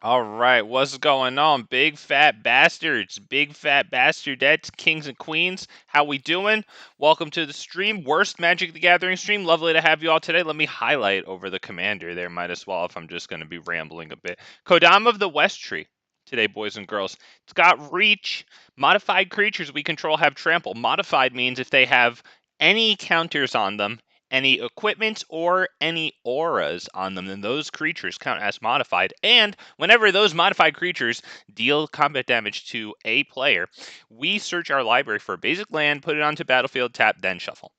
All right, what's going on, big fat bastards, big fat bastardettes, kings and queens? How we doing? Welcome to the stream, worst Magic the Gathering stream. Lovely to have you all today. Let me highlight over the commander there. Might as well if I'm just going to be rambling a bit. Kodama of the West Tree. Today, boys and girls. It's got reach. Modified creatures we control have trample. Modified means if they have any counters on them, any equipment, or any auras on them, then those creatures count as modified. And whenever those modified creatures deal combat damage to a player, we search our library for a basic land, put it onto battlefield, tap, then shuffle.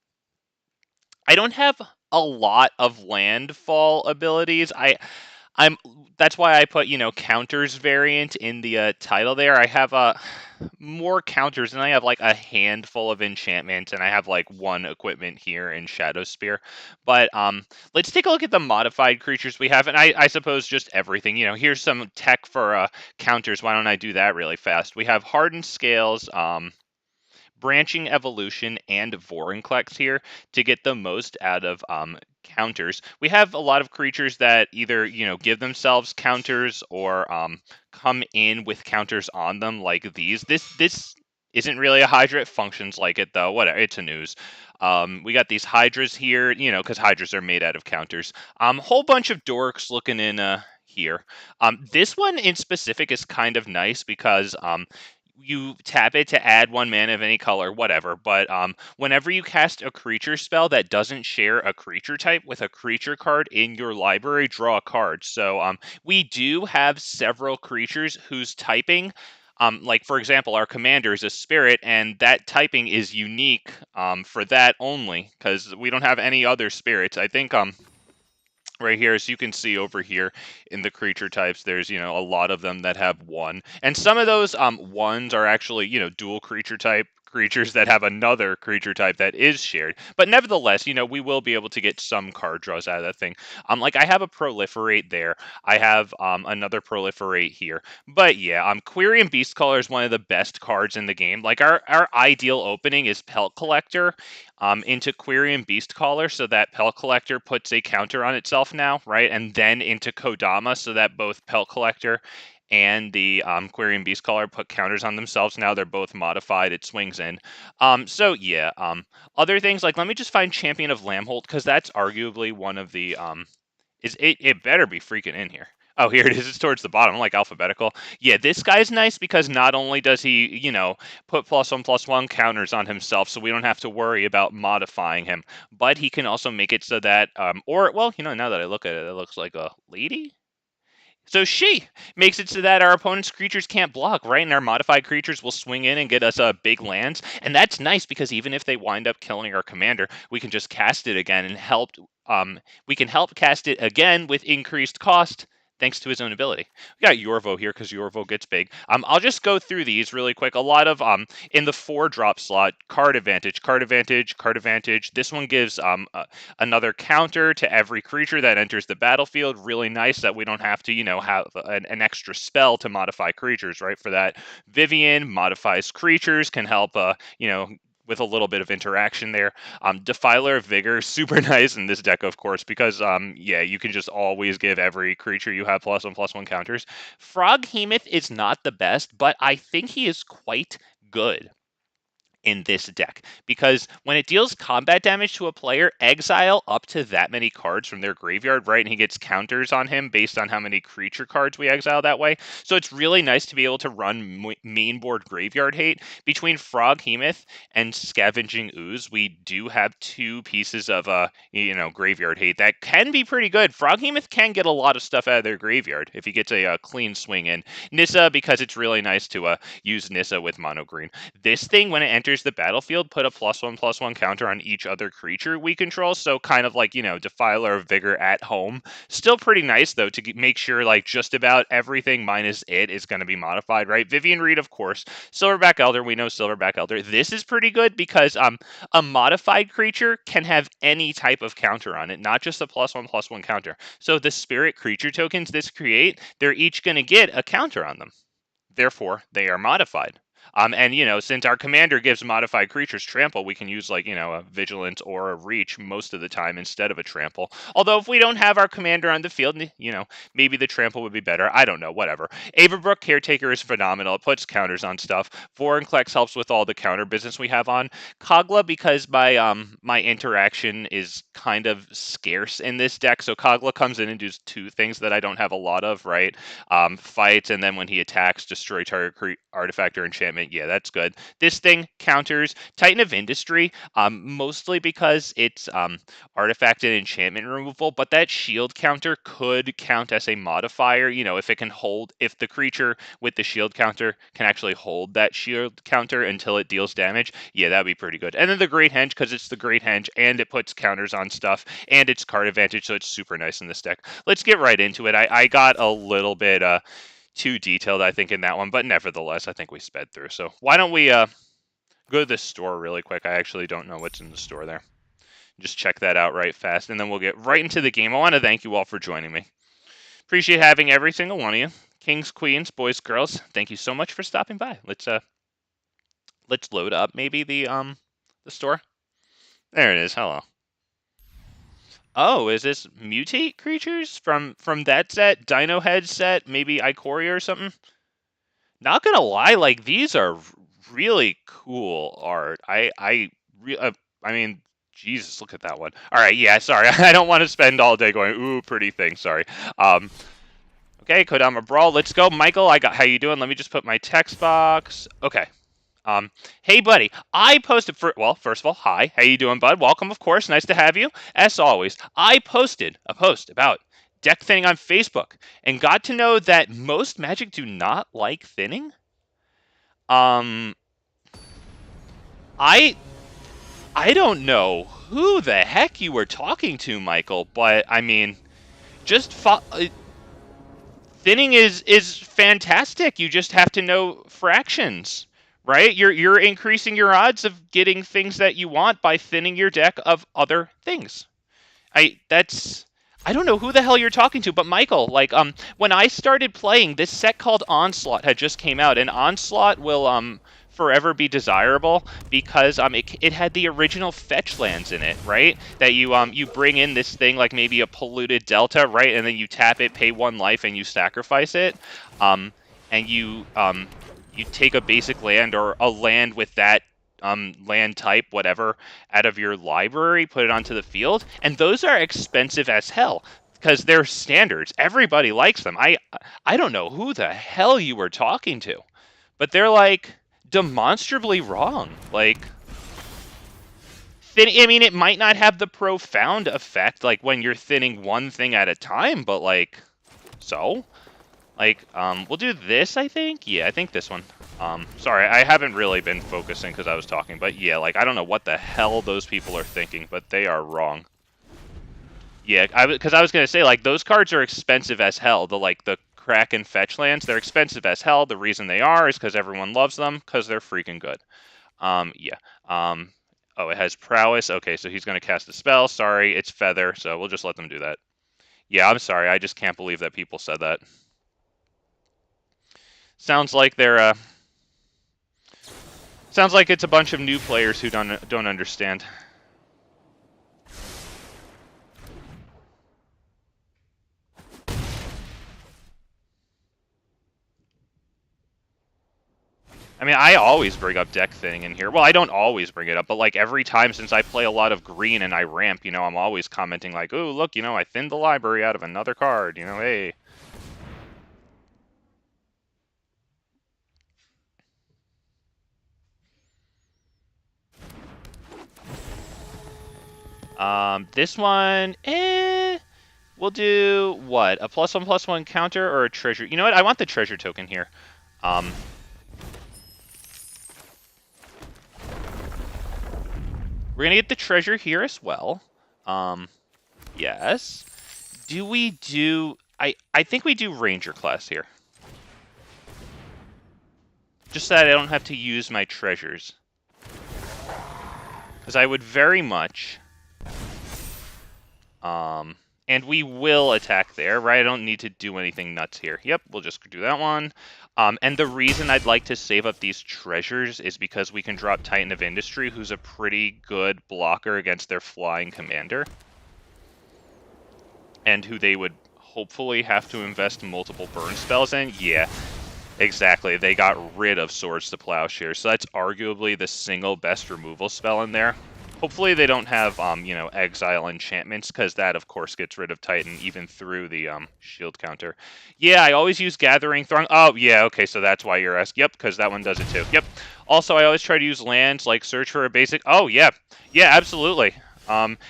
I don't have a lot of landfall abilities. I'm That's why I put counters variant in the title there. I have more counters, and I have like a handful of enchantments, and I have like one equipment here in Shadow Spear. But let's take a look at the modified creatures we have, and I suppose just everything. Here's some tech for counters. Why don't I do that really fast? We have Hardened Scales, Branching Evolution, and Vorinclex here to get the most out of counters. We have a lot of creatures that either give themselves counters or come in with counters on them, like these. This isn't really a Hydra. It functions like it though. Whatever. It's a news. We got these Hydras here, because Hydras are made out of counters. Whole bunch of dorks looking in here. This one in specific is kind of nice because you tap it to add 1 mana of any color, whatever. But whenever you cast a creature spell that doesn't share a creature type with a creature card in your library, draw a card. So we do have several creatures whose typing, like for example, our commander is a spirit, and that typing is unique for that only because we don't have any other spirits. I think right here, as you can see over here in the creature types, there's a lot of them that have one, and some of those ones are actually dual creature type creatures that have another creature type that is shared. But nevertheless, we will be able to get some card draws out of that thing. Like I have a proliferate there, I have another proliferate here. But yeah, Quirion Beastcaller is one of the best cards in the game. Like our ideal opening is Pelt Collector into Quirion Beastcaller, so that Pelt Collector puts a counter on itself now, right? And then into Kodama, so that both Pelt Collector and the Quirion Beastcaller put counters on themselves. Now they're both modified. It swings in. So yeah. Other things like let me just find Champion of Lambholt because that's arguably one of the is it? It better be freaking in here. Oh, here it is. It's towards the bottom, like alphabetical. Yeah, this guy's nice because not only does he, put +1/+1 counters on himself, so we don't have to worry about modifying him, but he can also make it so that, or well, now that I look at it, it looks like a lady. So she makes it so that our opponent's creatures can't block, right? And our modified creatures will swing in and get us big lands. And that's nice because even if they wind up killing our commander, we can just cast it again and help. We can help cast it again with increased cost thanks to his own ability. We got Yorvo here because Yorvo gets big. I'll just go through these really quick. A lot of in the 4-drop slot, card advantage, card advantage, card advantage. This one gives another counter to every creature that enters the battlefield. Really nice that we don't have to, have an extra spell to modify creatures, right? For that, Vivian modifies creatures, can help, with a little bit of interaction there. Defiler of Vigor, super nice in this deck, of course, because yeah, you can just always give every creature you have +1/+1 counters. Froghemoth is not the best, but I think he is quite good in this deck because when it deals combat damage to a player, exile up to that many cards from their graveyard, right? And he gets counters on him based on how many creature cards we exile that way. So it's really nice to be able to run main board graveyard hate. Between Froghemoth and Scavenging Ooze, we do have 2 pieces of graveyard hate that can be pretty good. Froghemoth can get a lot of stuff out of their graveyard if he gets a clean swing in. Nissa, because it's really nice to use Nissa with mono green. This thing, when it enters the battlefield, put a +1/+1 counter on each other creature we control. So kind of like, Defiler of Vigor at home. Still pretty nice, though, to make sure like just about everything minus it is going to be modified, right? Vivian Reed, of course. Silverback Elder, we know Silverback Elder. This is pretty good because a modified creature can have any type of counter on it, not just a +1/+1 counter. So the spirit creature tokens this create, they're each going to get a counter on them. Therefore, they are modified. And, you know, since our commander gives modified creatures trample, we can use, like, you know, a Vigilance or a Reach most of the time instead of a trample. Although if we don't have our commander on the field, you know, maybe the trample would be better. I don't know, whatever. Averbrook Caretaker is phenomenal. It puts counters on stuff. Vorinclex helps with all the counter business we have on. Kogla, because my interaction is kind of scarce in this deck, so Kogla comes in and does two things that I don't have a lot of, right? Fights, and then when he attacks, destroy target artifact or enchantment. Yeah, that's good. This thing counters Titan of Industry, mostly because it's artifact and enchantment removal, but that shield counter could count as a modifier. You know, if it can hold, if the creature with the shield counter can actually hold that shield counter until it deals damage, yeah, that'd be pretty good. And then the Great Henge, because it's the Great Henge and it puts counters on stuff and it's card advantage, so it's super nice in this deck. Let's get right into it. I got a little bit too detailed, I think, in that one, but nevertheless, I think we sped through. So why don't we go to the store really quick? I actually don't know what's in the store there. Just check that out right fast, and then we'll get right into the game. I want to thank you all for joining me. Appreciate having every single one of you. Kings, queens, boys, girls, thank you so much for stopping by. Let's load up maybe the store. There it is. Hello. Oh, is this mutate creatures from that set? Dino Head set? Maybe Ikoria or something? Not gonna lie, like, these are really cool art. I mean, Jesus, look at that one. All right, yeah, sorry. I don't want to spend all day going, ooh, pretty thing. Sorry. Okay, Kodama Brawl, let's go. Michael, how you doing? Let me just put my text box. Okay. Hey, buddy, I posted well, first of all, hi. How you doing, bud? Welcome, of course. Nice to have you. As always, I posted a post about deck thinning on Facebook and got to know that most Magic do not like thinning. I don't know who the heck you were talking to, Michael, but I mean, just thinning is fantastic. You just have to know fractions, right? You're increasing your odds of getting things that you want by thinning your deck of other things. I don't know who the hell you're talking to, but Michael, like, when I started playing, this set called Onslaught had just came out, and Onslaught will forever be desirable because it had the original fetch lands in it, right? That you bring in this thing like maybe a polluted delta, right? And then you tap it, pay 1 life, and you sacrifice it. And you take a basic land or a land with that land type, whatever, out of your library, put it onto the field, and those are expensive as hell because they're standards. Everybody likes them. I don't know who the hell you were talking to, but they're like demonstrably wrong. Like, I mean, it might not have the profound effect like when you're thinning one thing at a time, but like, so. Like, we'll do this, I think? Yeah, I think this one. Sorry, I haven't really been focusing because I was talking, but yeah, like, I don't know what the hell those people are thinking, but they are wrong. Yeah, because I was going to say, like, those cards are expensive as hell. The Kraken fetch lands, they're expensive as hell. The reason they are is because everyone loves them, because they're freaking good. Yeah. Oh, it has prowess. Okay, so he's going to cast a spell. Sorry, it's feather, so we'll just let them do that. Yeah, I'm sorry, I just can't believe that people said that. Sounds like they're sounds like it's a bunch of new players who don't understand. I mean, I always bring up deck thinning in here. Well, I don't always bring it up, but like every time since I play a lot of green and I ramp, you know, I'm always commenting like, "Oh, look, you know, I thinned the library out of another card, you know, hey." This one, we'll do what? A +1/+1 counter or a treasure? You know what? I want the treasure token here. We're gonna get the treasure here as well. Yes. Do we do... I think we do Ranger class here. Just that I don't have to use my treasures. Because I would very much... And we will attack there, right? I don't need to do anything nuts here. Yep, we'll just do that one. And the reason I'd like to save up these treasures is because we can drop Titan of Industry, who's a pretty good blocker against their flying commander. And who they would hopefully have to invest multiple burn spells in. Yeah, exactly. They got rid of Swords to Plowshare, so that's arguably the single best removal spell in there. Hopefully they don't have, you know, exile enchantments, because that, of course, gets rid of Titan even through the shield counter. Yeah, I always use Gathering Throng. Oh, yeah, okay, so that's why you're asking. Yep, because that one does it too. Yep. Also, I always try to use lands, like search for a basic. Oh, yeah. Yeah, absolutely.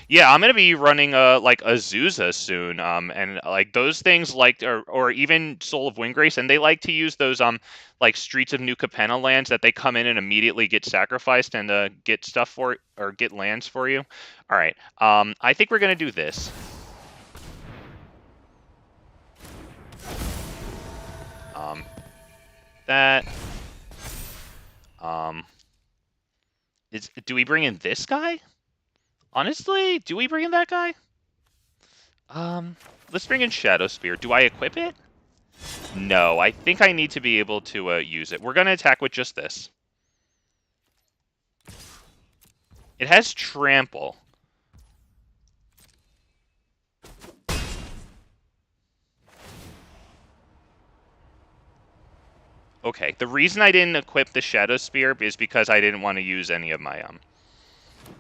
Yeah, I'm gonna be running like Azusa soon, and like those things, like or even Soul of Windgrace, and they like to use those like Streets of New Capenna lands that they come in and immediately get sacrificed and get stuff for or get lands for you. All right, I think we're gonna do this. That. Do we bring in this guy? Honestly, do we bring in that guy? Let's bring in Shadow Spear. Do I equip it? No, I think I need to be able to use it. We're going to attack with just this. It has Trample. Okay, the reason I didn't equip the Shadow Spear is because I didn't want to use any of my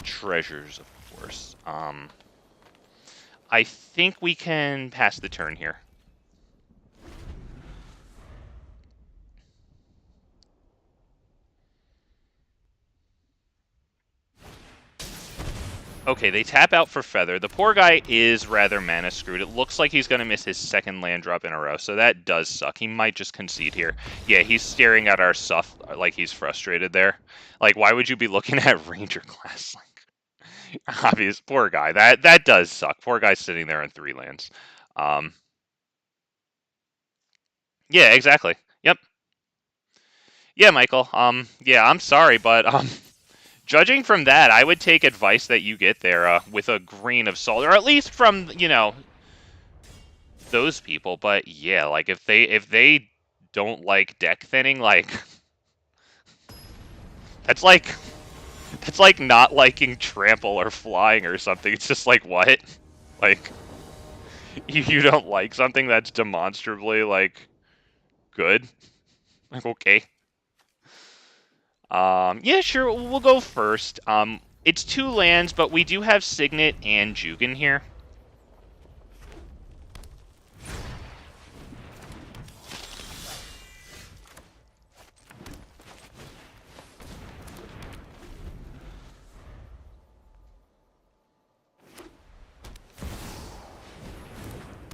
treasures, of course. I think we can pass the turn here. Okay, they tap out for Feather. The poor guy is rather mana screwed. It looks like he's going to miss his second land drop in a row, so that does suck. He might just concede here. Yeah, he's staring at our stuff like he's frustrated there. Like, why would you be looking at Ranger class? Like, obvious, poor guy. That does suck. Poor guy sitting there in 3 lands. Yeah, exactly. Yep. Yeah, Michael. Yeah, I'm sorry, but judging from that, I would take advice that you get there with a grain of salt, or at least from, you know, those people. But yeah, like if they don't like deck thinning, like that's like not liking trample or flying or something. It's just like, what? Like you don't like something that's demonstrably like good? Like, okay. Yeah, sure, we'll go first. It's 2 lands, but we do have Signet and Jugan here.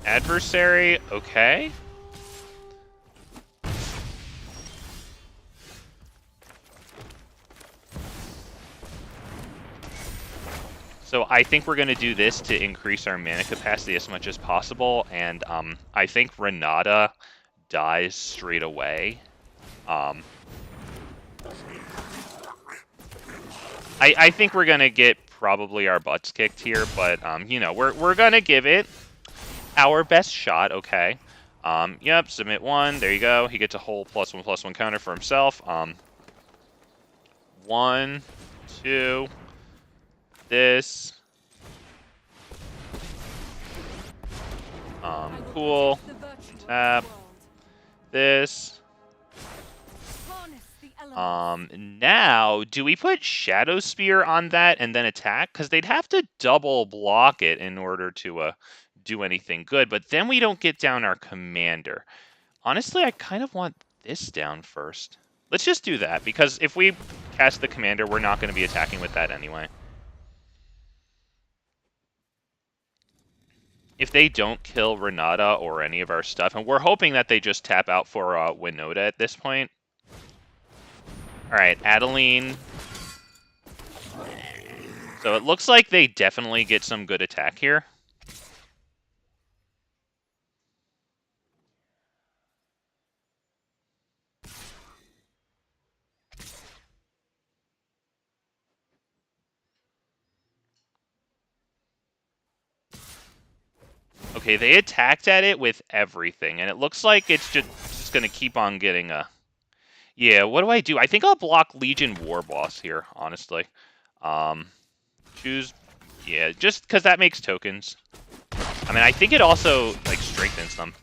Adversary, okay. So I think we're going to do this to increase our mana capacity as much as possible, and I think Renata dies straight away. I think we're going to get probably our butts kicked here, but you know, we're going to give it our best shot, okay? Yep, submit 1, there you go. He gets a whole +1/+1 counter for himself. 1, 2, this. Cool. Tap. This. Now, do we put Shadow Spear on that and then attack? Because they'd have to double block it in order to do anything good, but then we don't get down our commander. Honestly, I kind of want this down first. Let's just do that, because if we cast the commander, we're not going to be attacking with that anyway. If they don't kill Renata or any of our stuff, and we're hoping that they just tap out for Winota at this point. Alright, Adeline. So it looks like they definitely get some good attack here. Okay, they attacked at it with everything, and it looks like it's just going to keep on getting a... Yeah, what do I do? I think I'll block Legion War Boss here, honestly. Choose... Yeah, just because that makes tokens. I mean, I think it also, like, strengthens them.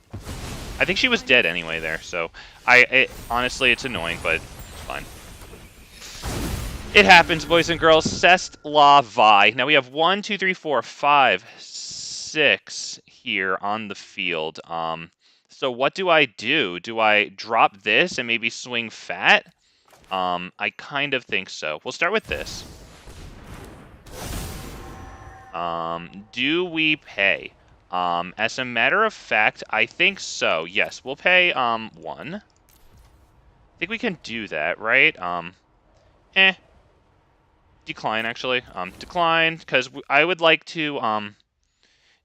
I think she was dead anyway there, so... honestly, it's annoying, but it's fine. It happens, boys and girls. Cest la vi. Now we have 1, 2, 3, 4, 5, 6 here on the field. So what do I do? Do I drop this and maybe swing fat? I kind of think so. We'll start with this. Do we pay? As a matter of fact, I think so. Yes, we'll pay 1. I think we can do that, right? Decline, actually. Decline, because I would like to,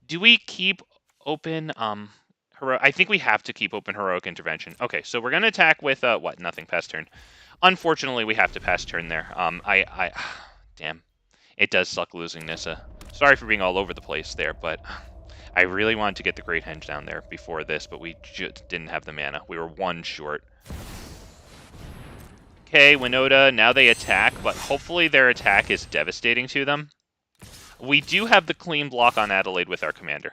do we keep open, I think we have to keep open Heroic Intervention. Okay, so we're going to attack with, what? Nothing, pass turn. Unfortunately, we have to pass turn there. Damn. It does suck losing Nissa. Sorry for being all over the place there, but I really wanted to get the Great Henge down there before this, but we just didn't have the mana. We were 1 short. Okay, Winota, now they attack, but hopefully their attack is devastating to them. We do have the clean block on Adelaide with our commander.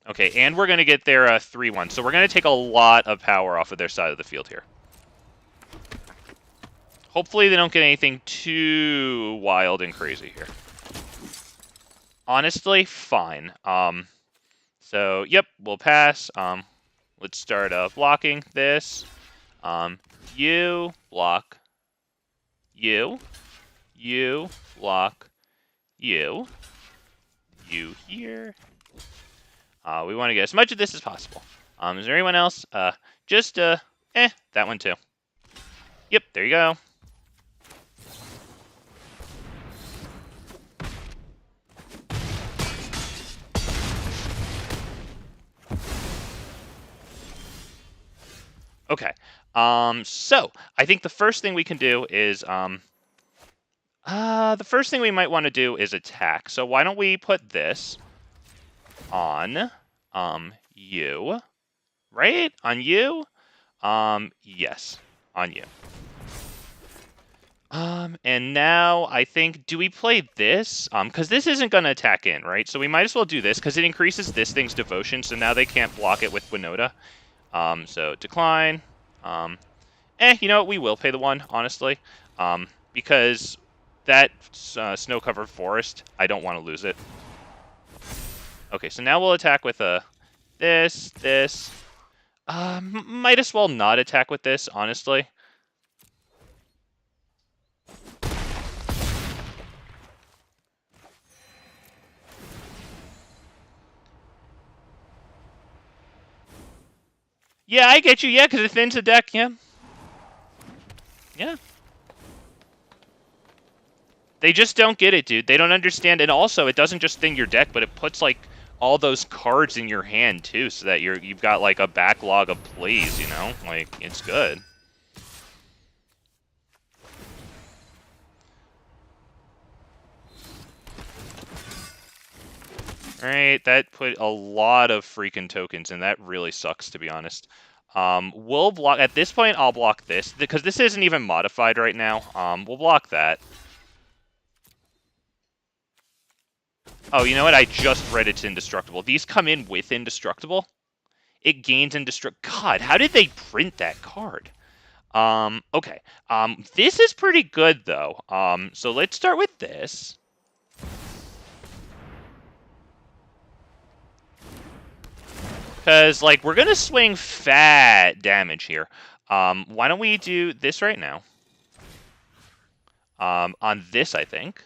Okay, and we're going to get their 3-1, so we're going to take a lot of power off of their side of the field here. Hopefully they don't get anything too wild and crazy here. Honestly, fine. So, yep, we'll pass. Let's start blocking this. You block. You block. You here. We want to get as much of this as possible. Is there anyone else? That one too. Yep, there you go. Okay. So I think the first thing we can do is the first thing we might want to do is attack. So why don't we put this on you, right? On you? Yes, on you. And now I think, do we play this? Because this isn't going to attack in, right? So we might as well do this because it increases this thing's devotion, so now they can't block it with Winota. So decline. You know what? We will pay the 1, honestly. Because that snow-covered forest, I don't want to lose it. Okay, so now we'll attack with this. Might as well not attack with this, honestly. Yeah, I get you. Yeah, because it thins the deck. Yeah. Yeah. They just don't get it, dude. They don't understand. And also, it doesn't just thin your deck, but it puts, like, all those cards in your hand, too, so that you've got, like, a backlog of plays, you know? Like, it's good. Alright, that put a lot of freaking tokens in. That really sucks, to be honest. We'll block... At this point, I'll block this, because this isn't even modified right now. We'll block that. Oh, you know what? I just read it's indestructible. These come in with indestructible. It gains indestructible. God, how did they print that card? Okay. This is pretty good, though. So let's start with this. Because, like, we're going to swing fat damage here. Why don't we do this right now? On this, I think.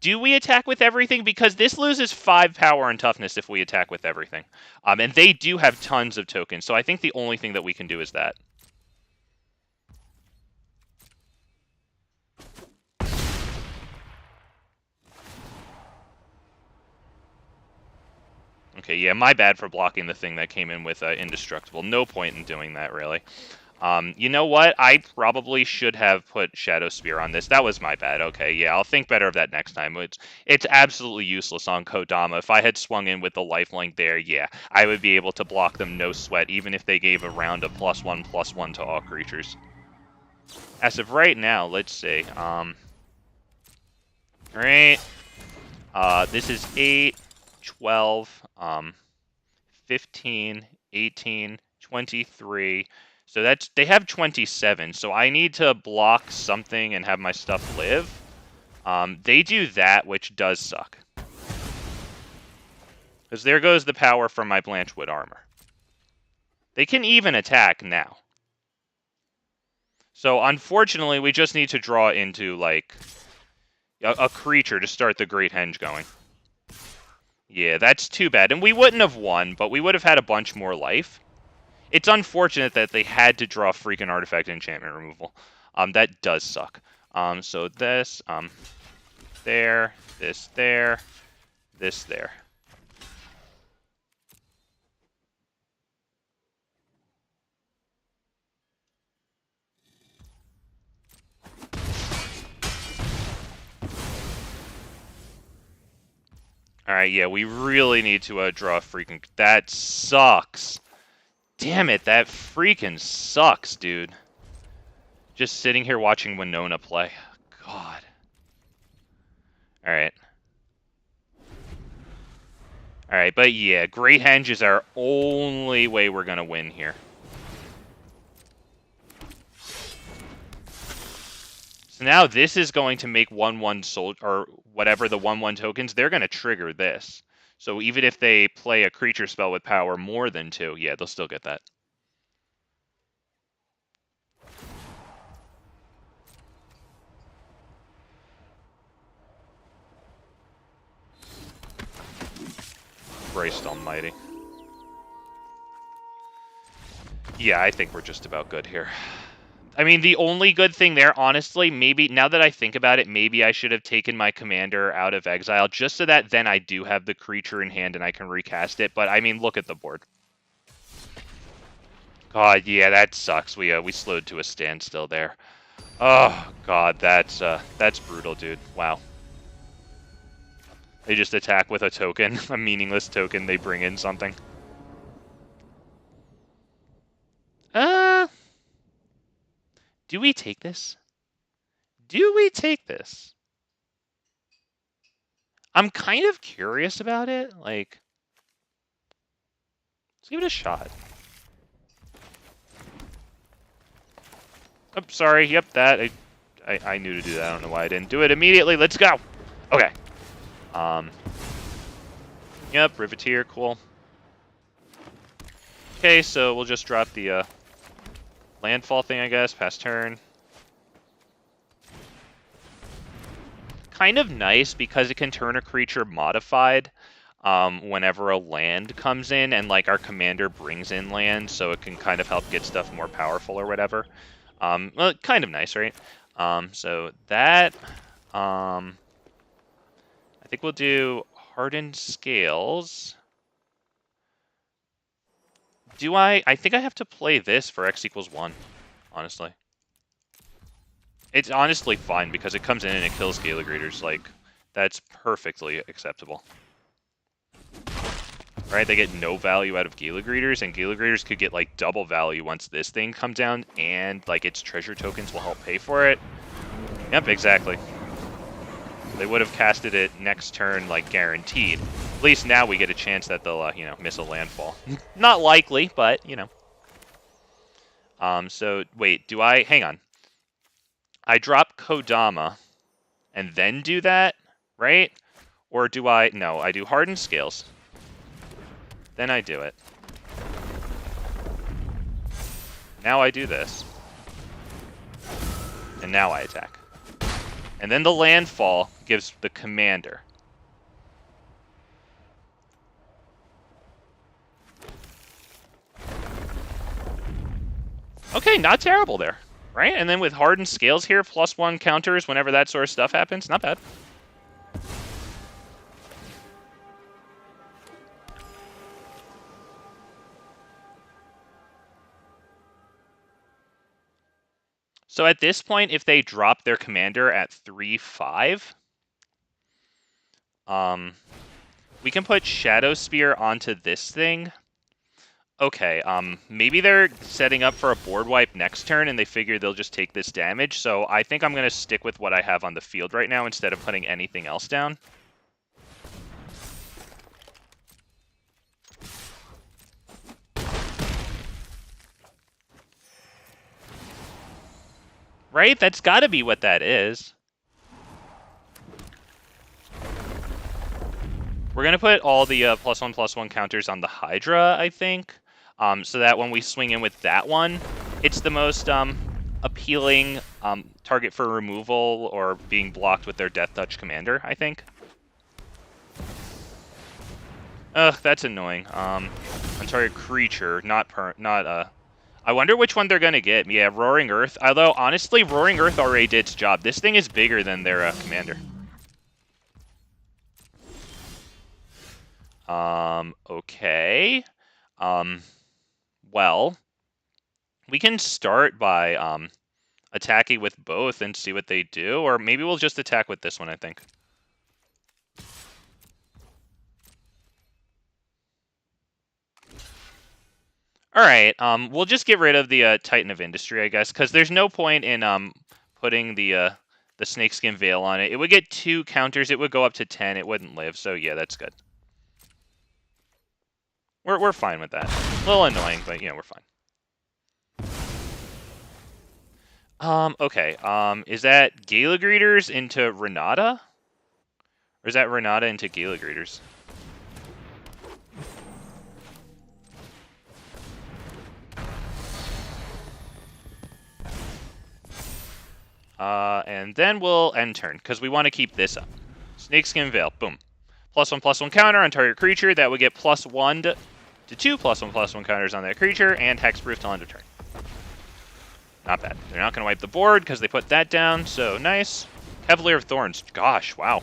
Do we attack with everything? Because this loses 5 power and toughness if we attack with everything. And they do have tons of tokens, so I think the only thing that we can do is that. Okay, yeah, my bad for blocking the thing that came in with indestructible. No point in doing that, really. You know what? I probably should have put Shadow Spear on this. That was my bad. Okay, yeah, I'll think better of that next time. It's absolutely useless on Kodama. If I had swung in with the lifelink there, yeah, I would be able to block them no sweat, even if they gave a round of +1/+1 to all creatures. As of right now, let's see. Alright. This is 8, 12, 15, 18, 23. So that's, they have 27. So I need to block something and have my stuff live. They do that, which does suck. Because there goes the power from my Blanchwood armor. They can even attack now. So unfortunately, we just need to draw into, like, a creature to start the Great Henge going. Yeah, that's too bad. And we wouldn't have won, but we would have had a bunch more life. It's unfortunate that they had to draw freaking artifact enchantment removal. That does suck. So this, there, this there, this there. Alright, yeah, we really need to draw a freaking... That sucks. Damn it, that freaking sucks, dude. Just sitting here watching Winona play. God. Alright. Alright, but yeah, Great Henge is our only way we're gonna win here. So now this is going to make 1/1 soldier, or whatever the 1/1 tokens, they're gonna trigger this. So even if they play a creature spell with power more than 2, yeah, they'll still get that. Christ almighty. Yeah, I think we're just about good here. I mean, the only good thing there, honestly, maybe, now that I think about it, maybe I should have taken my commander out of exile, just so that then I do have the creature in hand and I can recast it. But, I mean, look at the board. God, yeah, that sucks. We slowed to a standstill there. Oh, God, that's brutal, dude. Wow. They just attack with a token, a meaningless token. They bring in something. Do we take this? Do we take this? I'm kind of curious about it. Like, let's give it a shot. Oh, sorry. Yep, that. I knew to do that. I don't know why I didn't do it immediately. Let's go. Okay. Yep, Riveteer. Cool. Okay, so we'll just drop the landfall thing, I guess. Pass turn. Kind of nice because it can turn a creature modified whenever a land comes in, and like our commander brings in land, so it can kind of help get stuff more powerful or whatever. Well, kind of nice, right? So that, I think we'll do Hardened Scales. I think I have to play this for X equals 1, honestly. It's honestly fine because it comes in and it kills Gala Greeters. Like, that's perfectly acceptable. Right, they get no value out of Gala Greeters, and Gala Greeters could get, like, double value once this thing comes down, and, like, its treasure tokens will help pay for it. Yep, exactly. They would have casted it next turn, like, guaranteed. At least now we get a chance that they'll, you know, miss a landfall. Not likely, but, you know. So, wait, hang on. I drop Kodama and then do that, right? Or do no, I do Hardened Scales. Then I do it. Now I do this. And now I attack. And then the landfall gives the commander. Okay, not terrible there, right? And then with Hardened Scales here, +1 counters whenever that sort of stuff happens, not bad. So at this point, if they drop their commander at 3/5, we can put Shadow Spear onto this thing. Okay, maybe they're setting up for a board wipe next turn and they figure they'll just take this damage, so I think I'm going to stick with what I have on the field right now instead of putting anything else down. Right? That's got to be what that is. We're going to put all the +1/+1 counters on the Hydra, I think, so that when we swing in with that one, it's the most appealing target for removal or being blocked with their Death Touch commander, I think. Ugh, that's annoying. On target creature, not. I wonder which one they're gonna get. Yeah, Roaring Earth. Although honestly, Roaring Earth already did its job. This thing is bigger than their commander. Okay. Well, we can start by attacking with both and see what they do, or maybe we'll just attack with this one, I think. All right, we'll just get rid of the Titan of Industry, I guess, because there's no point in putting the Snakeskin Veil on it. It would get 2 counters. It would go up to 10. It wouldn't live, so yeah, that's good. We're fine with that. A little annoying, but you know, we're fine. Okay. Is that Gala Greeters into Renata? Or is that Renata into Gala Greeters? And then we'll end turn, because we want to keep this up. Snakeskin Veil, boom. +1/+1 counter on target creature. That would get +1 to 2 +1/+1 counters on that creature, and hexproof till end of turn. Not bad. They're not going to wipe the board because they put that down, so nice. Cavalier of Thorns. Gosh, wow.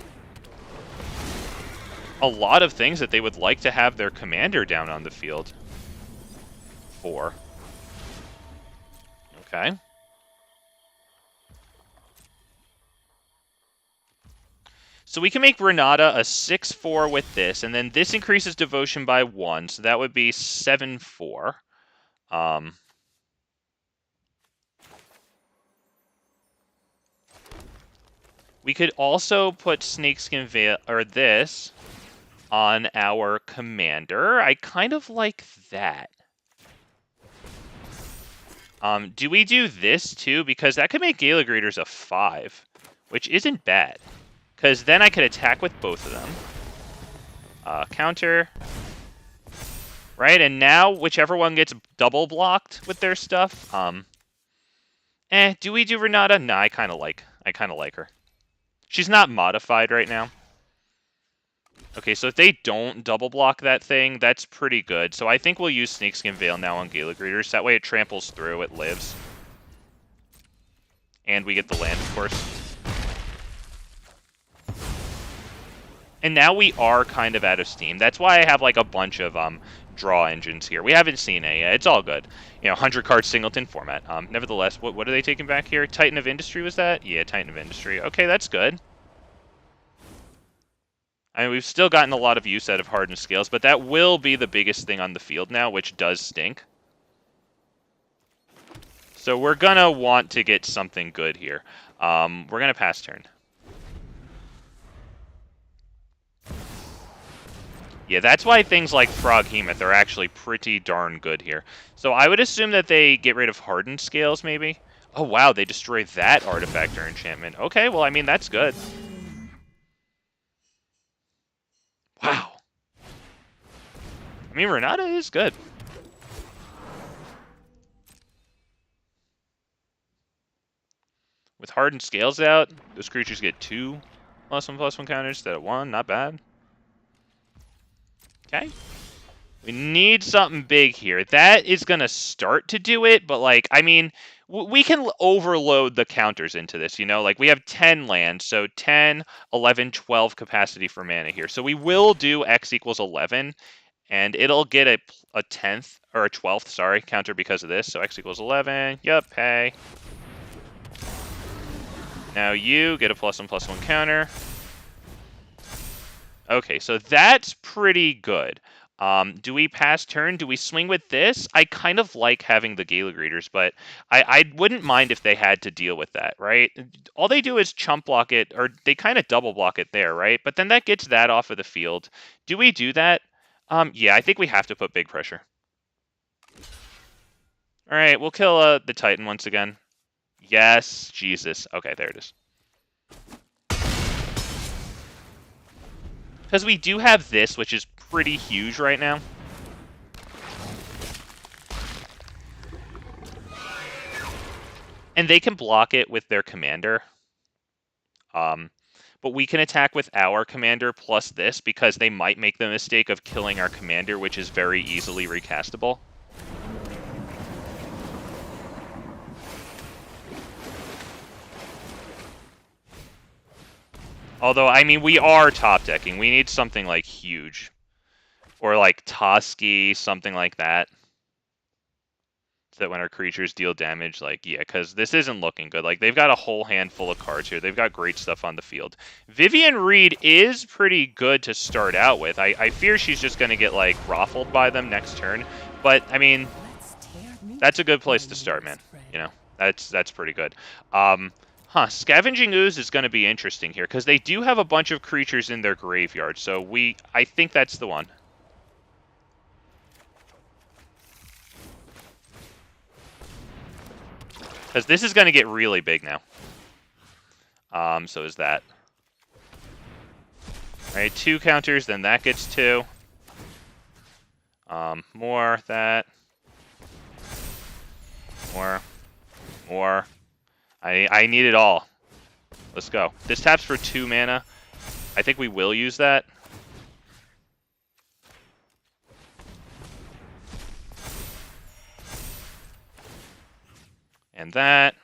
A lot of things that they would like to have their commander down on the field for. Okay. So we can make Renata a 6/4 with this, and then this increases devotion by 1, so that would be 7/4. We could also put Snakeskin Veil, or this, on our commander. I kind of like that. Do we do this too? Because that could make Gala Greeters a 5, which isn't bad. Because then I could attack with both of them. Counter. Right, and now whichever one gets double blocked with their stuff. Do we do Renata? Nah, I kind of like her. She's not modified right now. Okay, so if they don't double block that thing, that's pretty good. So I think we'll use Snakeskin Veil now on Gala Greeters. That way it tramples through, it lives. And we get the land, of course. And now we are kind of out of steam. That's why I have like a bunch of draw engines here. We haven't seen it yet. It's all good. You know, 100-card singleton format. Nevertheless, what are they taking back here? Titan of Industry, was that? Yeah, Titan of Industry. Okay, that's good. I mean, we've still gotten a lot of use out of Hardened Scales, but that will be the biggest thing on the field now, which does stink. So we're going to want to get something good here. We're going to pass turn. Yeah, that's why things like Froghemoth are actually pretty darn good here. So I would assume that they get rid of Hardened Scales, maybe? Oh, wow, they destroy that artifact or enchantment. Okay, well, I mean, that's good. Wow. I mean, Renata is good. With Hardened Scales out, those creatures get 2 +1/+1 counters instead of 1. Not bad. Okay. We need something big here. That is going to start to do it, but, like, I mean, we can overload the counters into this, you know? Like, we have 10 lands, so 10, 11, 12 capacity for mana here. So we will do X equals 11, and it'll get a 10th, or a 12th, sorry, counter because of this. So X equals 11. Yep, hey. Now you get a +1/+1 counter. Okay, so that's pretty good. Do we pass turn? Do we swing with this? I kind of like having the Gala Greeters, but I wouldn't mind if they had to deal with that, right? All they do is chump block it, or they kind of double block it there, right? But then that gets that off of the field. Do we do that? Yeah, I think we have to put big pressure. All right, we'll kill the Titan once again. Yes, Jesus. Okay, there it is. Because we do have this, which is pretty huge right now. And they can block it with their commander. But we can attack with our commander plus this, because they might make the mistake of killing our commander, which is very easily recastable. Although, I mean, we are top decking. We need something like huge. Or like Toski, something like that. So that when our creatures deal damage, like, yeah, because this isn't looking good. Like, they've got a whole handful of cards here. They've got great stuff on the field. Vivian Reed is pretty good to start out with. I fear she's just going to get, like, raffled by them next turn. But, I mean, that's a good place to start, man. You know, that's pretty good. Scavenging Ooze is going to be interesting here, because they do have a bunch of creatures in their graveyard, so I think that's the one. Because this is going to get really big now. So is that. Alright, 2 counters, then that gets 2. More, that. More. I need it all. Let's go. This taps for 2 mana. I think we will use that. And that.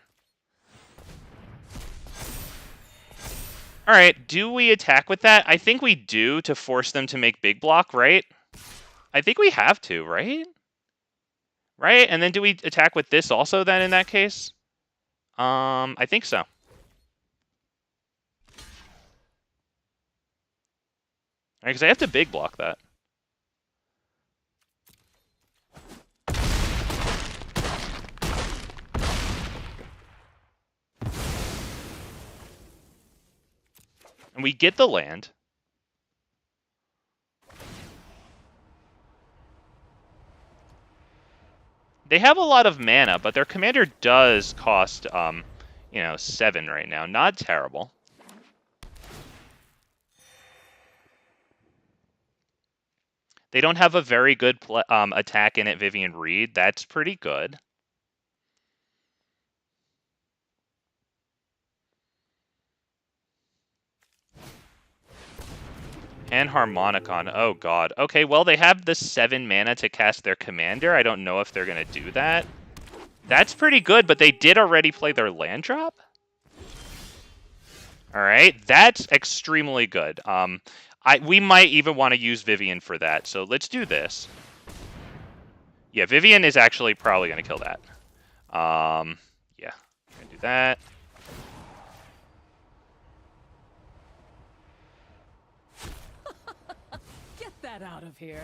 Alright, do we attack with that? I think we do, to force them to make big block, right? I think we have to, right? Right? And then do we attack with this also then in that case? I think so. Alright, because I have to big block that. And we get the land. They have a lot of mana, but their commander does cost, 7 right now. Not terrible. They don't have a very good attack in it, Vivian Reed. That's pretty good. And Harmonicon. Oh, God. Okay, well, they have the 7 mana to cast their commander. I don't know if they're going to do that. That's pretty good, but they did already play their land drop? Alright, that's extremely good. We might even want to use Vivian for that, so let's do this. Yeah, Vivian is actually probably going to kill that. Yeah, I'm going to do that. Get that out of here.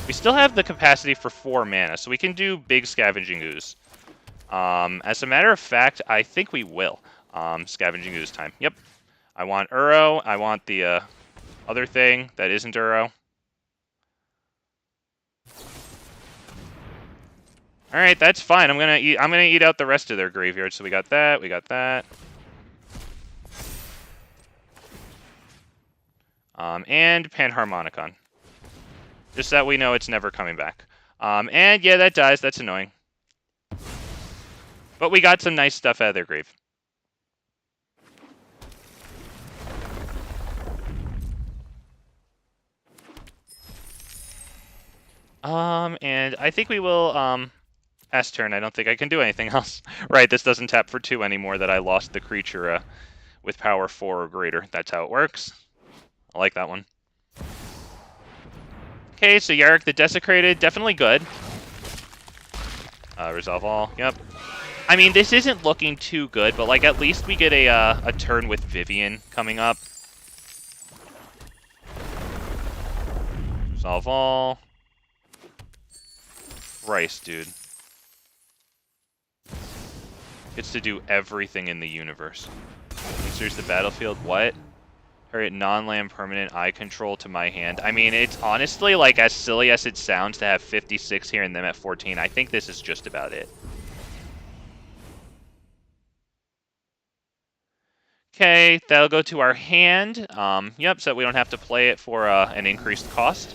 We still have the capacity for 4 mana, so we can do big Scavenging Ooze. As a matter of fact, I think we will. Scavenging Ooze time. Yep. I want Uro. I want the other thing that isn't Uro. Alright, that's fine. I'm gonna eat out the rest of their graveyard. So we got that, we got that. And Panharmonicon. Just that we know it's never coming back. And yeah, that dies. That's annoying. But we got some nice stuff out of their grave. And I think we will, pass turn. I don't think I can do anything else. Right, this doesn't tap for 2 anymore that I lost the creature, with power 4 or greater. That's how it works. I like that one. Okay, so Yarrick the Desecrated, definitely good. Resolve all. Yep. I mean, this isn't looking too good, but like at least we get a turn with Vivian coming up. Resolve all. Christ, dude. Gets to do everything in the universe. Answers the battlefield. What? Hurt non-land permanent eye control to my hand. I mean, it's honestly, like, as silly as it sounds to have 56 here and them at 14. I think this is just about it. Okay, that'll go to our hand. Yep, so we don't have to play it for an increased cost.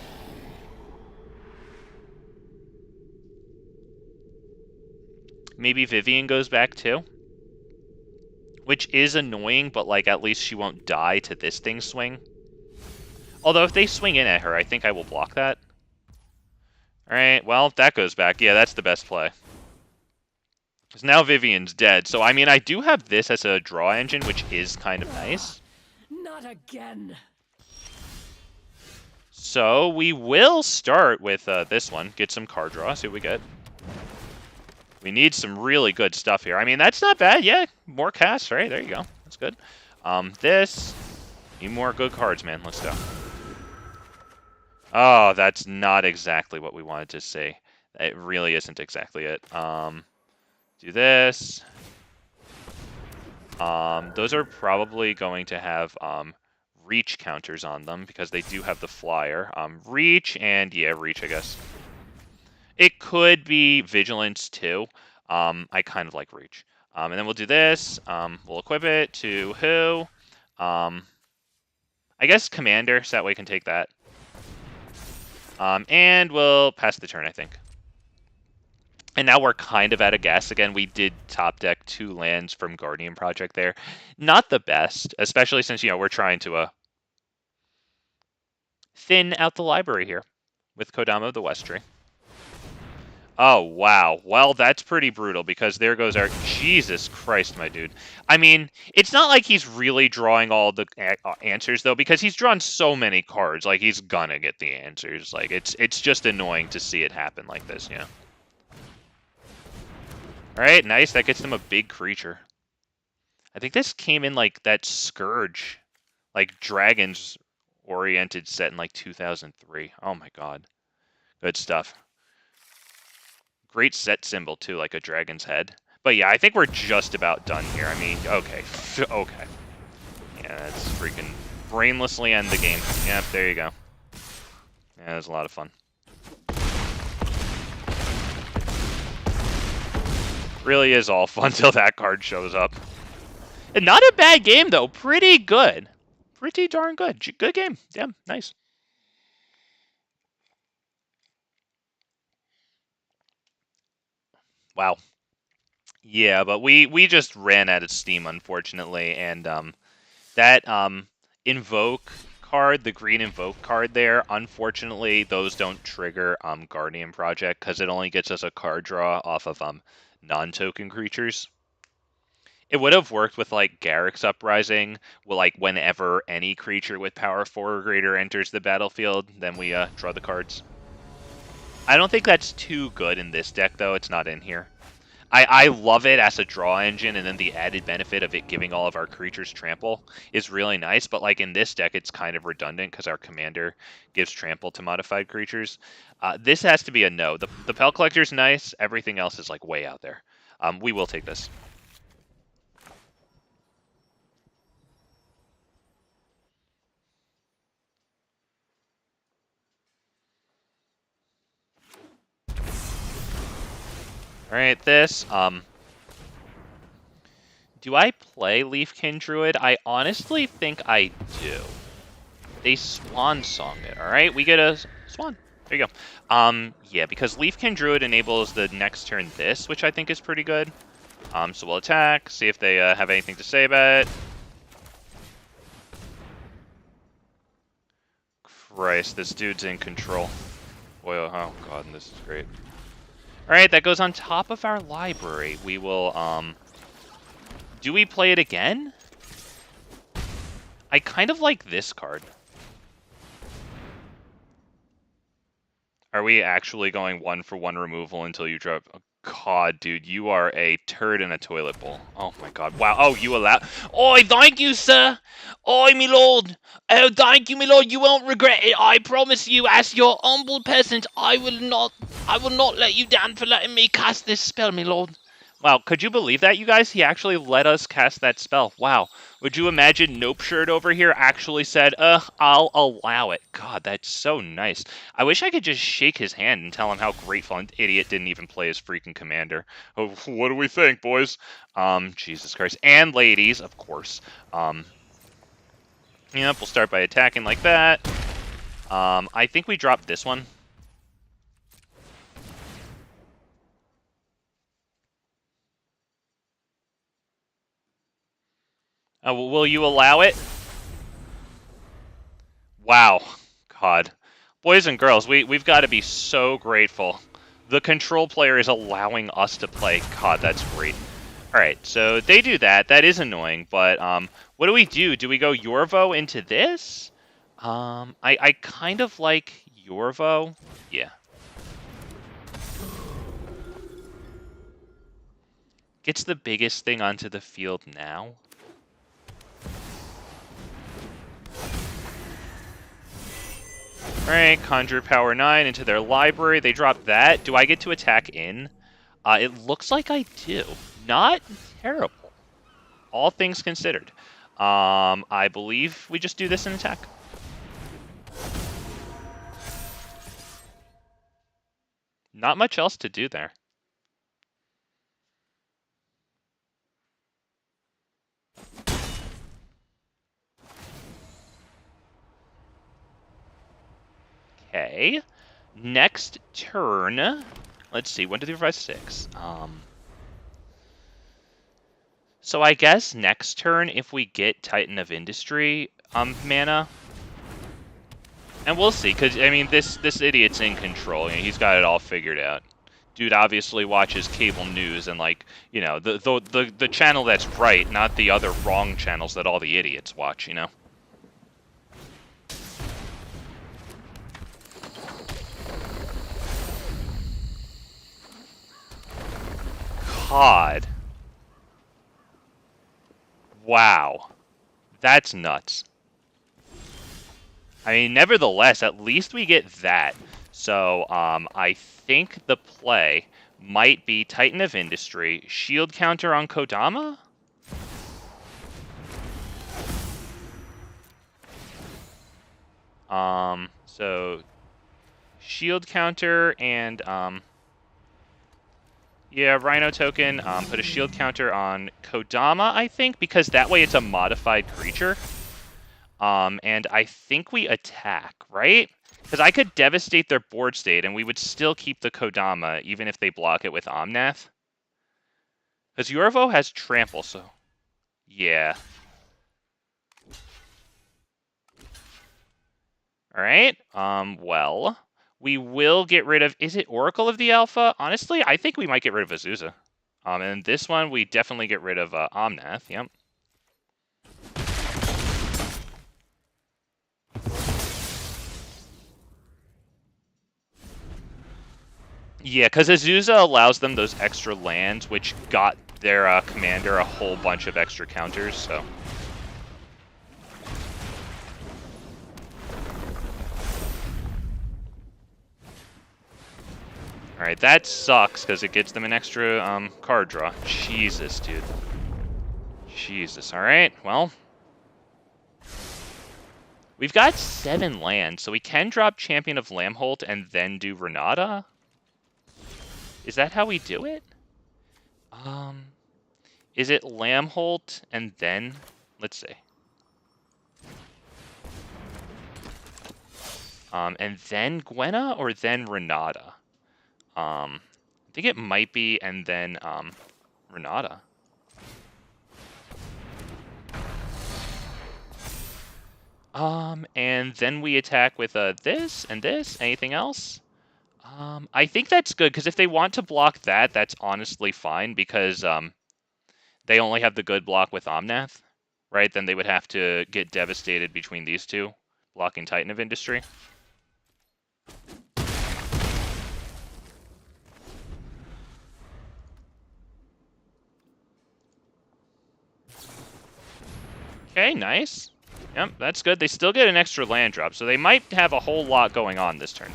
Maybe Vivian goes back too. Which is annoying, but like at least she won't die to this thing swing. Although if they swing in at her, I think I will block that. Alright, well, that goes back. Yeah, that's the best play. Because now Vivian's dead. So, I mean, I do have this as a draw engine, which is kind of nice. Not again. So, we will start with this one. Get some card draw, see what we get. We need some really good stuff here. I mean, that's not bad. Yeah, more casts, right? There you go. That's good. This. Need more good cards, man. Let's go. Oh, that's not exactly what we wanted to see. It really isn't exactly it. Do this. Those are probably going to have reach counters on them because they do have the flyer. Reach and, yeah, reach, I guess. It could be Vigilance, too. I kind of like Reach. And then we'll do this. We'll equip it to who? I guess Commander, so that way we can take that. And we'll pass the turn, I think. And now we're kind of at a guess again. We did top deck 2 lands from Guardian Project there. Not the best, especially since, you know, we're trying to thin out the library here with Kodama of the Westry. Oh, wow. Well, that's pretty brutal because there goes our... Jesus Christ, my dude. I mean, it's not like he's really drawing all the answers, though, because he's drawn so many cards. Like, he's gonna get the answers. Like, it's just annoying to see it happen like this, you know? Alright, nice. That gets them a big creature. I think this came in, like, that Scourge. Like, Dragons-oriented set in, like, 2003. Oh, my God. Good stuff. Great set symbol, too, like a dragon's head. But yeah, I think we're just about done here. I mean, okay. Okay. Yeah, that's freaking brainlessly end the game. Yep, there you go. Yeah, that was a lot of fun. Really is all fun till that card shows up. And not a bad game, though. Pretty good. Pretty darn good. Good game. Yeah, nice. Wow. Yeah, but we just ran out of steam, unfortunately, and that Invoke card, the green Invoke card there, unfortunately, those don't trigger Guardian Project because it only gets us a card draw off of non-token creatures. It would have worked with like Garruk's Uprising, well, like whenever any creature with power 4 or greater enters the battlefield, then we draw the cards. I don't think that's too good in this deck, though. It's not in here. I love it as a draw engine, and then the added benefit of it giving all of our creatures trample is really nice, but like in this deck, it's kind of redundant because our commander gives trample to modified creatures. This has to be a no. The Pelt Collector is nice. Everything else is like way out there. We will take this. Alright, this, do I play Leafkin Druid? I honestly think I do. They Swan Song it, alright? We get a Swan. There you go. Yeah, because Leafkin Druid enables the next turn this, which I think is pretty good. So we'll attack, see if they have anything to say about it. Christ, this dude's in control. Boy, oh god, this is great. Alright, that goes on top of our library. We will, do we play it again? I kind of like this card. Are we actually going 1-for-1 removal until you drop... God, dude, you are a turd in a toilet bowl. Oh my God! Wow. Oh, you allow? Oh, thank you, sir. Oh, my lord. Oh, thank you, my lord. You won't regret it. I promise you, as your humble peasant, I will not let you down for letting me cast this spell, my lord. Wow, could you believe that, you guys? He actually let us cast that spell. Wow. Would you imagine Nope Shirt over here actually said, I'll allow it. God, that's so nice. I wish I could just shake his hand and tell him how grateful an idiot didn't even play his freaking commander. Oh, what do we think, boys? Jesus Christ. And ladies, of course. Yep, we'll start by attacking like that. I think we dropped this one. Will you allow it? Wow. God. Boys and girls, we've got to be so grateful. The control player is allowing us to play. God, that's great. Alright, so they do that. That is annoying, but what do we do? Do we go Yorvo into this? I kind of like Yorvo. Yeah. Gets the biggest thing onto the field now. Alright, Conjure Power 9 into their library. They drop that. Do I get to attack in? It looks like I do. Not terrible. All things considered. I believe we just do this in attack. Not much else to do there. Okay. Next turn. Let's see. 1, 2, 3, 4, 5, 6. So I guess next turn, if we get Titan of Industry mana, and we'll see, because I mean this idiot's in control. You know, he's got it all figured out. Dude obviously watches cable news and, like, you know, the channel that's right, not the other wrong channels that all the idiots watch. You know. God. Wow. That's nuts. I mean, nevertheless, at least we get that. So, I think the play might be Titan of Industry, shield counter on Kodama? So shield counter and, yeah, Rhino token, put a shield counter on Kodama, I think, because that way it's a modified creature. And I think we attack, right? Because I could devastate their board state, and we would still keep the Kodama, even if they block it with Omnath. Because Yorvo has Trample, so... Yeah. Alright, well... We will get rid of... Is it Oracle of the Alpha? Honestly, I think we might get rid of Azusa. And this one, we definitely get rid of Omnath, yep. Yeah, because Azusa allows them those extra lands, which got their commander a whole bunch of extra counters, so... Alright, that sucks, because it gets them an extra card draw. Jesus, dude. Jesus, alright, well... We've got 7 lands, so we can drop Champion of Lamholt and then do Renata? Is that how we do it? Is it Lamholt and then... Let's see. And then Gwenna or then Renata? I think it might be and then Renata. And then we attack with this and this. Anything else? I think that's good, because if they want to block that, that's honestly fine, because they only have the good block with Omnath, right? Then they would have to get devastated between these two, blocking Titan of Industry. Okay, nice. Yep, that's good. They still get an extra land drop, so they might have a whole lot going on this turn.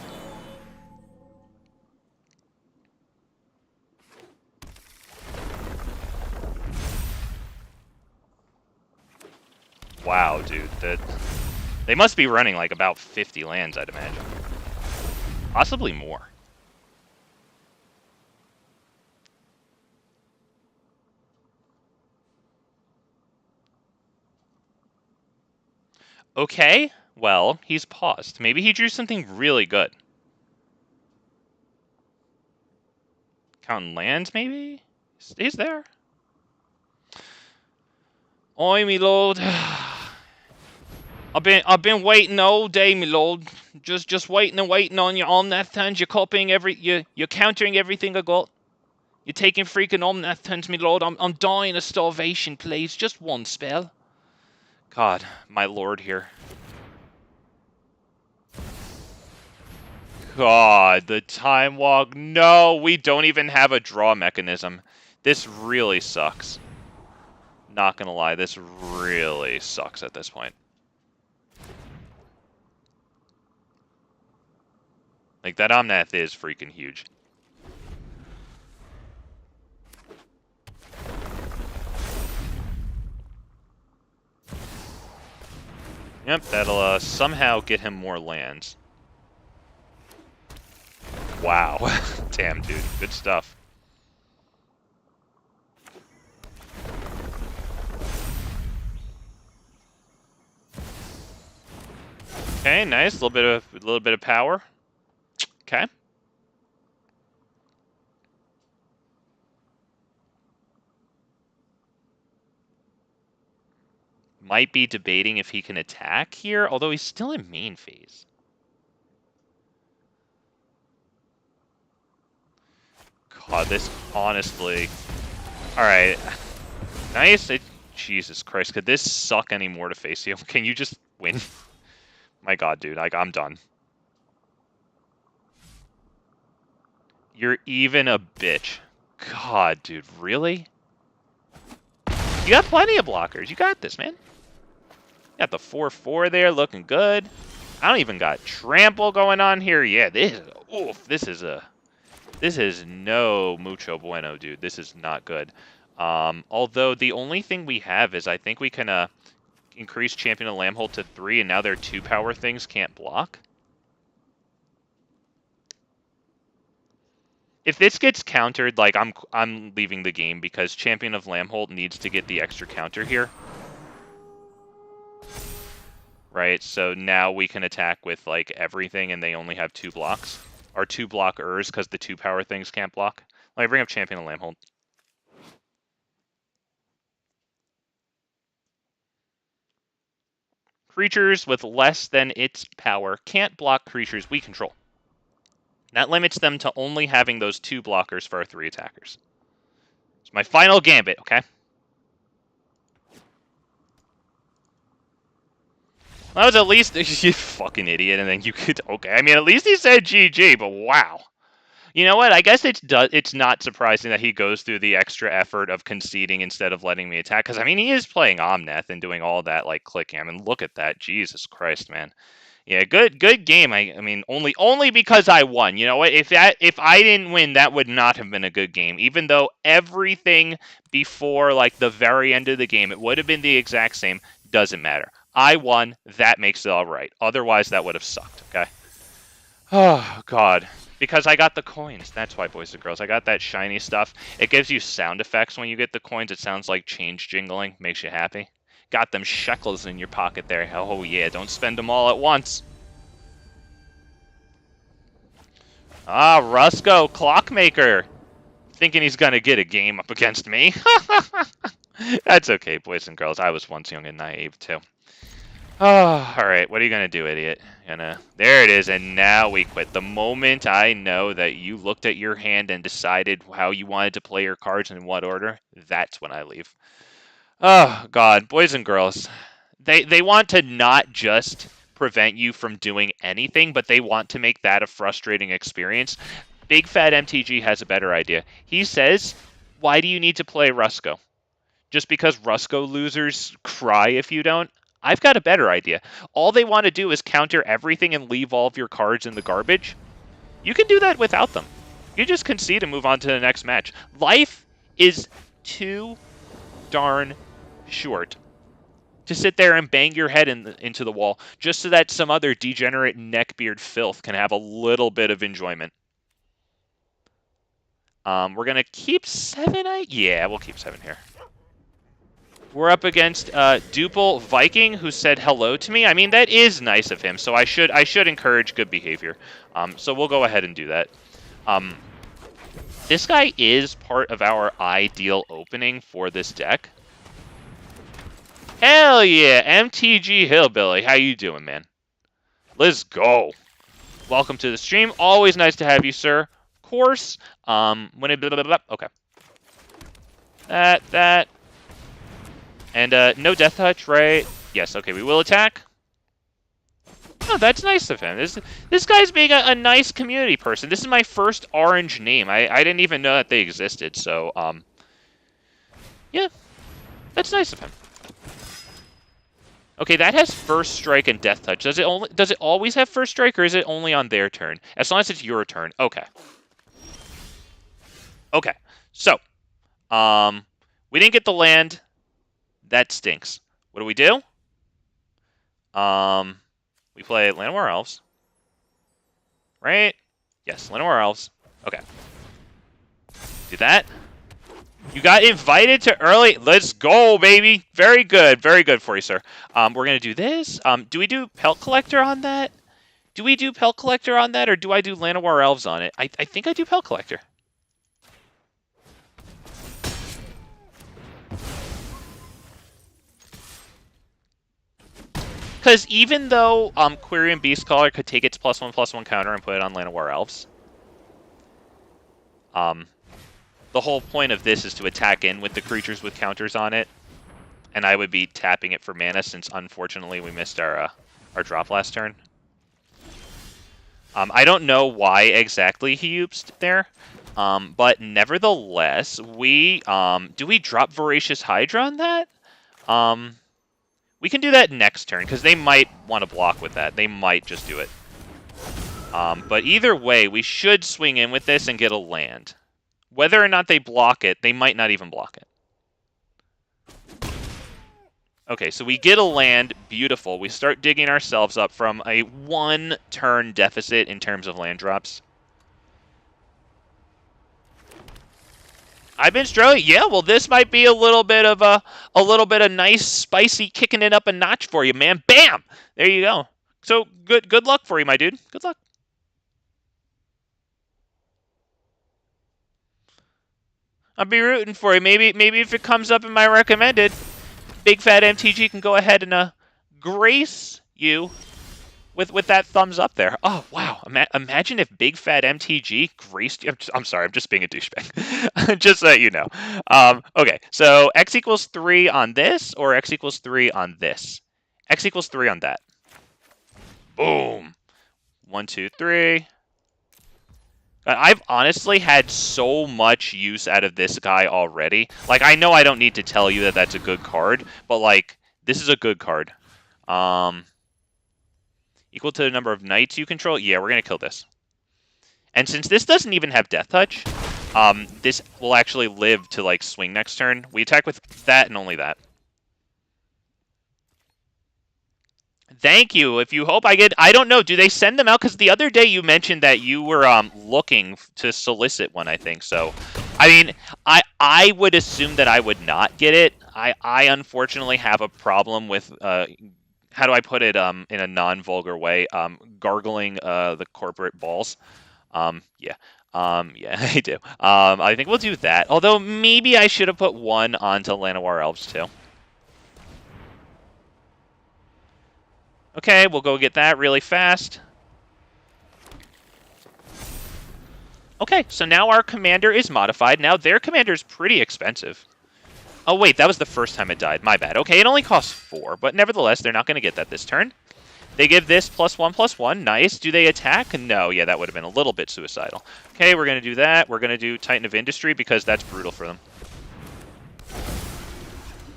Wow, dude. They must be running like about 50 lands, I'd imagine. Possibly more. Okay, well, he's paused. Maybe he drew something really good. Counting lands, maybe? He's there. Oi, me lord. I've been waiting all day, me lord. Just waiting and waiting on you Omnath turns. You're copying you're countering everything I got. You're taking freaking Omnath turns, me lord. I'm dying of starvation, please. Just one spell. God, my lord here. God, the time walk. No, we don't even have a draw mechanism. This really sucks. Not gonna lie, this really sucks at this point. Like, that Omnath is freaking huge. Yep, that'll somehow get him more lands. Wow. Damn, dude. Good stuff. Okay, nice. A little bit of power. Okay. Might be debating if he can attack here, although he's still in main phase. God, this honestly... Alright. Nice. Jesus Christ, could this suck anymore to face you? Can you just win? My God, dude, I'm done. You're even a bitch. God, dude, really? You got plenty of blockers. You got this, man. You got the 4/4 there, looking good. I don't even got trample going on here. Yeah, this is no mucho bueno, dude. This is not good. Although the only thing we have is I think we can increase Champion of Lambhold to 3, and now their 2 power things can't block. If this gets countered, like I'm leaving the game because Champion of Lambhold needs to get the extra counter here. Right, so now we can attack with like everything and they only have 2 blocks. Or 2 blockers because the 2 power things can't block. Let me bring up Champion of Lambhold. Creatures with less than its power can't block creatures we control. That limits them to only having those 2 blockers for our 3 attackers. It's my final gambit, okay? That was at least... You fucking idiot, and then you could... Okay, I mean, at least he said GG, but wow. You know what? I guess it's not surprising that he goes through the extra effort of conceding instead of letting me attack. Because, I mean, he is playing Omnath and doing all that, like, clicking. I mean, look at that. Jesus Christ, man. Yeah, good game. I mean, only because I won. You know what? If I didn't win, that would not have been a good game. Even though everything before, like, the very end of the game, it would have been the exact same. Doesn't matter. I won. That makes it all right. Otherwise, that would have sucked, okay? Oh, God. Because I got the coins. That's why, boys and girls. I got that shiny stuff. It gives you sound effects when you get the coins. It sounds like change jingling. Makes you happy. Got them shekels in your pocket there. Oh, yeah. Don't spend them all at once. Ah, Rusko, Clockmaker. Thinking he's going to get a game up against me. That's okay, boys and girls. I was once young and naive, too. Oh, alright, what are you gonna do, idiot? There it is, and now we quit. The moment I know that you looked at your hand and decided how you wanted to play your cards and in what order, that's when I leave. Oh, God, boys and girls. They want to not just prevent you from doing anything, but they want to make that a frustrating experience. Big Fat MTG has a better idea. He says, why do you need to play Rusko? just because Rusko losers cry if you don't. I've got a better idea. All they want to do is counter everything and leave all of your cards in the garbage. You can do that without them. You just concede and move on to the next match. Life is too darn short to sit there and bang your head into the wall just so that some other degenerate neckbeard filth can have a little bit of enjoyment. We're going to keep 7. Yeah, we'll keep 7 here. We're up against Duple Viking, who said hello to me. I mean, that is nice of him, so I should encourage good behavior. So we'll go ahead and do that. This guy is part of our ideal opening for this deck. Hell yeah, MTG Hillbilly. How you doing, man? Let's go. Welcome to the stream. Always nice to have you, sir. Of course. Okay. That. And no death touch, right? Yes, okay, we will attack. Oh, that's nice of him. This guy's being a nice community person. This is my first orange name. I didn't even know that they existed, so, yeah. That's nice of him. Okay, that has first strike and death touch. Does it always have first strike, or is it only on their turn? As long as it's your turn. Okay. Okay. So, we didn't get the land. That stinks. What do? We play Llanowar Elves. Right? Yes, Llanowar Elves. Okay. Do that. You got invited to early. Let's go, baby. Very good. Very good for you, sir. We're going to do this. Do we do Pelt Collector on that? Do we do Pelt Collector on that, or do I do Llanowar Elves on it? I think I do Pelt Collector. Because even though Quirion Beastcaller could take its +1/+1 counter and put it on Llanowar Elves, the whole point of this is to attack in with the creatures with counters on it, and I would be tapping it for mana since unfortunately we missed our drop last turn. I don't know why exactly he oopsed there, but nevertheless, do we drop Voracious Hydra on that? We can do that next turn, because they might want to block with that. They might just do it. But either way, we should swing in with this and get a land. Whether or not they block it, they might not even block it. Okay, so we get a land. Beautiful. We start digging ourselves up from a 1-turn deficit in terms of land drops. I've been struggling. Yeah, well, this might be a little bit of nice, spicy kicking it up a notch for you, man. Bam! There you go. So good luck for you, my dude. Good luck. I'll be rooting for you. Maybe if it comes up in my recommended, Big Fat MTG can go ahead and grace you with that thumbs up there. Oh, wow. Imagine if Big Fat MTG graced you. I'm sorry, I'm just being a douchebag. Just so that you know. Okay, so X equals 3 on this, or X equals 3 on this? X equals 3 on that. Boom. 1, 2, 3. I've honestly had so much use out of this guy already. Like, I know I don't need to tell you that that's a good card, but, like, this is a good card. Equal to the number of knights you control? Yeah, we're going to kill this. And since this doesn't even have death touch, this will actually live to, like, swing next turn. We attack with that and only that. Thank you. If you hope I get... I don't know. Do they send them out? Because the other day you mentioned that you were looking to solicit one, I think. So, I mean, I would assume that I would not get it. I unfortunately have a problem with... how do I put it in a non-vulgar way? Gargling the corporate balls. Yeah, I do. I think we'll do that. Although maybe I should have put one onto Llanowar Elves too. Okay, we'll go get that really fast. Okay, so now our commander is modified. Now their commander is pretty expensive. Oh, wait, that was the first time it died. My bad. Okay, it only costs 4, but nevertheless, they're not going to get that this turn. They give this +1/+1. Nice. Do they attack? No. Yeah, that would have been a little bit suicidal. Okay, we're going to do that. We're going to do Titan of Industry because that's brutal for them.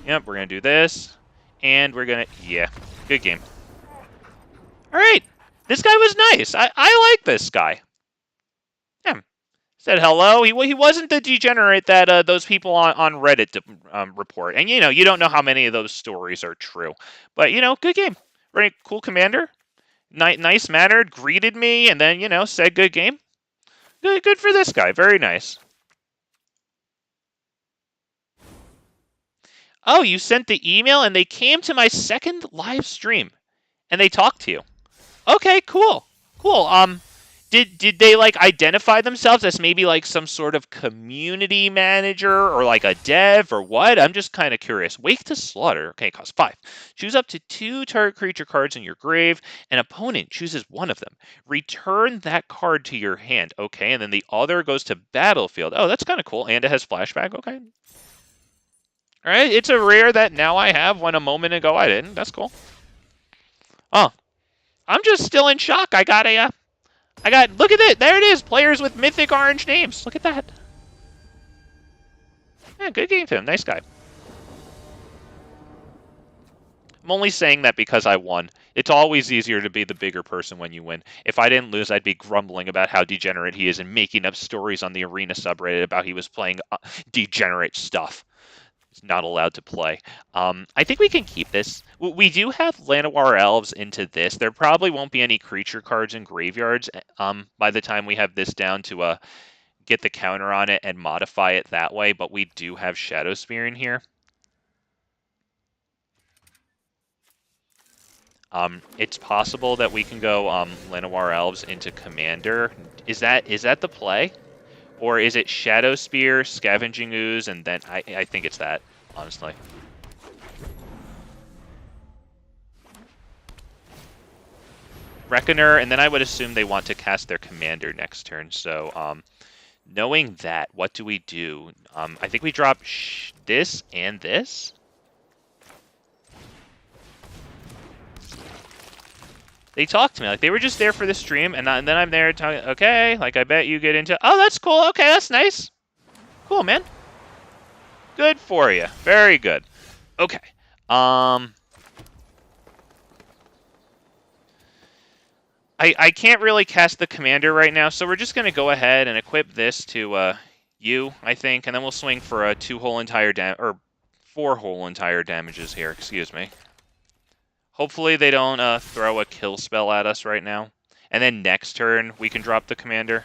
Yep, we're going to do this. And we're going to... Yeah, good game. All right. This guy was nice. I like this guy. Yeah. Said hello. He wasn't the degenerate that those people on Reddit report. And, you don't know how many of those stories are true. But, good game. Very cool commander. Nice mannered. Greeted me and then, said good game. Good for this guy. Very nice. Oh, you sent the email and they came to my second live stream and they talked to you. Okay, cool. Cool. Did they like identify themselves as maybe like some sort of community manager or like a dev or what? I'm just kind of curious. Wake to Slaughter. Okay, costs 5. Choose up to 2 target creature cards in your grave. An opponent chooses one of them. Return that card to your hand. Okay, and then the other goes to battlefield. Oh, that's kind of cool. And it has flashback. Okay. All right, it's a rare that now I have when a moment ago I didn't. That's cool. Oh, I'm just still in shock. I got, look at it. There it is. Players with mythic orange names. Look at that. Yeah, good game to him. Nice guy. I'm only saying that because I won. It's always easier to be the bigger person when you win. If I didn't lose, I'd be grumbling about how degenerate he is and making up stories on the Arena subreddit about he was playing degenerate stuff. Not allowed to play. I think we can keep this. We do have Llanowar Elves into this. There probably won't be any creature cards in graveyards by the time we have this down to get the counter on it and modify it that way, but we do have Shadow Spear in here. It's possible that we can go Llanowar Elves into Commander. Is that the play? Or is it Shadow Spear, Scavenging Ooze, and then I think it's that, honestly. Reckoner, and then I would assume they want to cast their commander next turn. So, knowing that, what do we do? I think we drop this and this. They talked to me like they were just there for the stream, and then I'm there talking. Okay, like I bet you get into. Oh, that's cool. Okay, that's nice. Cool, man. Good for you. Very good. Okay. I can't really cast the commander right now, so we're just going to go ahead and equip this to you, I think, and then we'll swing for a 2-hole entire or 4-hole entire damages here. Excuse me. Hopefully they don't throw a kill spell at us right now, and then next turn we can drop the commander.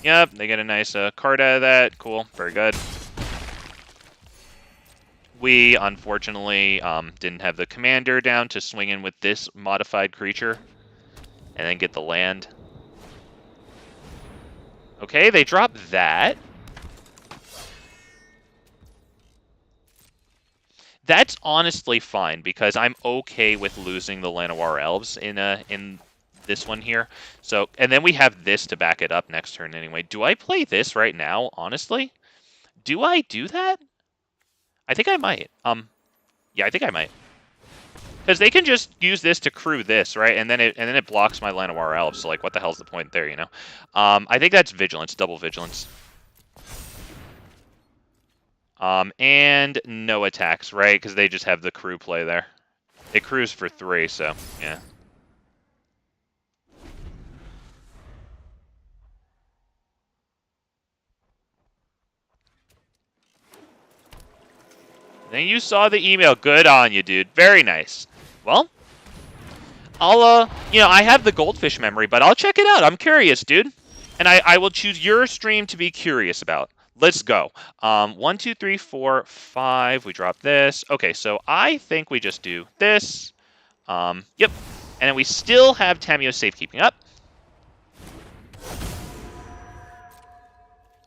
Yep, they get a nice card out of that. Cool, very good. We unfortunately didn't have the commander down to swing in with this modified creature. And then get the land. Okay, they drop that. That's honestly fine, because I'm okay with losing the Llanowar Elves in this one here. So, and then we have this to back it up next turn anyway. Do I play this right now, honestly? Do I do that? I think I might. Yeah, I think I might. Because they can just use this to crew this, right? And then it blocks my Llanowar Elves. So like, what the hell's the point there, you know? I think that's Vigilance, double Vigilance. And no attacks, right? Because they just have the crew play there. It crews for 3, so yeah. Then you saw the email. Good on you, dude. Very nice. Well, I'll, I have the goldfish memory, but I'll check it out. I'm curious, dude. And I will choose your stream to be curious about. Let's go. 1, 2, 3, 4, 5. We drop this. Okay, so I think we just do this. Yep. And then we still have Tamiyo Safekeeping up.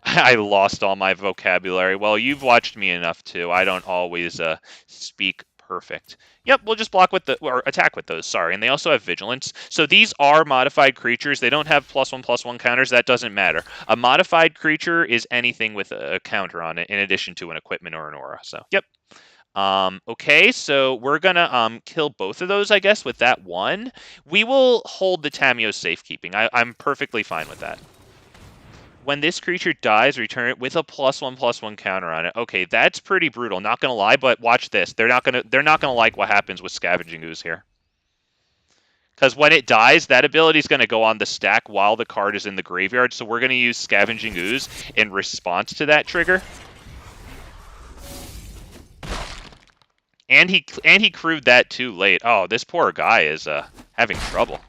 I lost all my vocabulary. Well, you've watched me enough too. I don't always speak perfect. Yep, we'll just block with or attack with those, sorry. And they also have Vigilance. So these are modified creatures. They don't have +1/+1 counters. That doesn't matter. A modified creature is anything with a counter on it in addition to an equipment or an aura. So, yep. Okay, so we're gonna kill both of those, I guess, with that one. We will hold the Tamiyo Safekeeping. I'm perfectly fine with that. When this creature dies, return it with a +1/+1 counter on it. Okay, that's pretty brutal. Not gonna lie, but watch this. They're not gonna like what happens with Scavenging Ooze here. Because when it dies, that ability is going to go on the stack while the card is in the graveyard. So we're going to use Scavenging Ooze in response to that trigger. And he crewed that too late. Oh, this poor guy is having trouble.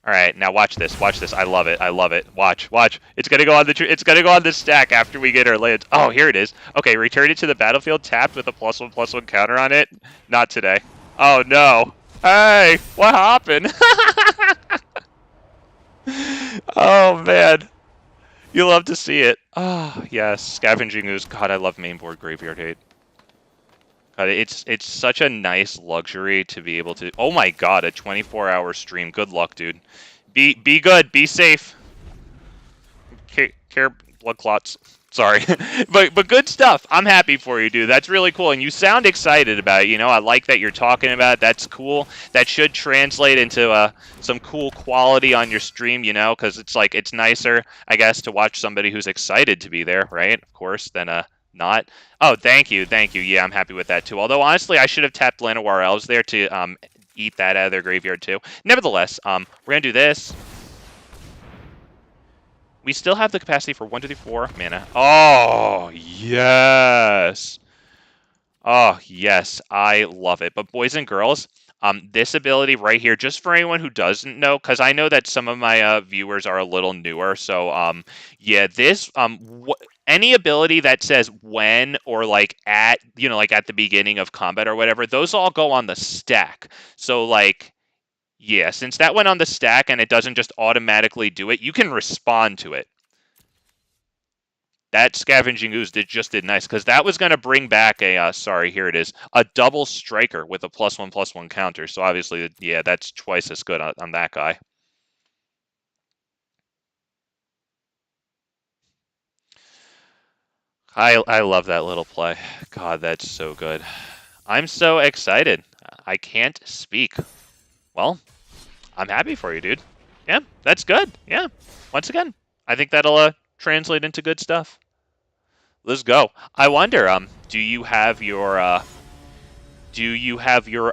All right, now watch this. Watch this. I love it. I love it. Watch. It's gonna go on the stack after we get our lands. Oh, here it is. Okay, return it to the battlefield tapped with a +1/+1 counter on it. Not today. Oh no. Hey, what happened? Oh man, you love to see it. Oh yes, Scavenging Ooze. God, I love mainboard graveyard hate. God, it's such a nice luxury to be able to. Oh my God, a 24-hour stream. Good luck, dude. Be good. Be safe. Care blood clots. Sorry, but good stuff. I'm happy for you, dude. That's really cool, and you sound excited about it. You know, I like that you're talking about it. That's cool. That should translate into some cool quality on your stream. You know, because it's nicer, I guess, to watch somebody who's excited to be there, right? Of course, than not. Oh, thank you. Yeah, I'm happy with that too. Although honestly, I should have tapped Llanowar Elves there to eat that out of their graveyard too. Nevertheless, we're gonna do this. We still have the capacity for 1, 2, 3, 4 mana. Oh, yes. Oh, yes. I love it. But boys and girls, this ability right here, just for anyone who doesn't know, because I know that some of my viewers are a little newer. So, yeah, this, any ability that says when or like at, like at the beginning of combat or whatever, those all go on the stack. So, like, yeah, since that went on the stack and it doesn't just automatically do it, you can respond to it. That Scavenging Ooze just did nice, because that was going to bring back sorry, here it is, a double striker with a +1/+1 counter. So obviously, yeah, that's twice as good on that guy. I love that little play. God, that's so good. I'm so excited. I can't speak. Well, I'm happy for you, dude. Yeah, that's good. Yeah. Once again, I think that'll translate into good stuff. Let's go. I wonder, do you have your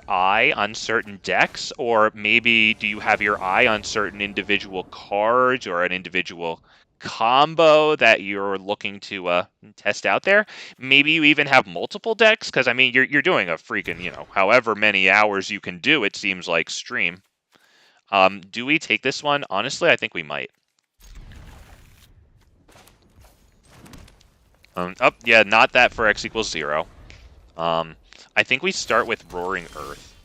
eye on certain decks, or maybe do you have your eye on certain individual cards or an individual combo that you're looking to test out there? Maybe you even have multiple decks, because I mean you're doing a freaking, however many hours you can do, it seems like, stream. Do we take this one? Honestly, I think we might. Oh, yeah, not that for x = 0. I think we start with Roaring Earth.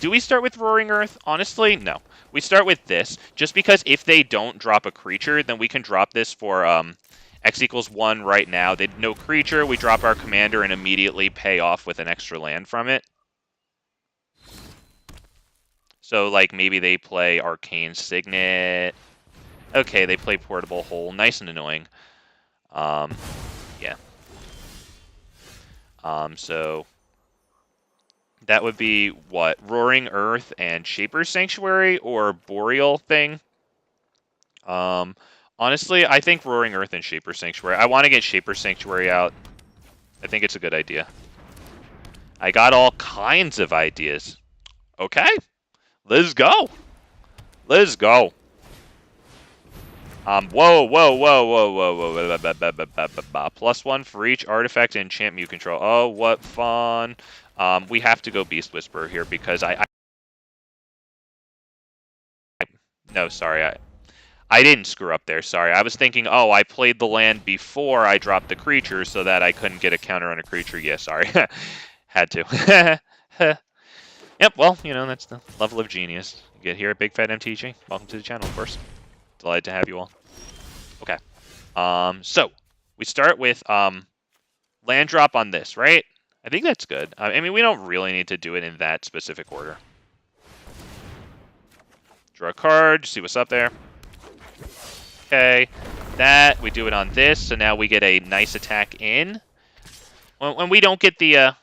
Do we start with Roaring Earth? Honestly, no. We start with this, just because if they don't drop a creature, then we can drop this for x = 1 right now. They no creature, we drop our commander and immediately pay off with an extra land from it. So, like, maybe they play Arcane Signet. Okay, they play Portable Hole. Nice and annoying. Yeah. So that would be what? Roaring Earth and Shaper's Sanctuary or Boreal thing? Honestly, I think Roaring Earth and Shaper's Sanctuary. I want to get Shaper's Sanctuary out. I think it's a good idea. I got all kinds of ideas. Okay. Let's go. Let's go. Whoa. +1 for each artifact and enchantment you control. Oh, what fun. We have to go Beast Whisperer here because no, sorry, I didn't screw up there, sorry. I was thinking, oh, I played the land before I dropped the creature so that I couldn't get a counter on a creature. Yeah, sorry. Had to. Yep, well, that's the level of genius. You get here at Big Fat MTG. Welcome to the channel, of course. Delighted to have you all. Okay. So we start with land drop on this, right? I think that's good. I mean, we don't really need to do it in that specific order. Draw a card, see what's up there. Okay, that we do it on this, so now we get a nice attack in. When we don't get the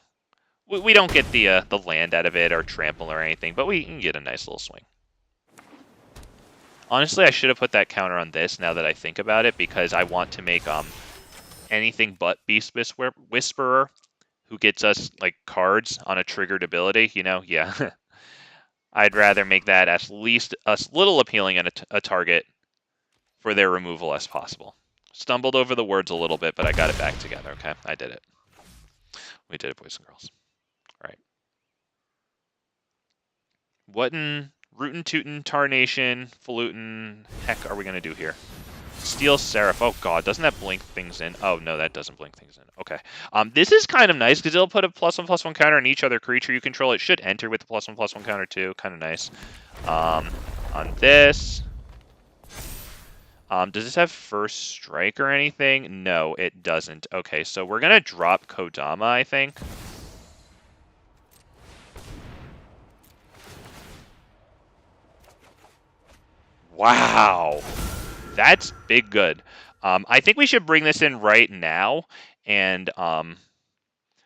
we don't get the land out of it or trample or anything, but we can get a nice little swing. Honestly, I should have put that counter on this now that I think about it, because I want to make anything but Beast Whisperer, who gets us like cards on a triggered ability, you know? Yeah. I'd rather make that at least as little appealing at a target for their removal as possible. Stumbled over the words a little bit, but I got it back together, okay? I did it. We did it, boys and girls. All right. What in Rootin' Tootin' Tarnation, Falutin, heck are we going to do here? Steel Seraph. Oh god, doesn't that blink things in? Oh no, that doesn't blink things in. Okay. This is kind of nice because it'll put a +1/+1 counter on each other creature you control. It should enter with a +1/+1 counter too. Kind of nice. On this. Does this have first strike or anything? No, it doesn't. Okay, so we're gonna drop Kodama, I think. Wow. That's big good. I think we should bring this in right now and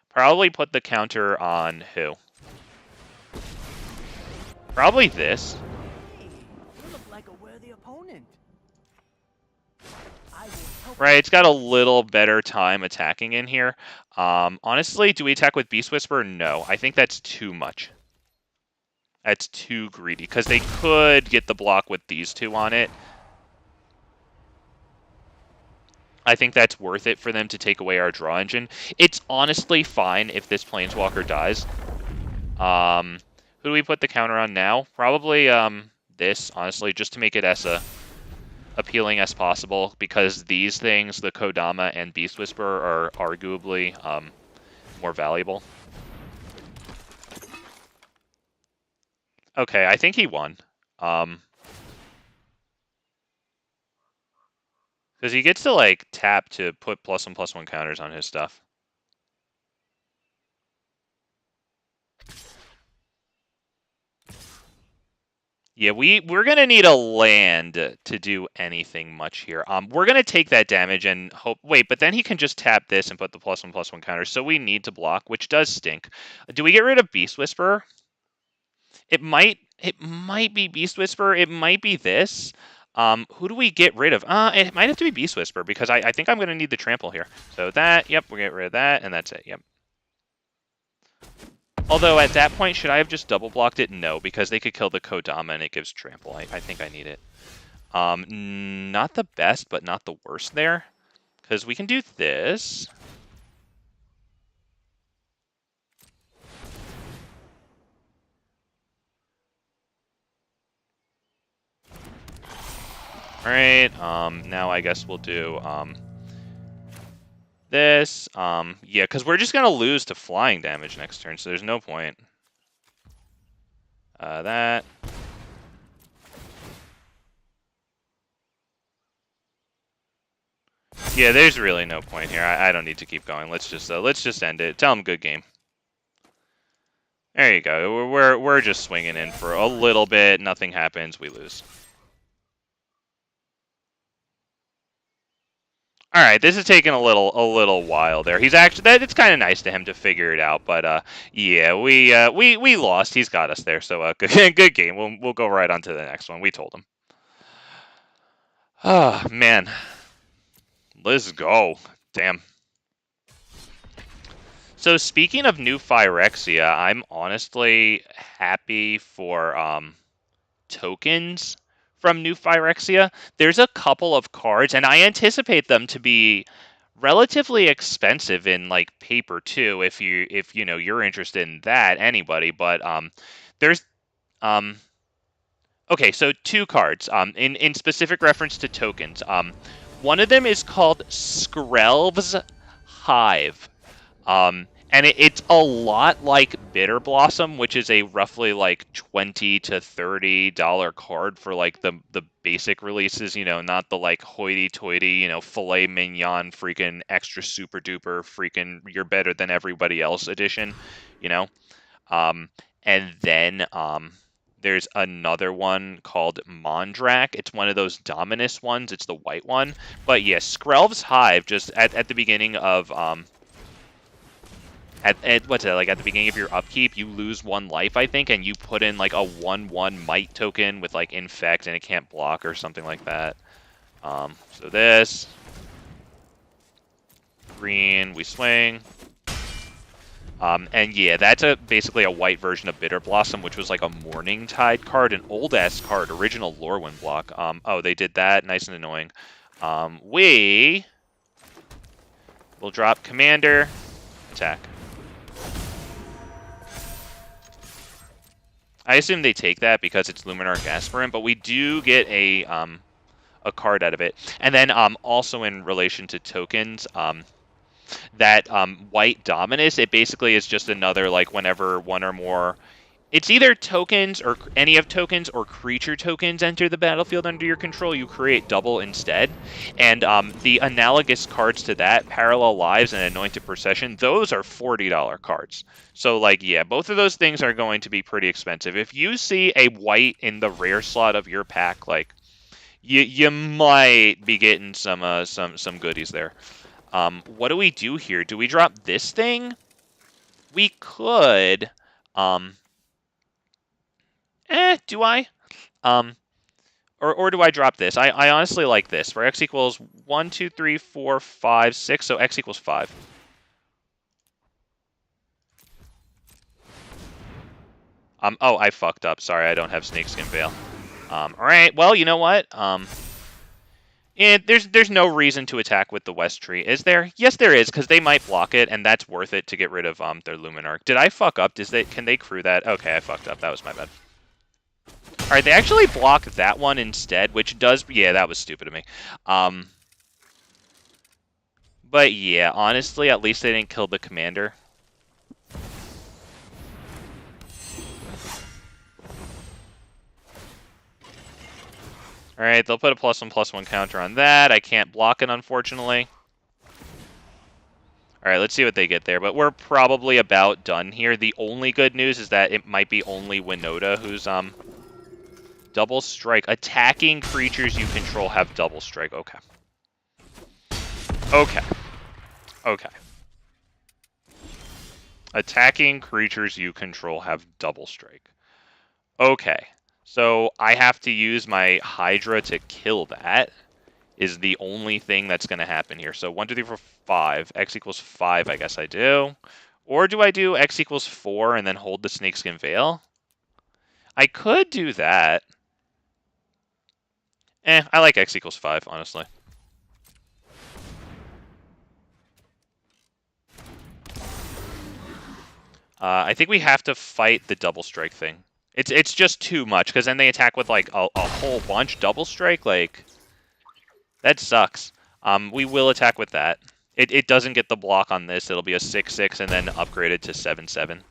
probably put the counter on who? Probably this. Hey, you look like a worthy opponent. Right, it's got a little better time attacking in here. Honestly, do we attack with Beast Whisperer? No, I think that's too much. That's too greedy, because they could get the block with these two on it. I think that's worth it for them to take away our draw engine. It's honestly fine if this Planeswalker dies. Who do we put the counter on now? Probably this, honestly, just to make it as appealing as possible, because these things, the Kodama and Beast Whisperer, are arguably more valuable. Okay, I think he won. Because he gets to, like, tap to put +1/+1 counters on his stuff. Yeah, we're going to need a land to do anything much here. We're going to take that damage and hope... Wait, but then he can just tap this and put the +1/+1 counter, so we need to block, which does stink. Do we get rid of Beast Whisperer? It might be Beast Whisperer. It might be this. Who do we get rid of? It might have to be Beast Whisperer, because I think I'm going to need the trample here. So that, yep, we'll get rid of that, and that's it, yep. Although, at that point, should I have just double blocked it? No, because they could kill the Kodama, and it gives trample. I think I need it. Not the best, but not the worst there. Because we can do this. Alright, now I guess we'll do, this. Yeah, because we're just going to lose to flying damage next turn, so there's no point. That. Yeah, there's really no point here. I don't need to keep going. Let's just end it. Tell him good game. There you go. We're just swinging in for a little bit. Nothing happens. We lose. All right, this is taking a little while there. He's actually it's kind of nice to him to figure it out, but yeah, we lost. He's got us there, so good game. We'll go right on to the next one. We told him. Oh man, let's go. Damn. So speaking of new Phyrexia, I'm honestly happy for tokens from new Phyrexia. There's a couple of cards, and I anticipate them to be relatively expensive in like paper too, if you know you're interested in that, anybody. But there's okay, so two cards in specific reference to tokens. One of them is called Skrelv's Hive. And it's a lot like Bitter Blossom, which is a roughly like $20 to $30 card for like the basic releases, you know, not the like hoity-toity, you know, filet mignon, freaking extra super duper, freaking you're better than everybody else edition, you know. And then there's another one called Mondrak. It's one of those Dominus ones. It's the white one. But yeah, Skrelv's Hive, just at the beginning of at what's it, like at the beginning of your upkeep, you lose 1 life, I think, and you put in like a 1/1 might token with like infect and it can't block or something like that. So this green, we swing. And yeah, that's basically a white version of Bitter Blossom, which was like a Morning Tide card, an old-ass card, original Lorwyn block. Oh, they did that. Nice and annoying. We will drop Commander, attack. I assume they take that because it's Luminarch Aspirant, but we do get a card out of it. And then also in relation to tokens, that white Dominus, it basically is just another, like, whenever one or more... It's either tokens or any of tokens or creature tokens enter the battlefield under your control, you create double instead. And the analogous cards to that, Parallel Lives and Anointed Procession, those are $40 cards. So, like, yeah, both of those things are going to be pretty expensive. If you see a white in the rare slot of your pack, like, you might be getting some goodies there. What do we do here? Do we drop this thing? We could. Do I? Or do I drop this? I honestly like this, where x equals 1, 2, 3, 4, 5, 6, so x equals 5. Oh, I fucked up. Sorry, I don't have Snakeskin Veil. Alright, well, you know what? There's no reason to attack with the West Tree, is there? Yes, there is, because they might block it, and that's worth it to get rid of their Luminarch. Did I fuck up? Can they crew that? Okay, I fucked up. That was my bad. Alright, they actually block that one instead, which does... Yeah, that was stupid of me. But yeah, honestly, at least they didn't kill the commander. Alright, they'll put a +1/+1 counter on that. I can't block it, unfortunately. Alright, let's see what they get there. But we're probably about done here. The only good news is that it might be only Winota who's double strike. Attacking creatures you control have double strike. Okay. Okay. Okay. Attacking creatures you control have double strike. Okay. So I have to use my Hydra to kill that. Is the only thing that's going to happen here. So 1, 2, 3, 4, 5. X equals 5, I guess I do. Or do I do X equals 4 and then hold the Snakeskin Veil? I could do that. I like X equals 5, honestly. I think we have to fight the double strike thing. It's just too much, because then they attack with, like, a whole bunch double strike. Like, that sucks. We will attack with that. It doesn't get the block on this. It'll be a 6/6 and then upgraded to 7/7.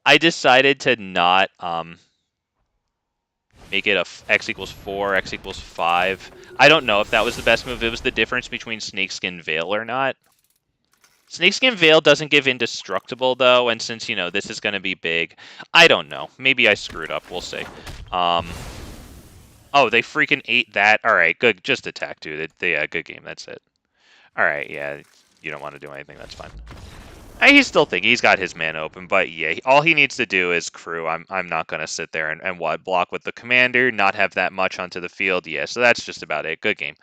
I decided to not make it a x equals 4, x equals 5. I don't know if that was the best move. It was the difference between Snakeskin Veil or not. Snakeskin Veil doesn't give indestructible, though, and since, you know, this is going to be big, I don't know. Maybe I screwed up. We'll see. Oh, they freaking ate that. All right, good. Just attack, dude. Yeah, good game. That's it. All right, yeah, you don't want to do anything. That's fine. He's still thinking. He's got his man open, but yeah, all he needs to do is crew. I'm not going to sit there and what, block with the commander, not have that much onto the field. Yeah, so that's just about it. Good game.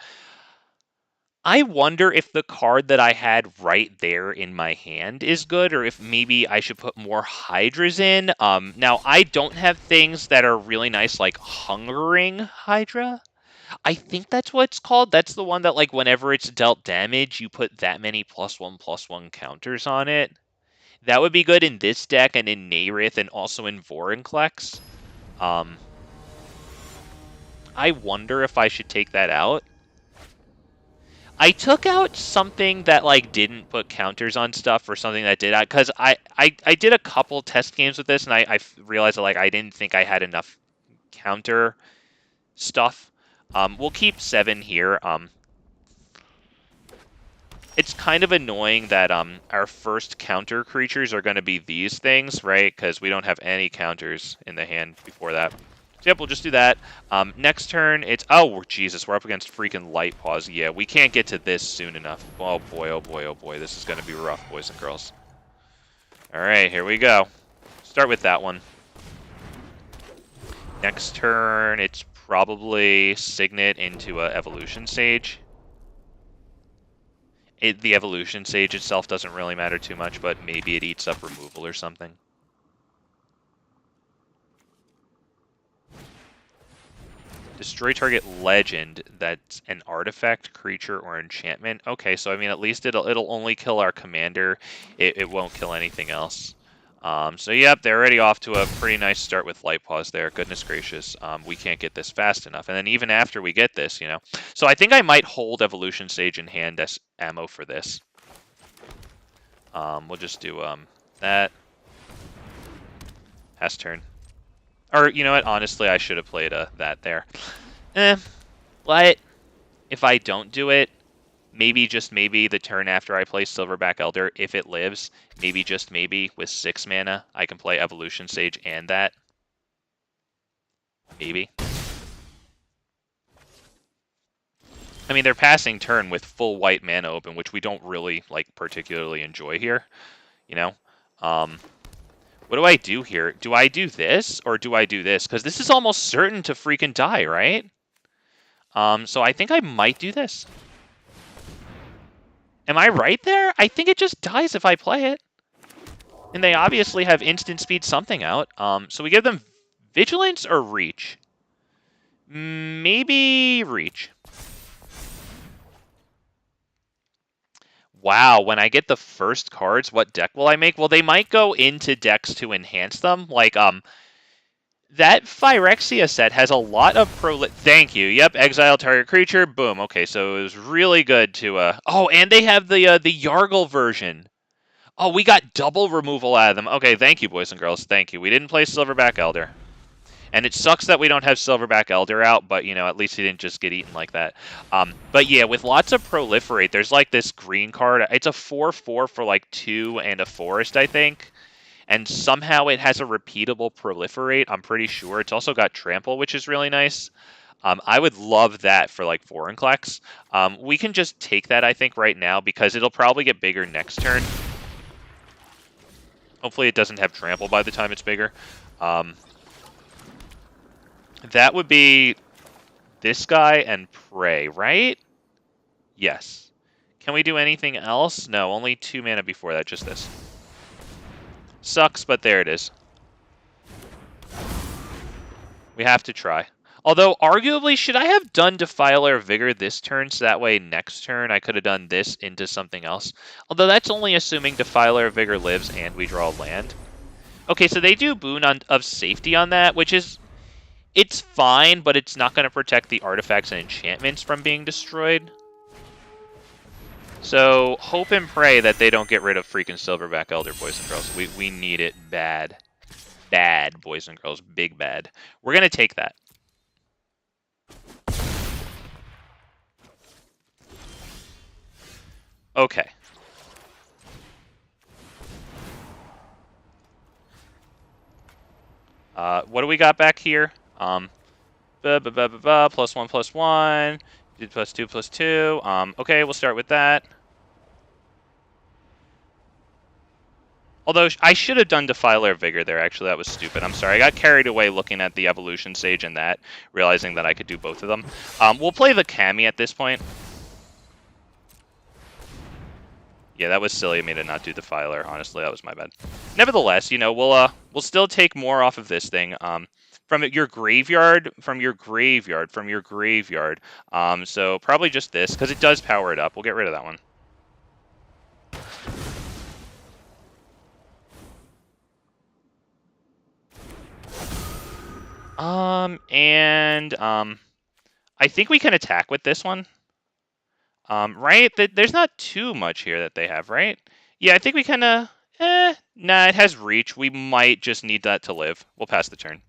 I wonder if the card that I had right there in my hand is good, or if maybe I should put more Hydras in. Now, I don't have things that are really nice, like Hungering Hydra. I think that's what it's called. That's the one that, like, whenever it's dealt damage, you put that many +1/+1 counters on it. That would be good in this deck and in Nayrith and also in Vorinclex. I wonder if I should take that out. I took out something that, like, didn't put counters on stuff or something that did. Because I did a couple test games with this, and I realized that, like, I didn't think I had enough counter stuff. We'll keep 7 here. It's kind of annoying that our first counter creatures are going to be these things, right? Because we don't have any counters in the hand before that. So yep, we'll just do that. Next turn, it's... Oh, Jesus, we're up against freaking Light Paws. Yeah, we can't get to this soon enough. Oh, boy, oh, boy, oh, boy. This is going to be rough, boys and girls. All right, here we go. Start with that one. Next turn, it's probably Signet into a Evolution Sage. The Evolution Sage itself doesn't really matter too much, but maybe it eats up removal or something. Destroy target legend that's an artifact, creature, or enchantment. Okay, so I mean, at least it'll only kill our commander. It won't kill anything else. So yep, they're already off to a pretty nice start with Light Paws there. Goodness gracious, we can't get this fast enough. And then even after we get this, you know. So I think I might hold Evolution Sage in hand as ammo for this. We'll just do that. Pass turn. Or, you know what, honestly, I should have played that there. But if I don't do it, maybe, just maybe, the turn after I play Silverback Elder, if it lives, maybe, just maybe, with 6 mana, I can play Evolution Sage and that. Maybe. I mean, they're passing turn with full white mana open, which we don't really, like, particularly enjoy here, you know? What do I do here? Do I do this, or do I do this? Because this is almost certain to freaking die, right? So I think I might do this. Am I right there? I think it just dies if I play it. And they obviously have instant speed something out. So we give them Vigilance or Reach? Maybe Reach. Wow, when I get the first cards, what deck will I make? Well, they might go into decks to enhance them. Like, that Phyrexia set has a lot of Thank you. Yep, exile target creature. Boom. Okay, so it was really good to... Oh, and they have the Yargle version. Oh, we got double removal out of them. Okay, thank you, boys and girls. Thank you. We didn't play Silverback Elder. And it sucks that we don't have Silverback Elder out, but, you know, at least he didn't just get eaten like that. But, yeah, with lots of Proliferate, there's, like, this green card. It's a 4/4 for, like, 2 and a Forest, I think. And somehow it has a repeatable Proliferate, I'm pretty sure. It's also got Trample, which is really nice. I would love that for, like, Vorinclex. We can just take that, I think, right now, because it'll probably get bigger next turn. Hopefully it doesn't have Trample by the time it's bigger. That would be this guy and Prey, right? Yes. Can we do anything else? No, only 2 mana before that, just this. Sucks, but there it is. We have to try. Although, arguably, should I have done Defiler of Vigor this turn, so that way next turn I could have done this into something else? Although that's only assuming Defiler of Vigor lives and we draw land. Okay, so they do Boon of Safety on that, which is... It's fine, but it's not going to protect the artifacts and enchantments from being destroyed. So, hope and pray that they don't get rid of freaking Silverback Elder, boys and girls. We need it bad. Bad, boys and girls. Big bad. We're going to take that. Okay. What do we got back here? +1/+1. +2/+2. Okay, we'll start with that. Although, I should have done Defiler of Vigor there, actually. That was stupid. I'm sorry. I got carried away looking at the Evolution Sage and that, realizing that I could do both of them. We'll play the Kami at this point. Yeah, that was silly of me to not do Defiler. Honestly, that was my bad. Nevertheless, you know, we'll still take more off of this thing. From your graveyard. So probably just this, because it does power it up. We'll get rid of that one. I think we can attack with this one. Right? There's not too much here that they have, right? Yeah, I think we kind of... Nah, it has reach. We might just need that to live. We'll pass the turn.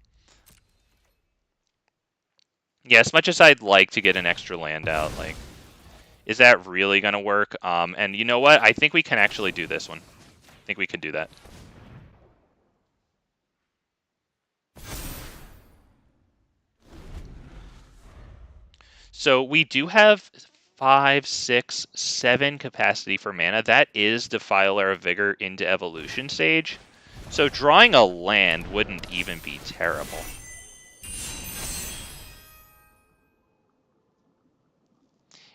Yeah, as much as I'd like to get an extra land out, like... Is that really going to work? And you know what? I think we can actually do this one. I think we can do that. So we do have 5, 6, 7 capacity for mana. That is Defiler of Vigor into Evolution Stage. So drawing a land wouldn't even be terrible.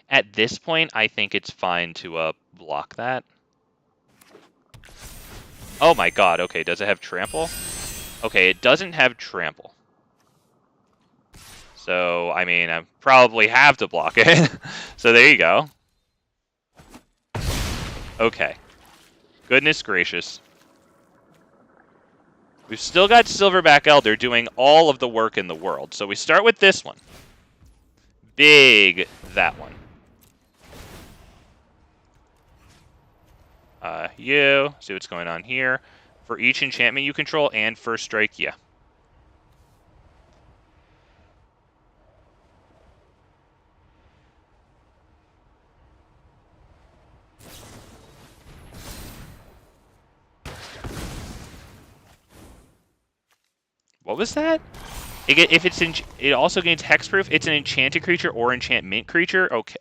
At this point, I think it's fine to block that. Oh my god, okay, does it have Trample? Okay, it doesn't have Trample. So, I mean, I probably have to block it. So there you go. Okay. Goodness gracious. We've still got Silverback Elder doing all of the work in the world. So we start with this one. Big that one. You. See what's going on here. For each enchantment you control and first strike, yeah. What was that? If it's it also gains hexproof. It's an enchanted creature or enchantment creature. Okay.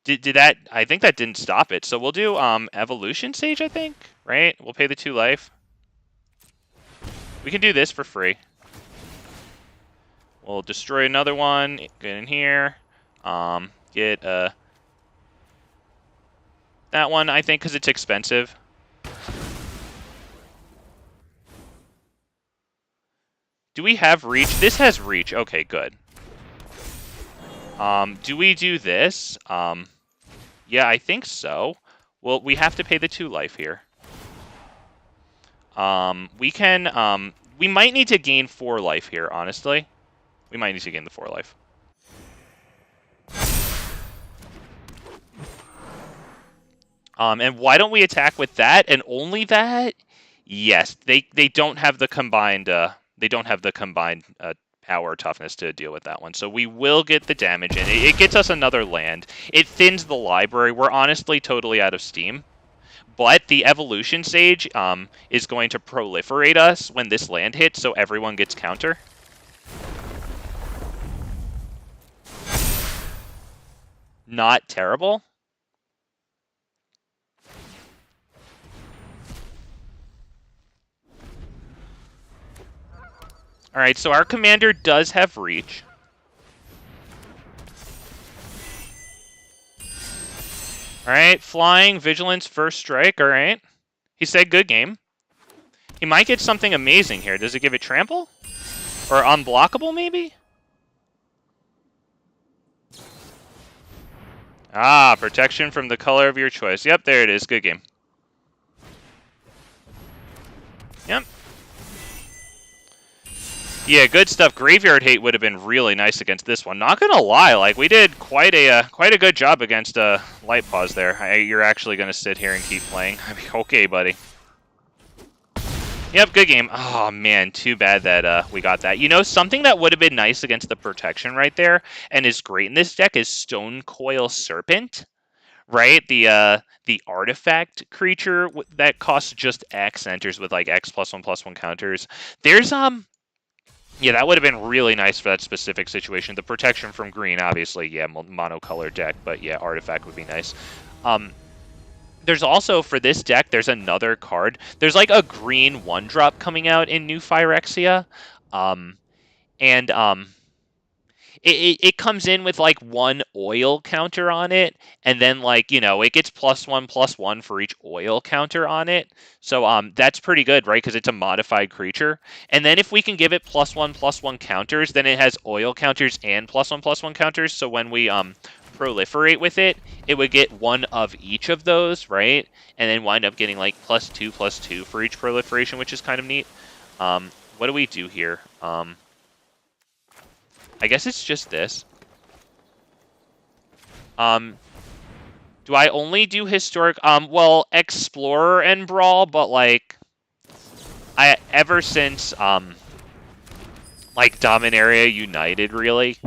Did that? I think that didn't stop it. So we'll do Evolution Sage. I think, right? We'll pay the 2 life. We can do this for free. We'll destroy another one. Get in here. Get that one. I think because it's expensive. Do we have reach? This has reach. Okay, good. Do we do this? Yeah, I think so. Well, we have to pay the 2 life here. We can, we might need to gain 4 life here, honestly. We might need to gain the 4 life. And why don't we attack with that and only that? Yes, they don't have the combined, power toughness to deal with that one. So we will get the damage in. It gets us another land. It thins the library. We're honestly totally out of steam. But the Evolution Sage is going to proliferate us when this land hits, so everyone gets counter. Not terrible. Alright, so our commander does have reach. Alright, flying, vigilance, first strike, alright. He said good game. He might get something amazing here. Does it give it trample? Or unblockable, maybe? Ah, protection from the color of your choice. Yep, there it is. Good game. Yep. Yeah, good stuff. Graveyard Hate would have been really nice against this one. Not gonna lie, like we did quite a good job against Light Paws there. You're actually gonna sit here and keep playing. I mean, okay, buddy. Yep, good game. Oh man, too bad that we got that. You know, something that would have been nice against the protection right there, and is great in this deck, is Stone Coil Serpent. Right, the artifact creature that costs just X, enters with like X +1/+1 counters. There's yeah, that would have been really nice for that specific situation. The protection from green, obviously, yeah, monocolor deck, but yeah, artifact would be nice. There's also, for this deck, there's another card. There's like a green 1-drop coming out in New Phyrexia. It comes in with like 1 oil counter on it, and then like, you know, it gets +1/+1 for each oil counter on it. So that's pretty good, right? Because it's a modified creature. And then if we can give it +1/+1 counters, then it has oil counters and +1/+1 counters. So when we proliferate with it, it would get 1 of each of those, right? And then wind up getting like +2/+2 for each proliferation, which is kind of neat. What do we do here? I guess it's just this. Do I only do historic? Well, Explorer and Brawl, but like, ever since like Dominaria United, really,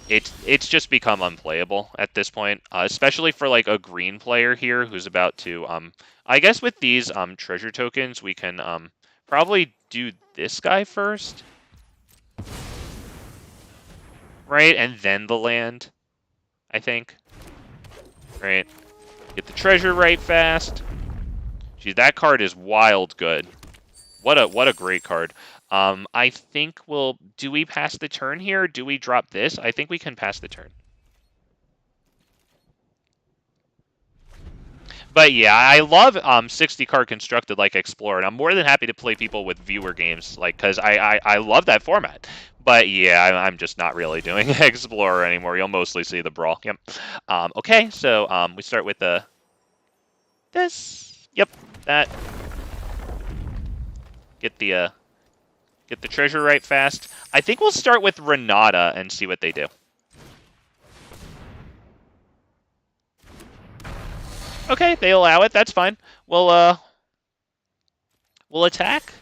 It's just become unplayable at this point, especially for like a green player here who's about to I guess with these treasure tokens we can probably do this guy first, right, and then the land, I think, right? Get the treasure right fast. Geez, that card is wild good. What a great card. I think do we pass the turn here? Do we drop this? I think we can pass the turn. But yeah, I love 60 card constructed like Explorer, and I'm more than happy to play people with viewer games, like, because I love that format. But yeah, I'm just not really doing Explorer anymore. You'll mostly see the Brawl. Yep. Okay, so we start with this. Yep, that. Get the treasure right fast. I think we'll start with Renata and see what they do. Okay, they allow it. That's fine. We'll attack.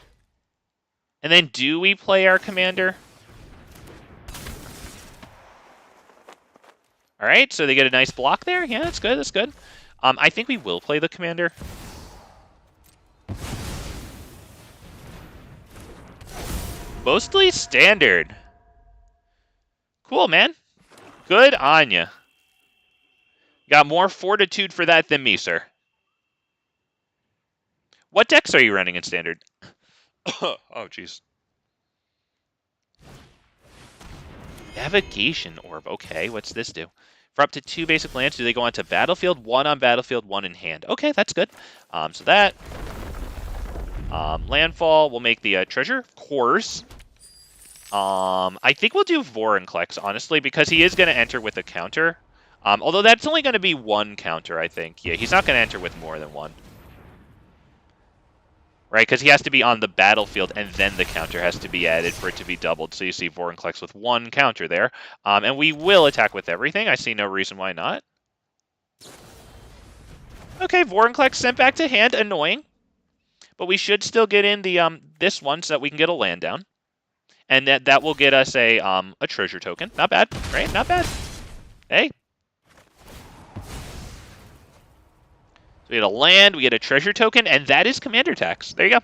And then do we play our commander? All right, so they get a nice block there. Yeah, that's good. That's good. I think we will play the commander. Mostly standard. Cool, man. Good on ya. Got more fortitude for that than me, sir. What decks are you running in standard? Oh, jeez. Navigation Orb. Okay, what's this do? For up to 2 basic lands, do they go onto battlefield? 1 on battlefield, 1 in hand. Okay, that's good. So that. Landfall, we'll make the treasure, of course. I think we'll do Vorinclex, honestly, because he is going to enter with a counter. Although that's only going to be 1 counter, I think. Yeah, he's not going to enter with more than 1. Right, because he has to be on the battlefield, and then the counter has to be added for it to be doubled. So you see Vorinclex with 1 counter there. And we will attack with everything. I see no reason why not. Okay, Vorinclex sent back to hand. Annoying. But we should still get in the this one so that we can get a land down. And that will get us a treasure token. Not bad, right? Not bad. Hey. So we get a land, we get a treasure token, and that is commander tax. There you go.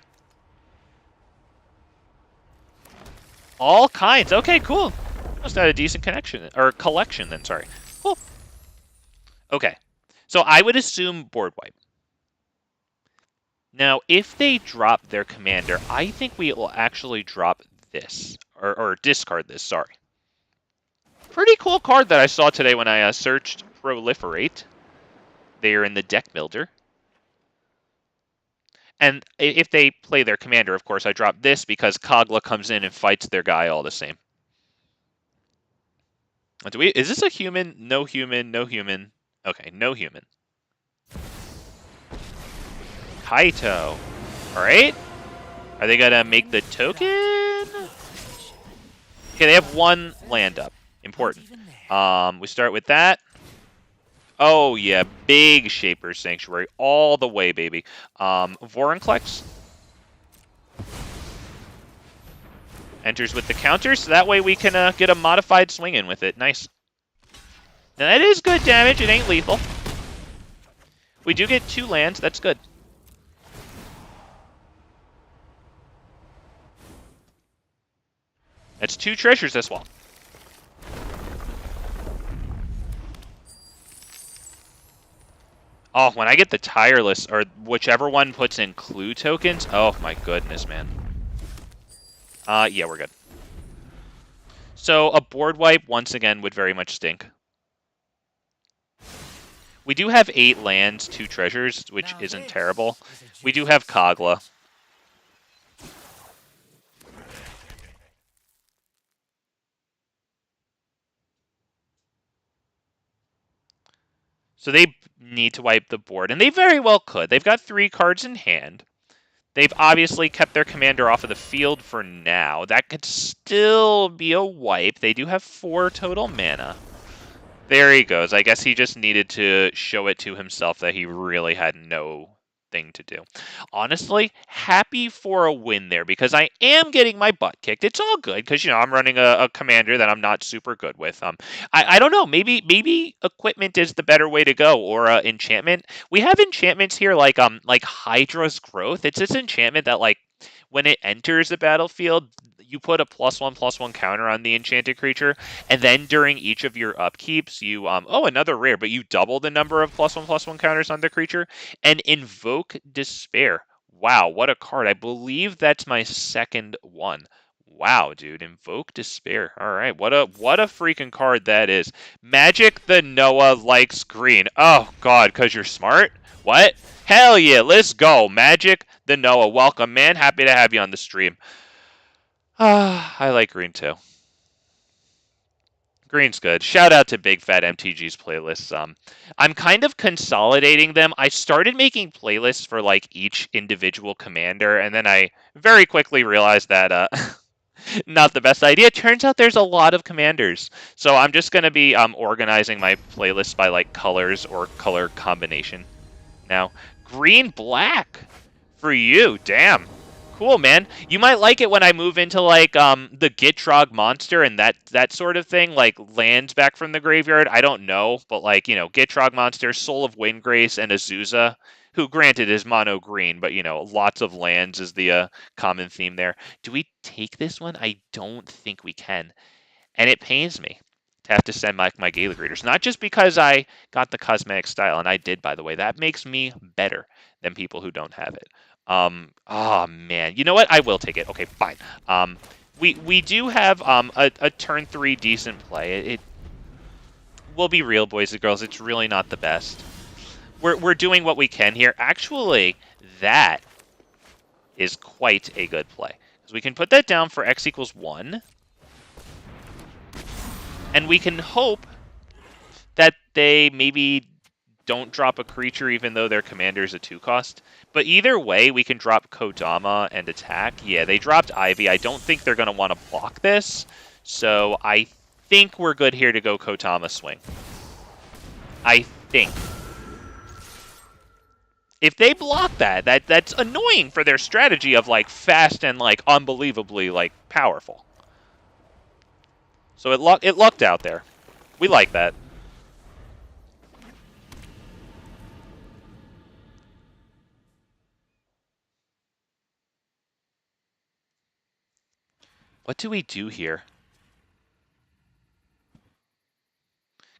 All kinds. Okay, cool. Must have had a decent connection or collection then. Sorry. Cool. Okay. So I would assume board wipe. Now, if they drop their commander, I think we will actually drop this. Or discard this, sorry. Pretty cool card that I saw today when I searched Proliferate. They are in the deck builder. And if they play their commander, of course, I drop this because Kogla comes in and fights their guy all the same. Is this a human? No human, no human. Okay, no human. Kaito. Alright. Are they going to make the token? Okay, they have 1 land up. Important. We start with that. Oh, yeah. Big Shaper Sanctuary. All the way, baby. Vorinclex. Enters with the counter, so that way we can get a modified swing in with it. Nice. Now, that is good damage. It ain't lethal. We do get 2 lands. That's good. That's 2 treasures this wall. Oh, when I get the Tireless, or whichever one puts in clue tokens, oh my goodness, man. Yeah, we're good. So a board wipe, once again, would very much stink. We do have 8 lands, 2 treasures, which isn't terrible. We do have Kogla. So they need to wipe the board, and they very well could. They've got 3 cards in hand. They've obviously kept their commander off of the field for now. That could still be a wipe. They do have 4 total mana. There he goes. I guess he just needed to show it to himself that he really had no thing to do. Honestly, happy for a win there because I am getting my butt kicked. It's all good because I'm running a commander that I'm not super good with. I don't know. Maybe equipment is the better way to go, or enchantment. We have enchantments here like Hydra's Growth. It's this enchantment that like when it enters the battlefield, you put a +1/+1 counter on the enchanted creature, and then during each of your upkeeps, you another rare, but you double the number of +1/+1 counters on the creature and invoke despair. Wow, what a card. I believe that's my second one. Wow, dude, invoke despair. All right, what a freaking card that is. Magic the Noah likes green. Oh god, cuz you're smart? What? Hell yeah, let's go. Magic the Noah. Welcome, man. Happy to have you on the stream. I like green too. Green's good. Shout out to Big Fat MTG's playlists. I'm kind of consolidating them. I started making playlists for like each individual commander, and then I very quickly realized that not the best idea. Turns out there's a lot of commanders, so I'm just gonna be organizing my playlists by like colors or color combination. Now, green black for you. Damn. Cool, man. You might like it when I move into like the Gitrog monster and that sort of thing, like lands back from the graveyard. I don't know, but like Gitrog monster, Soul of Windgrace, and Azusa, who granted is mono green, but lots of lands is the common theme there. Do we take this one? I don't think we can, and it pains me to have to send my Gala Greeters. Not just because I got the cosmetic style, and I did, by the way. That makes me better than people who don't have it. Oh man, you know what? I will take it. Okay, fine. We do have a turn 3 decent play. It will be real, boys and girls. It's really not the best. We're doing what we can here. Actually, that is quite a good play because we can put that down for x = 1, and we can hope that they maybe don't drop a creature even though their commander is a 2-cost. But either way, we can drop Kodama and attack. Yeah, they dropped Ivy. I don't think they're going to want to block this. So I think we're good here to go Kodama swing. I think. If they block that's annoying for their strategy of like fast and like unbelievably like powerful. So it lucked out there. We like that. What do we do here?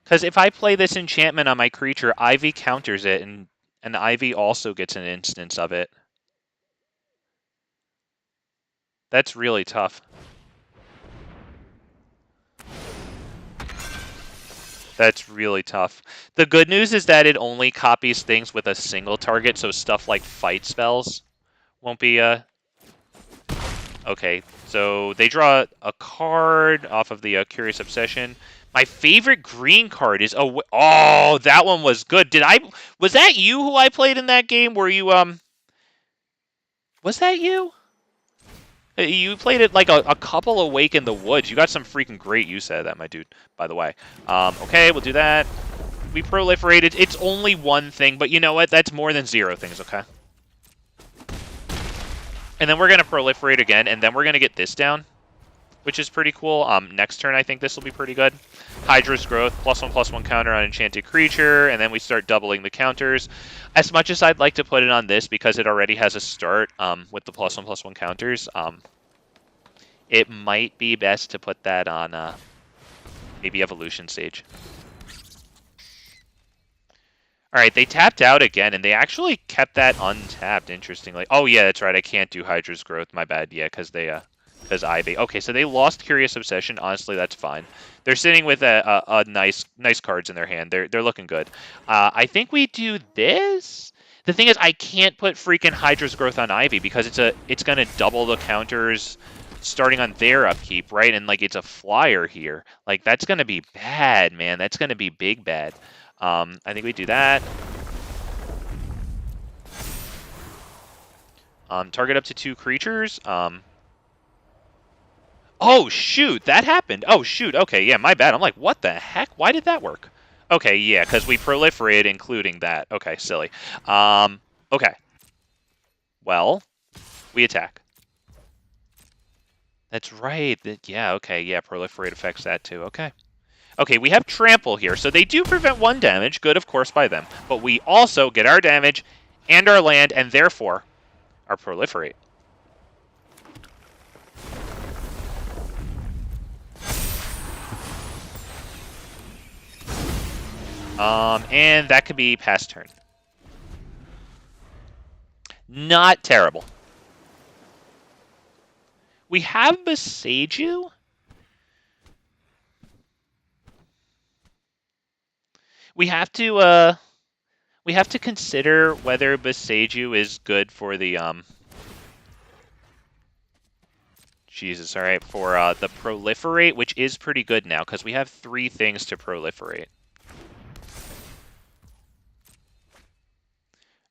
Because if I play this enchantment on my creature, Ivy counters it, and Ivy also gets an instance of it. That's really tough. That's really tough. The good news is that it only copies things with a single target, so stuff like fight spells won't be Okay, so they draw a card off of the Curious Obsession. My favorite green card is oh, that one was good. Was that you who I played in that game? Were you was that you? You played it like a couple awake in the woods. You got some freaking great use out of that, my dude, by the way. Okay, we'll do that. We proliferated. It's only one thing, but you know what? That's more than 0 things, okay? And then we're going to proliferate again, and then we're going to get this down, which is pretty cool. Next turn, I think this will be pretty good. Hydra's Growth, +1/+1 counter on enchanted creature, and then we start doubling the counters. As much as I'd like to put it on this because it already has a start with the +1/+1 counters, it might be best to put that on maybe Evolution Sage. All right, they tapped out again, and they actually kept that untapped, interestingly. Oh, yeah, that's right. I can't do Hydra's Growth. My bad. Yeah, because Ivy. Okay, so they lost Curious Obsession. Honestly, that's fine. They're sitting with a nice cards in their hand. They're looking good. I think we do this. The thing is, I can't put freaking Hydra's Growth on Ivy because it's gonna double the counters starting on their upkeep, right? And like it's a flyer here. Like that's gonna be bad, man. That's gonna be big bad. I think we do that. Target up to 2 creatures. Oh, shoot, that happened. Oh, shoot, okay, yeah, my bad. I'm like, what the heck? Why did that work? Okay, yeah, because we proliferated including that. Okay, silly. Okay. Well, we attack. That's right. Yeah, okay. Yeah, Proliferate affects that too. Okay. Okay, we have Trample here, so they do prevent 1 damage. Good, of course, by them. But we also get our damage and our land, and therefore our Proliferate. And that could be past turn. Not terrible. We have Boseiju. We have to consider whether Boseiju is good for the Jesus, all right, for the Proliferate, which is pretty good now because we have 3 things to proliferate.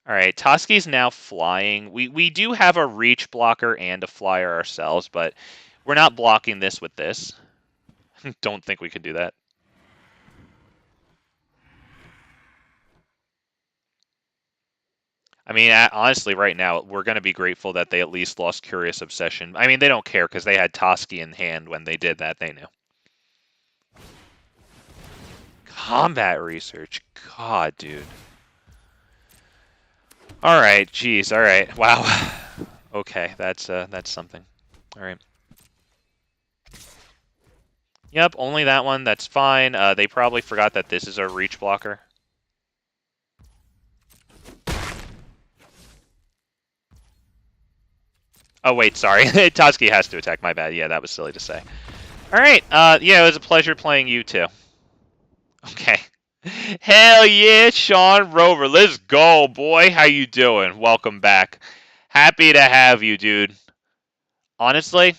All right, Toski's now flying. We do have a reach blocker and a flyer ourselves, but we're not blocking this with this. Don't think we could do that. I mean, honestly, right now, we're going to be grateful that they at least lost Curious Obsession. I mean, they don't care because they had Toski in hand when they did that. They knew. Combat research. God, dude. All right, geez. All right. Wow. Okay, that's something. All right. Yep, only that one. That's fine. They probably forgot that this is a reach blocker. Oh, wait, sorry. Toski has to attack. My bad. Yeah, that was silly to say. All right. Yeah, it was a pleasure playing you too. Okay. Hell yeah, Sean Rover. Let's go, boy. How you doing? Welcome back. Happy to have you, dude. Honestly,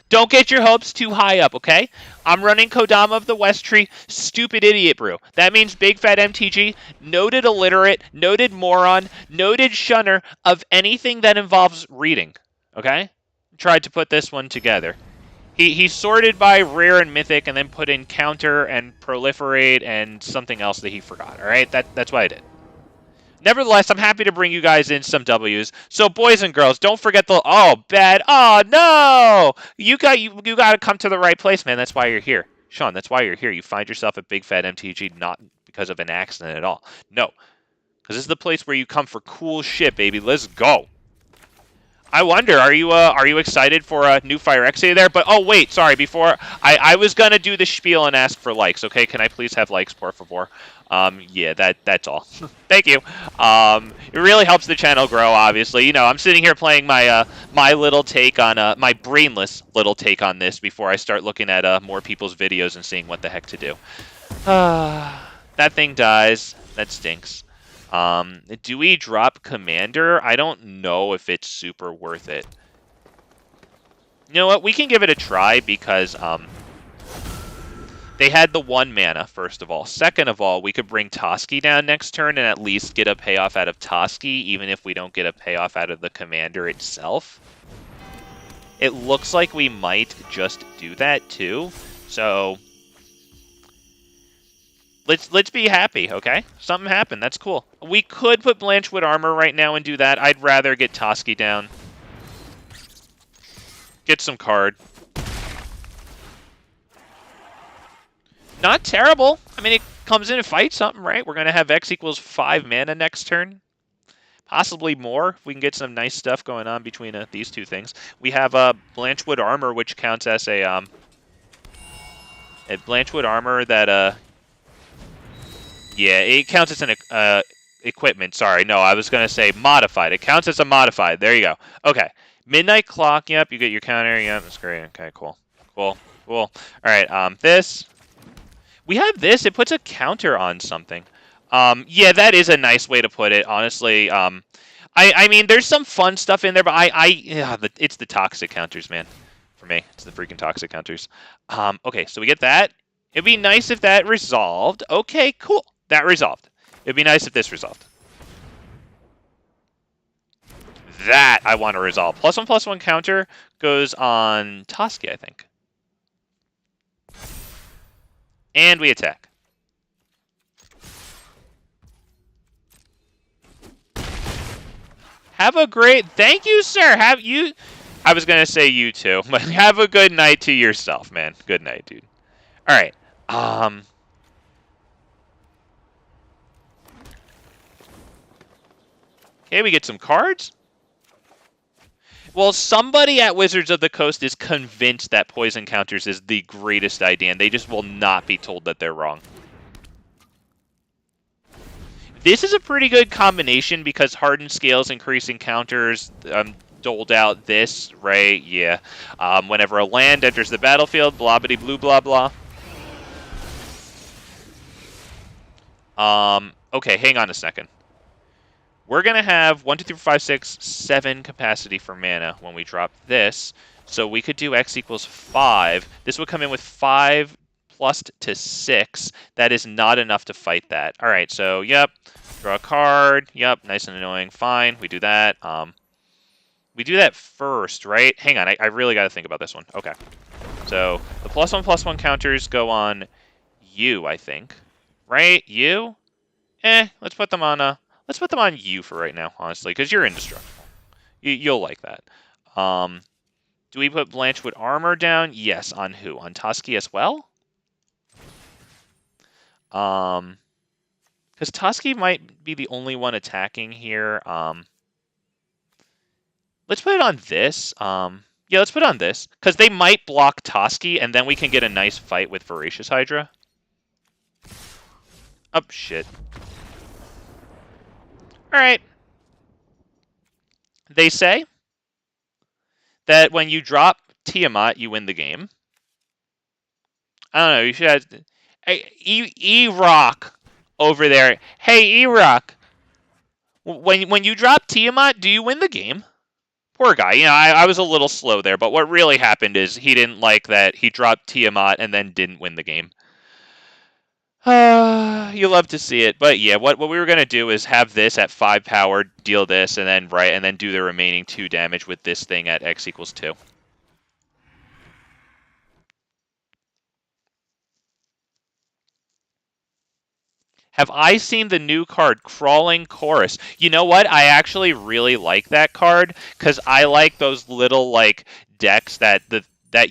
don't get your hopes too high up, okay? I'm running Kodama of the West Tree, stupid idiot brew. That means big fat MTG, noted illiterate, noted moron, noted shunner of anything that involves reading, okay? Tried to put this one together. He sorted by rare and mythic and then put in counter and proliferate and something else that he forgot, all right? That's what I did. Nevertheless, I'm happy to bring you guys in some W's. So, boys and girls, don't forget the bad. Oh no! You got to come to the right place, man. That's why you're here, Sean. That's why you're here. You find yourself at Big Fat MTG not because of an accident at all. No, because this is the place where you come for cool shit, baby. Let's go. I wonder, are you excited for a new Fire Exa there? But oh wait, sorry. Before I was gonna do the spiel and ask for likes. Okay, can I please have likes, por favor? Yeah, that's all. Thank you. It really helps the channel grow. Obviously, you know, I'm sitting here playing my my little take on my brainless little take on this before I start looking at more people's videos and seeing what the heck to do. That thing dies. That stinks. Do we drop Commander? I don't know if it's super worth it. You know what? We can give it a try because they had the 1 mana, first of all. Second of all, we could bring Toski down next turn and at least get a payoff out of Toski, even if we don't get a payoff out of the Commander itself. It looks like we might just do that too. So let's be happy, okay? Something happened. That's cool. We could put Blanchwood Armor right now and do that. I'd rather get Toski down. Get some card. Not terrible. I mean, it comes in and fights something, right? We're going to have X equals 5 mana next turn. Possibly more if we can get some nice stuff going on between these 2 things. We have Blanchwood Armor, which counts as a Blanchwood Armor that... Yeah, it counts as an equipment. Sorry, no, I was going to say modified. It counts as a modified. There you go. Okay. Midnight Clock. Yep, you get your counter. Yep, that's great. Okay, cool. Cool. All right, this. We have this. It puts a counter on something. Yeah, that is a nice way to put it, honestly. I mean, there's some fun stuff in there, but it's the toxic counters, man. For me, it's the freaking toxic counters. Okay, so we get that. It'd be nice if that resolved. Okay, cool. That resolved. It'd be nice if this resolved. That I want to resolve. +1/+1 counter goes on Toski, I think. And we attack. Have a great... Thank you, sir. Have you... I was going to say you too, but have a good night to yourself, man. Good night, dude. All right. Okay, we get some cards. Well, somebody at Wizards of the Coast is convinced that poison counters is the greatest idea, and they just will not be told that they're wrong. This is a pretty good combination because Hardened Scales increasing counters doled out this, right? Yeah. Whenever a land enters the battlefield, blah bitty blue blah blah. Okay, hang on a second. We're going to have 1, 2, 3, 4, 5, 6, 7 capacity for mana when we drop this. So we could do X equals 5. This would come in with 5 plus to 6. That is not enough to fight that. All right, so, yep. Draw a card. Yep, nice and annoying. Fine, we do that. We do that first, right? Hang on, I really got to think about this one. Okay. So the +1/+1 counters go on you, I think. Right? You? Let's put them on let's put them on you for right now, honestly, because you're indestructible. You'll like that. Do we put Blanchwood Armor down? Yes. On who? On Tusky as well? Because Tusky might be the only one attacking here. Let's put it on this. Yeah, let's put it on this. Because they might block Tusky, and then we can get a nice fight with Voracious Hydra. Oh, shit. Alright. They say that when you drop Tiamat, you win the game. I don't know, you should have... Hey, E-Rock over there. Hey, E-Rock. When you drop Tiamat, do you win the game? Poor guy. You know, I was a little slow there, but what really happened is he didn't like that he dropped Tiamat and then didn't win the game. You love to see it, but yeah, what we were gonna do is have this at 5 power, deal this, and then do the remaining 2 damage with this thing at X equals 2. Have I seen the new card, Crawling Chorus? You know what? I actually really like that card because I like those little like decks that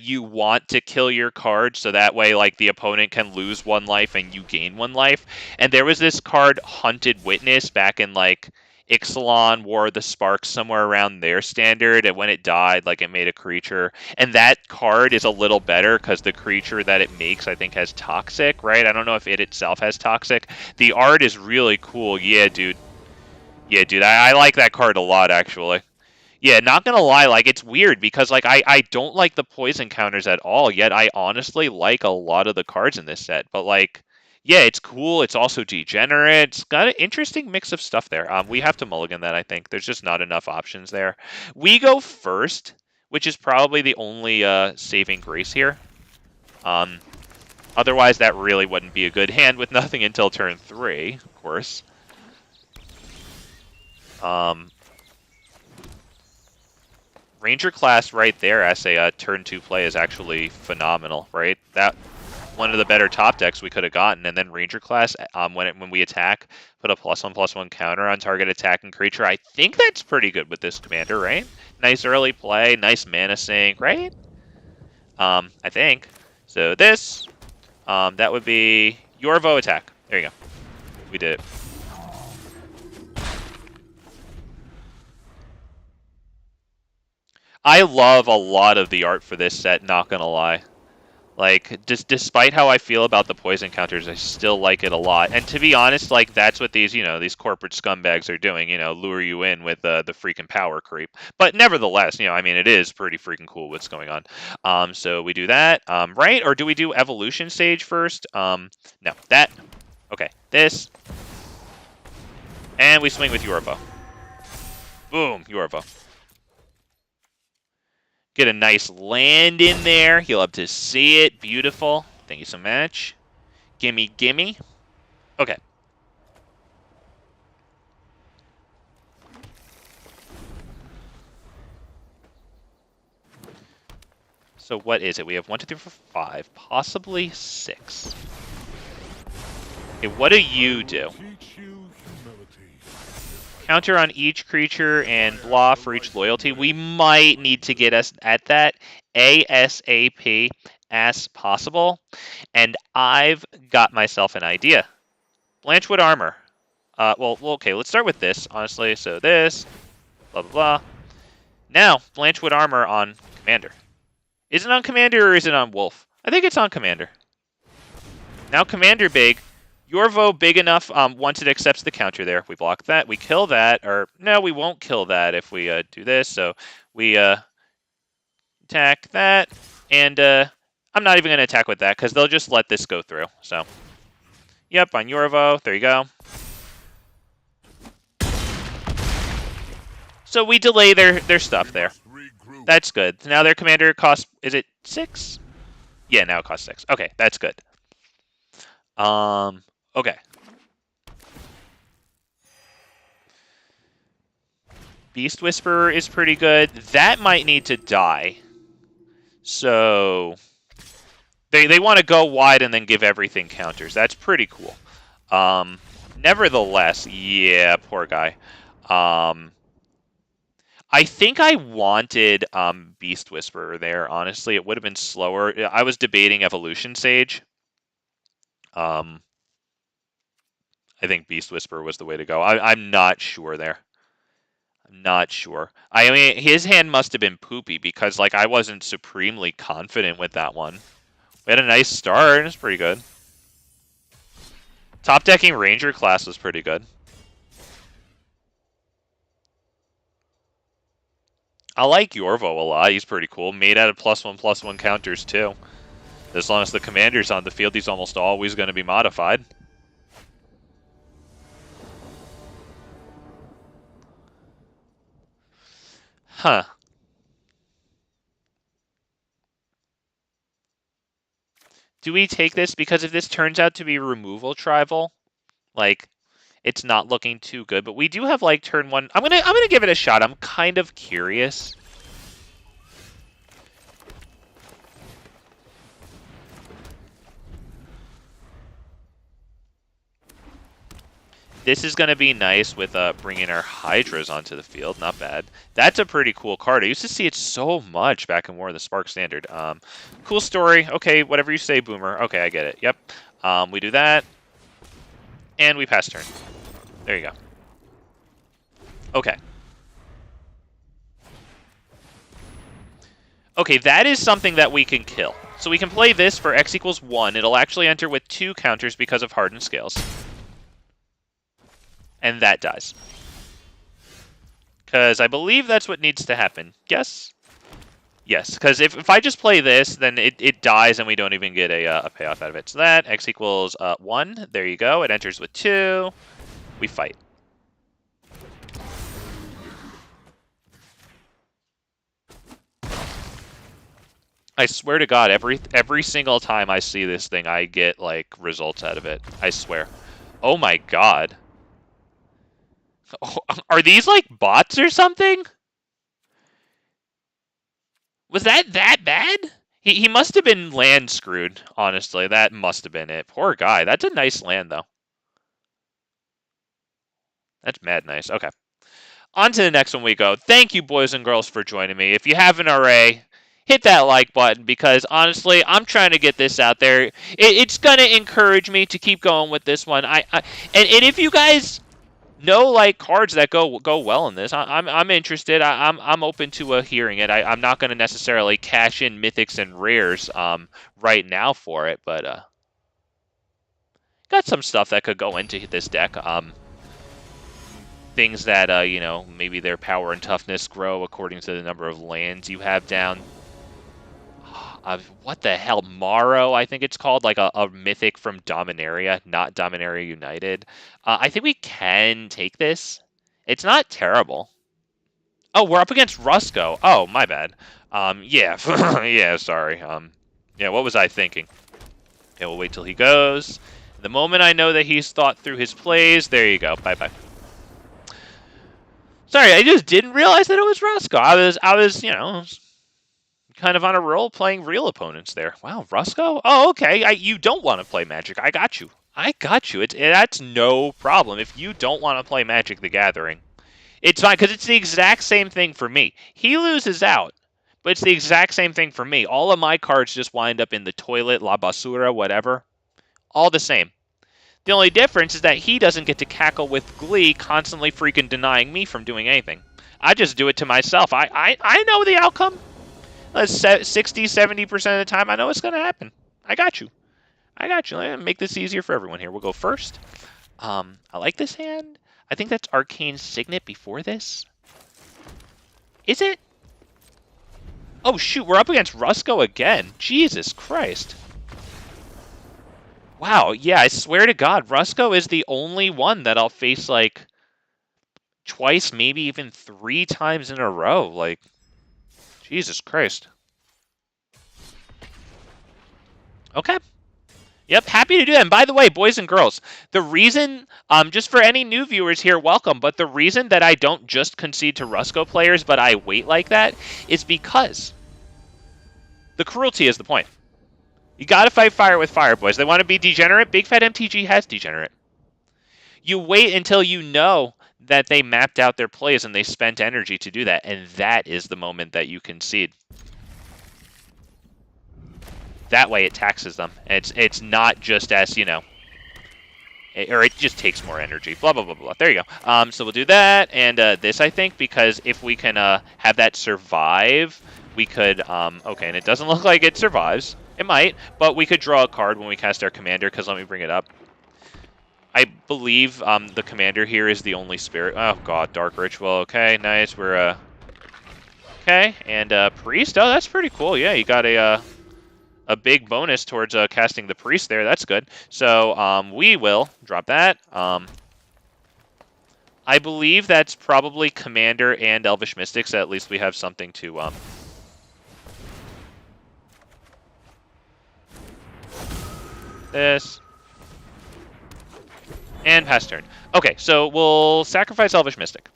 you want to kill your card so that way like the opponent can lose 1 life and you gain 1 life. And there was this card Hunted Witness back in like Ixalan War of the Sparks somewhere around their standard, and when it died like it made a creature, and that card is a little better because the creature that it makes I think has Toxic, right? I don't know if it itself has Toxic. The art is really cool. Yeah, dude. I like that card a lot actually. Yeah, not gonna lie, like, it's weird, because, like, I don't like the poison counters at all, yet I honestly like a lot of the cards in this set, but, like, yeah, it's cool, it's also degenerate, it's got an interesting mix of stuff there. We have to mulligan that, I think. There's just not enough options there. We go first, which is probably the only saving grace here. Otherwise, that really wouldn't be a good hand with nothing until turn 3, of course. Ranger class right there as a turn 2 play is actually phenomenal, right? That one of the better top decks we could have gotten, and then Ranger class when we attack, put a +1/+1 counter on target attacking creature. I think that's pretty good with this commander, right? Nice early play, nice mana sink, right? I think. So this, that would be Yorvo attack. There you go. We did it. I love a lot of the art for this set, not gonna lie. Like, just despite how I feel about the poison counters, I still like it a lot. And to be honest, like, that's what these, you know, these corporate scumbags are doing, you know, lure you in with the freaking power creep. But nevertheless, you know, I mean, it is pretty freaking cool what's going on. So we do that, right? Or do we do evolution stage first? No, that. Okay, this. And we swing with Yorvo. Boom, Yorvo. Get a nice land in there. You'll love to see it. Beautiful. Thank you so much. Gimme, gimme. Okay. So what is it? We have 1, 2, 3, 4, 5, possibly 6. Okay, what do you do? Counter on each creature and blah for each loyalty. We might need to get us at that ASAP as possible. And I've got myself an idea. Blanchwood Armor. Well, okay, let's start with this, honestly. So this, blah, blah, blah. Now, Blanchwood Armor on Commander. Is it on Commander or is it on Wolf? I think it's on Commander. Now Commander big. Yorvo big enough once it accepts the counter there. We block that. We kill that. Or, no, we won't kill that if we do this. So we attack that. And I'm not even going to attack with that because they'll just let this go through. So, yep, on Yorvo. There you go. So we delay their stuff there. That's good. Now their commander costs, is it 6? Yeah, now it costs 6. Okay, that's good. Okay. Beast Whisperer is pretty good. That might need to die. So they want to go wide and then give everything counters. That's pretty cool. Nevertheless, yeah, poor guy. I think I wanted Beast Whisperer there, honestly. It would have been slower. I was debating Evolution Sage. I think Beast Whisperer was the way to go. I'm not sure there. I'm not sure. I mean, his hand must have been poopy because, like, I wasn't supremely confident with that one. We had a nice start. It's pretty good. Top decking Ranger class was pretty good. I like Yorvo a lot. He's pretty cool. Made out of +1/+1 counters, too. As long as the commander's on the field, he's almost always going to be modified. Huh. Do we take this? Because if this turns out to be removal tribal, like, it's not looking too good. But we do have, like, turn 1. I'm gonna give it a shot. I'm kind of curious. This is going to be nice with bringing our Hydras onto the field. Not bad. That's a pretty cool card. I used to see it so much back in War of the Spark Standard. Cool story. Okay, whatever you say, Boomer. Okay, I get it. Yep. We do that. And we pass turn. There you go. Okay. Okay, that is something that we can kill. So we can play this for X = 1. It'll actually enter with 2 counters because of Hardened Scales. And that dies. Because I believe that's what needs to happen. Yes? Yes, because if I just play this, then it dies and we don't even get a payoff out of it. So that, X = 1. There you go. It enters with 2. We fight. I swear to God, every single time I see this thing, I get, like, results out of it. I swear. Oh my God. Oh, are these, like, bots or something? Was that bad? He must have been land screwed, honestly. That must have been it. Poor guy. That's a nice land, though. That's mad nice. Okay. On to the next one we go. Thank you, boys and girls, for joining me. If you haven't already, hit that like button because, honestly, I'm trying to get this out there. It's going to encourage me to keep going with this one. And if you guys know, like, cards that go well in this, I'm interested. I'm open to hearing it. I'm not going to necessarily cash in mythics and rares right now for it, but got some stuff that could go into this deck. Things that you know, maybe their power and toughness grow according to the number of lands you have down. What the hell, Morrow, I think it's called, like a mythic from Dominaria, not Dominaria United. I think we can take this. It's not terrible. Oh, we're up against Rusko. Oh, my bad. Yeah, yeah, sorry. Yeah, what was I thinking? Okay, we'll wait till he goes. The moment I know that he's thought through his plays, there you go. Bye-bye. Sorry, I just didn't realize that it was Rusko. I was, you know, kind of on a roll playing real opponents there. Wow, Rusko? Oh, okay. You don't want to play Magic. I got you. I got you. That's no problem. If you don't want to play Magic the Gathering, It's fine, because it's the exact same thing for me. He loses out, but it's the exact same thing for me. All of my cards just wind up in the toilet, la basura, whatever. All the same. The only difference is that he doesn't get to cackle with glee, constantly freaking denying me from doing anything. I just do it to myself. I know the outcome. 60, 70% of the time, I know what's going to happen. I got you. I got you. Let me make this easier for everyone here. We'll go first. I like this hand. I think that's Arcane Signet before this. Is it? Oh, shoot. We're up against Rusko again. Jesus Christ. Wow. Yeah, I swear to God, Rusko is the only one that I'll face, like, twice, maybe even 3 times in a row. Like, Jesus Christ. Okay. Yep, happy to do that. And by the way, boys and girls, the reason, just for any new viewers here, welcome, but the reason that I don't just concede to Rusko players, but I wait like that, is because the cruelty is the point. You gotta fight fire with fire, boys. They want to be degenerate? Big Fat MTG has degenerate. You wait until you know that they mapped out their plays and they spent energy to do that, and that is the moment that you concede. That way it taxes them. It's not just as, you know, or it just takes more energy. Blah, blah, blah, blah. There you go. So we'll do that, and this, I think, because if we can have that survive, we could, okay, and it doesn't look like it survives. It might, but we could draw a card when we cast our commander, because let me bring it up. I believe the commander here is the only spirit. Oh, God, Dark Ritual. Okay, nice. We're, okay, and Priest. Oh, that's pretty cool. Yeah, you got a big bonus towards casting the Priest there. That's good. So we will drop that. I believe that's probably Commander and Elvish Mystic, so at least we have something to... this. And pass turn. Okay, so we'll sacrifice Elvish Mystic.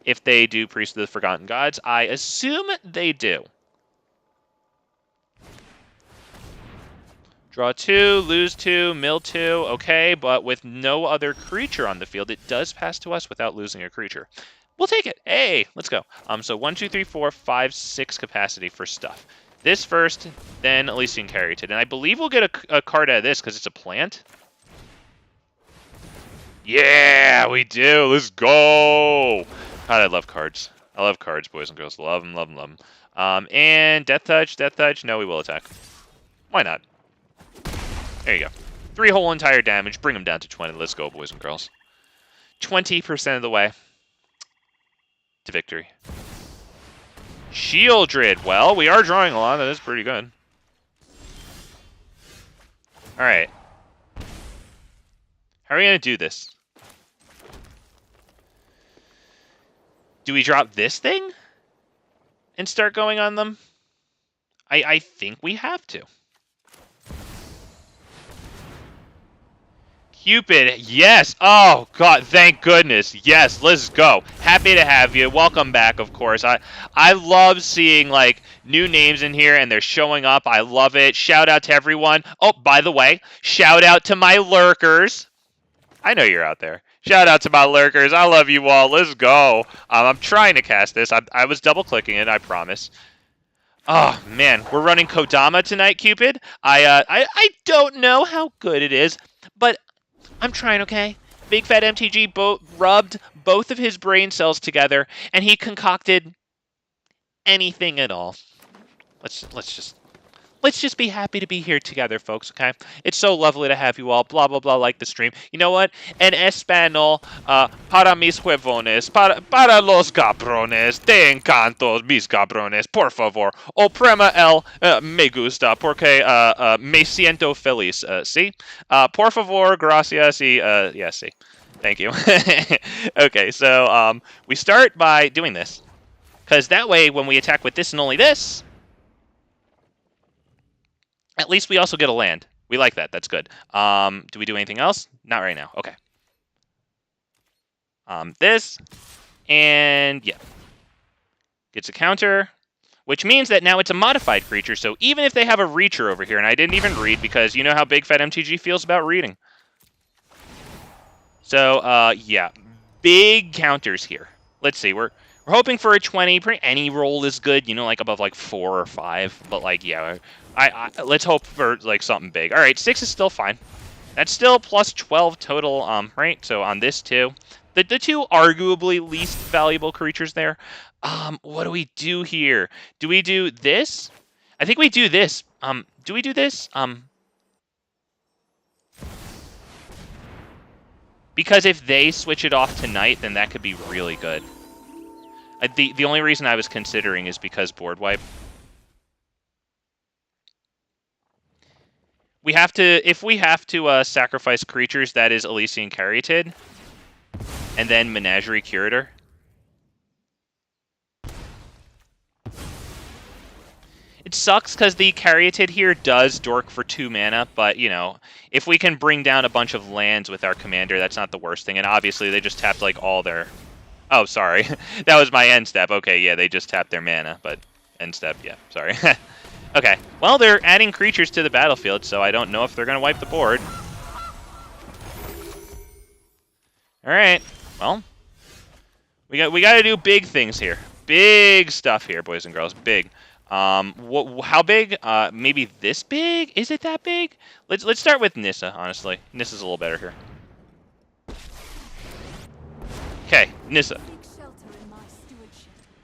If they do Priest of the Forgotten Gods, I assume they do. Draw 2, lose 2, mill 2, okay, but with no other creature on the field, it does pass to us without losing a creature. We'll take it. Hey, let's go. So 1, 2, 3, 4, 5, 6 capacity for stuff. This first, then Ilysian Caryatid. And I believe we'll get a card out of this because it's a plant. Yeah, we do. Let's go. God, I love cards. I love cards, boys and girls. Love them, love them, love them. And Death Touch, Death Touch. No, we will attack. Why not? There you go. 3 whole entire damage. Bring them down to 20. Let's go, boys and girls. 20% of the way to victory. Shieldred. Well, we are drawing a lot. That is pretty good. All right. How are we going to do this? Do we drop this thing and start going on them? I think we have to. Cupid, yes. Oh, God, thank goodness. Yes, let's go. Happy to have you. Welcome back, of course. I love seeing, like, new names in here, and they're showing up. I love it. Shout out to everyone. Oh, by the way, shout out to my lurkers. I know you're out there. Shout out to my lurkers. I love you all. Let's go. I'm trying to cast this. I was double-clicking it, I promise. Oh, man. We're running Kodama tonight, Cupid. I don't know how good it is, but I'm trying, okay? Big Fat MTG rubbed both of his brain cells together, and he concocted anything at all. Let's just be happy to be here together, folks, okay? It's so lovely to have you all. Blah, blah, blah, like the stream. You know what? En español, para mis huevones, para los cabrones, te encanto, mis cabrones, por favor, oprima el me gusta, porque me siento feliz, ¿sí? Por favor, gracias, y, yeah, sí. Thank you. Okay, so we start by doing this. Because that way, when we attack with this and only this, at least we also get a land. We like that. That's good. Do we do anything else? Not right now. Okay. This. And, yeah. Gets a counter. Which means that now it's a modified creature. So even if they have a Reacher over here, and I didn't even read because you know how Big Fat MTG feels about reading. So, yeah. Big counters here. let's see. We're hoping for a 20. Any roll is good, you know, like above like 4 or 5. But like, yeah, let's hope for like something big. All right, 6 is still fine. That's still plus 12 total, right? So on this too, the two arguably least valuable creatures there. What do we do here? Do we do this? I think we do this. Do we do this? Because if they switch it off tonight, then that could be really good. The only reason I was considering is because board wipe. We have to, if we have to sacrifice creatures, that is Ilysian Caryatid, and then Menagerie Curator. It sucks because the Caryatid here does dork for 2 mana, but, you know, if we can bring down a bunch of lands with our commander, that's not the worst thing. And obviously, they just tapped, like, all their... Oh, sorry. That was my end step. Okay, yeah, they just tapped their mana, but end step, yeah, sorry. Okay, well, they're adding creatures to the battlefield, so I don't know if they're going to wipe the board. All right, well, we got to do big things here. Big stuff here, boys and girls, big. How big? Maybe this big? Is it that big? Let's start with Nissa, honestly. Nissa's a little better here. Okay, Nissa.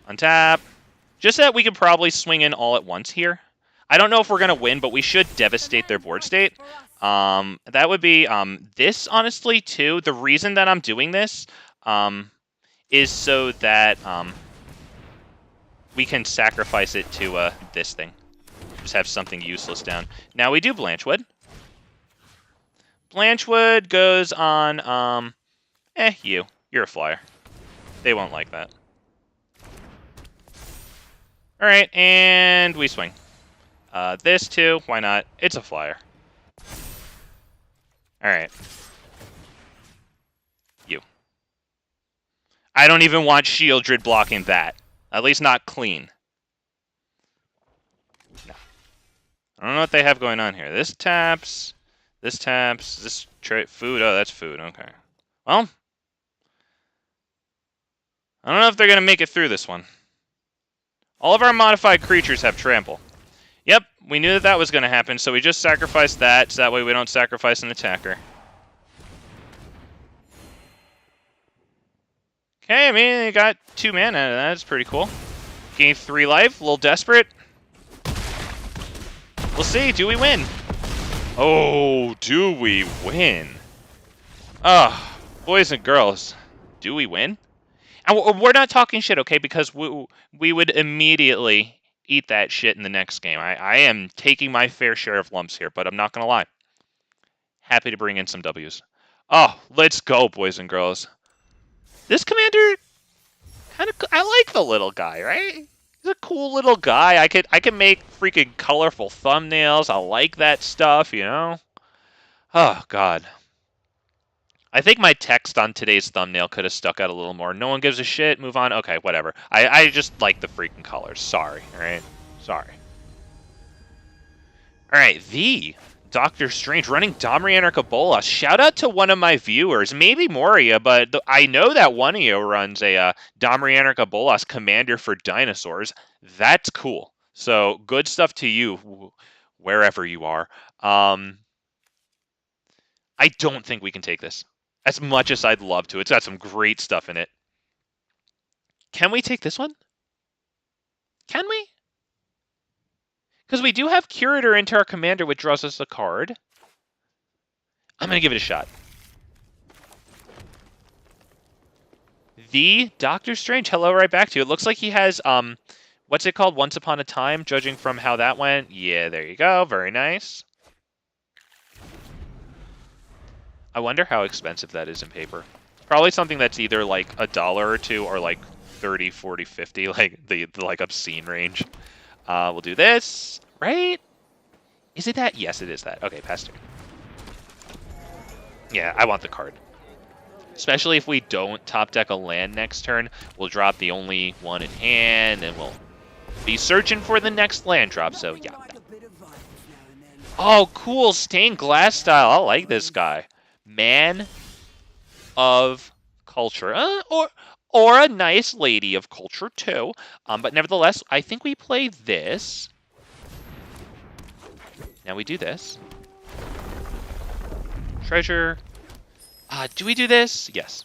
Untap. Just so that we could probably swing in all at once here. I don't know if we're going to win, but we should devastate their board state. That would be this, honestly, too. The reason that I'm doing this is so that we can sacrifice it to this thing. Just have something useless down. Now we do Blanchwood. Blanchwood goes on, you're a flyer. They won't like that. Alright, and we swing. This too, why not? It's a flyer. Alright. You. I don't even want Shieldred blocking that. At least not clean. No. I don't know what they have going on here. This taps. This taps. This food. Oh, that's food. Okay. Well. I don't know if they're going to make it through this one. All of our modified creatures have trample. Yep, we knew that was going to happen, so we just sacrificed that, so that way we don't sacrifice an attacker. Okay, I mean, they got 2 mana out of that. That's pretty cool. Gain 3 life, a little desperate. We'll see, do we win? Oh, do we win? Ah, boys and girls, do we win? And we're not talking shit, okay, because we would immediately eat that shit in the next game. I am taking my fair share of lumps here, but I'm not going to lie. Happy to bring in some W's. Oh, let's go, boys and girls. This commander, I like the little guy, right? He's a cool little guy. I could make freaking colorful thumbnails. I like that stuff, you know? Oh, God. I think my text on today's thumbnail could have stuck out a little more. No one gives a shit. Move on. Okay, whatever. I just like the freaking colors. Sorry, all right? Sorry. All right, the Doctor Strange running Domri Anarcha Bolas. Shout out to one of my viewers, maybe Moria, but I know that one of you runs a Domri Anarcha Bolas commander for dinosaurs. That's cool. So good stuff to you, wherever you are. I don't think we can take this. As much as I'd love to. It's got some great stuff in it. Can we take this one? Can we? Because we do have Curator into our commander, which draws us a card. I'm going to give it a shot. The Doctor Strange. Hello, right back to you. It looks like he has, what's it called? Once Upon a Time, judging from how that went. Yeah, there you go. Very nice. I wonder how expensive that is in paper. Probably something that's either like $1 or $2 or like 30, 40, 50, like the like obscene range. We'll do this, right? Is it that? Yes, it is that. Okay, pass turn. Yeah, I want the card. Especially if we don't top deck a land next turn, we'll drop the only one in hand, and we'll be searching for the next land drop, so yeah. Oh, cool, stained glass style. I like this guy. Man of culture. or a nice Lady of Culture too. But nevertheless, I think we play this. Now we do this. Treasure. Do we do this? Yes.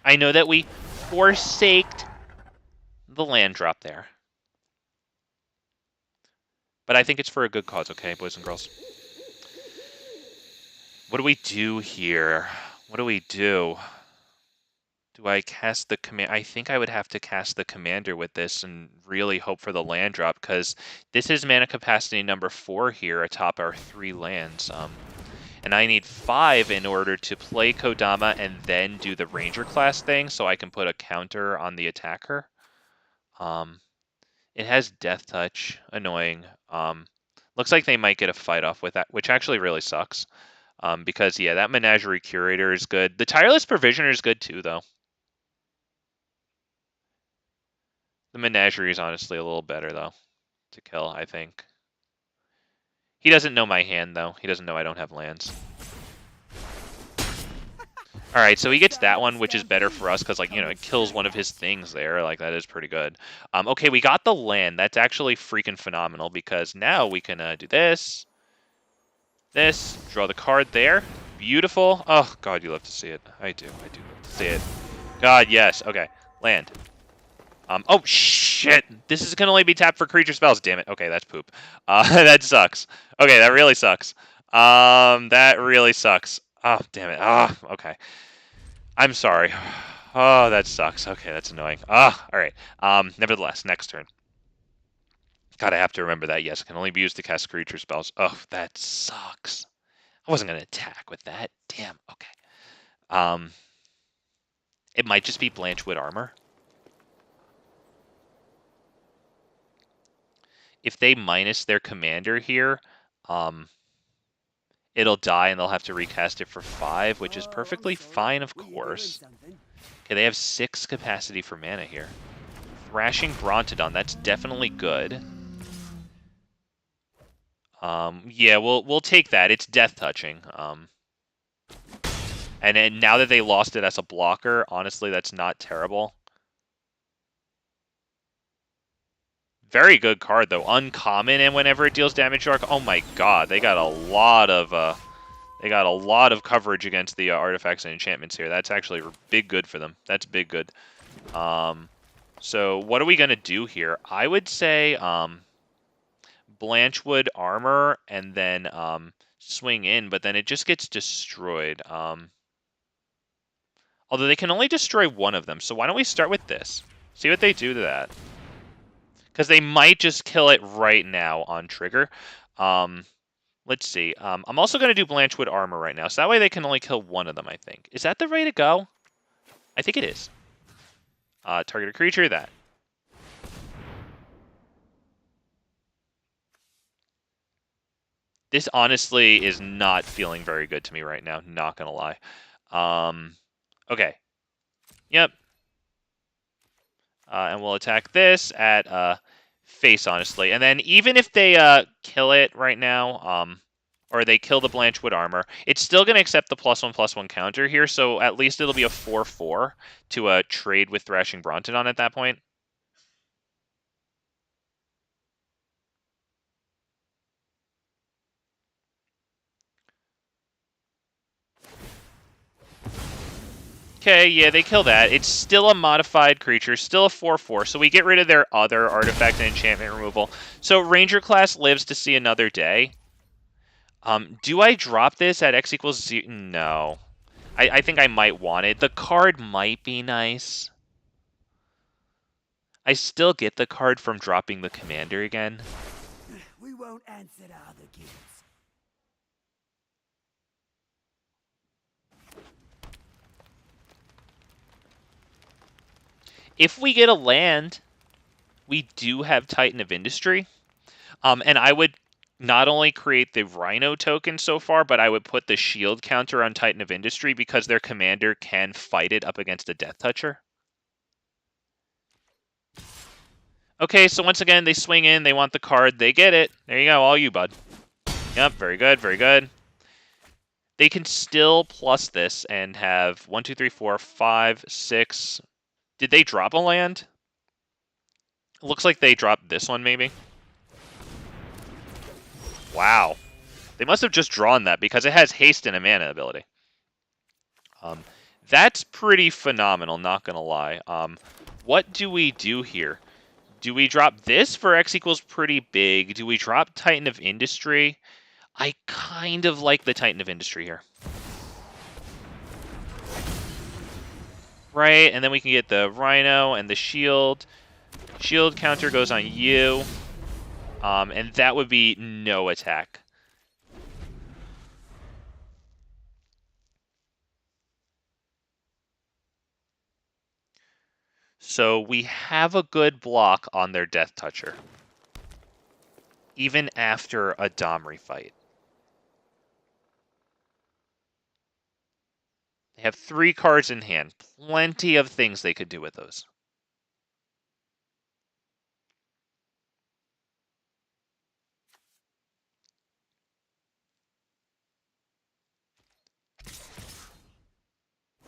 I know that we forsaked the land drop there. But I think it's for a good cause, okay, boys and girls? What do we do here? What do we do? Do I cast the command? I think I would have to cast the commander with this and really hope for the land drop, because this is mana capacity number 4 here atop our 3 lands. And I need 5 in order to play Kodama and then do the Ranger class thing, so I can put a counter on the attacker. It has Death Touch, annoying. Looks like they might get a fight off with that, which actually really sucks. Because, yeah, that Menagerie Curator is good. The Tireless Provisioner is good too, though. The Menagerie is honestly a little better, though, to kill, I think. He doesn't know my hand, though. He doesn't know I don't have lands. Alright, so he gets that one, which is better for us, because, like, you know, it kills one of his things there. Like, that is pretty good. Okay, we got the land. That's actually freaking phenomenal, because now we can do this. This. Draw the card there. Beautiful. Oh, God, you love to see it. I do love to see it. God, yes. Okay, land. Oh, shit! This is gonna only be tapped for creature spells, damn it. Okay, that's poop. That sucks. Okay, that really sucks. That really sucks. Oh, damn it. Okay. I'm sorry. Oh, that sucks. Okay, that's annoying. Alright. Nevertheless, next turn. God, I have to remember that. Yes, it can only be used to cast creature spells. Oh, that sucks. I wasn't gonna attack with that. Damn, okay. It might just be Blanchwood Armor. If they minus their commander here, it'll die and they'll have to recast it for 5, which is perfectly fine, of course. Okay, they have 6 capacity for mana here. Thrashing Brontodon, that's definitely good. Yeah, we'll take that. It's Death Touching. And then now that they lost it as a blocker, honestly, that's not terrible. Very good card, though. Uncommon, and whenever it deals damage to oh my god, they got a lot of coverage against the artifacts and enchantments here. That's actually big good for them. That's big good. So what are we gonna do here? I would say Blanchwood Armor and then swing in, but then it just gets destroyed. Although they can only destroy one of them, so why don't we start with this? See what they do to that. Because they might just kill it right now on trigger. Let's see. I'm also going to do Blanchwood Armor right now, so that way they can only kill one of them, I think. Is that the way to go? I think it is. Target a creature, that. This honestly is not feeling very good to me right now, not going to lie. Okay. Yep. And we'll attack this at face, honestly. And then even if they kill it right now, or they kill the Blanchwood Armor, it's still going to accept the +1/+1 counter here, so at least it'll be a 4/4 to trade with Thrashing Brontodon at that point. Okay, yeah, they kill that. It's still a modified creature, still a 4/4, so we get rid of their other artifact and enchantment removal. So Ranger class lives to see another day. Do I drop this at X equals 0? No. I think I might want it. The card might be nice. I still get the card from dropping the commander again. We won't answer to other gifts. If we get a land, we do have Titan of Industry. And I would not only create the Rhino token so far, but I would put the shield counter on Titan of Industry because their commander can fight it up against a Death Toucher. Okay, so once again, they swing in, they want the card, they get it. There you go, all you, bud. Yep, very good, very good. They can still plus this and have 1, 2, 3, 4, 5, 6. Did they drop a land? Looks like they dropped this one, maybe. Wow. They must have just drawn that because it has haste and a mana ability. That's pretty phenomenal, not gonna lie. What do we do here? Do we drop this for X equals pretty big? Do we drop Titan of Industry? I kind of like the Titan of Industry here. Right, and then we can get the Rhino and the Shield. Shield counter goes on you. And that would be no attack. So we have a good block on their Death Toucher. Even after a Domri fight. They have 3 cards in hand. Plenty of things they could do with those.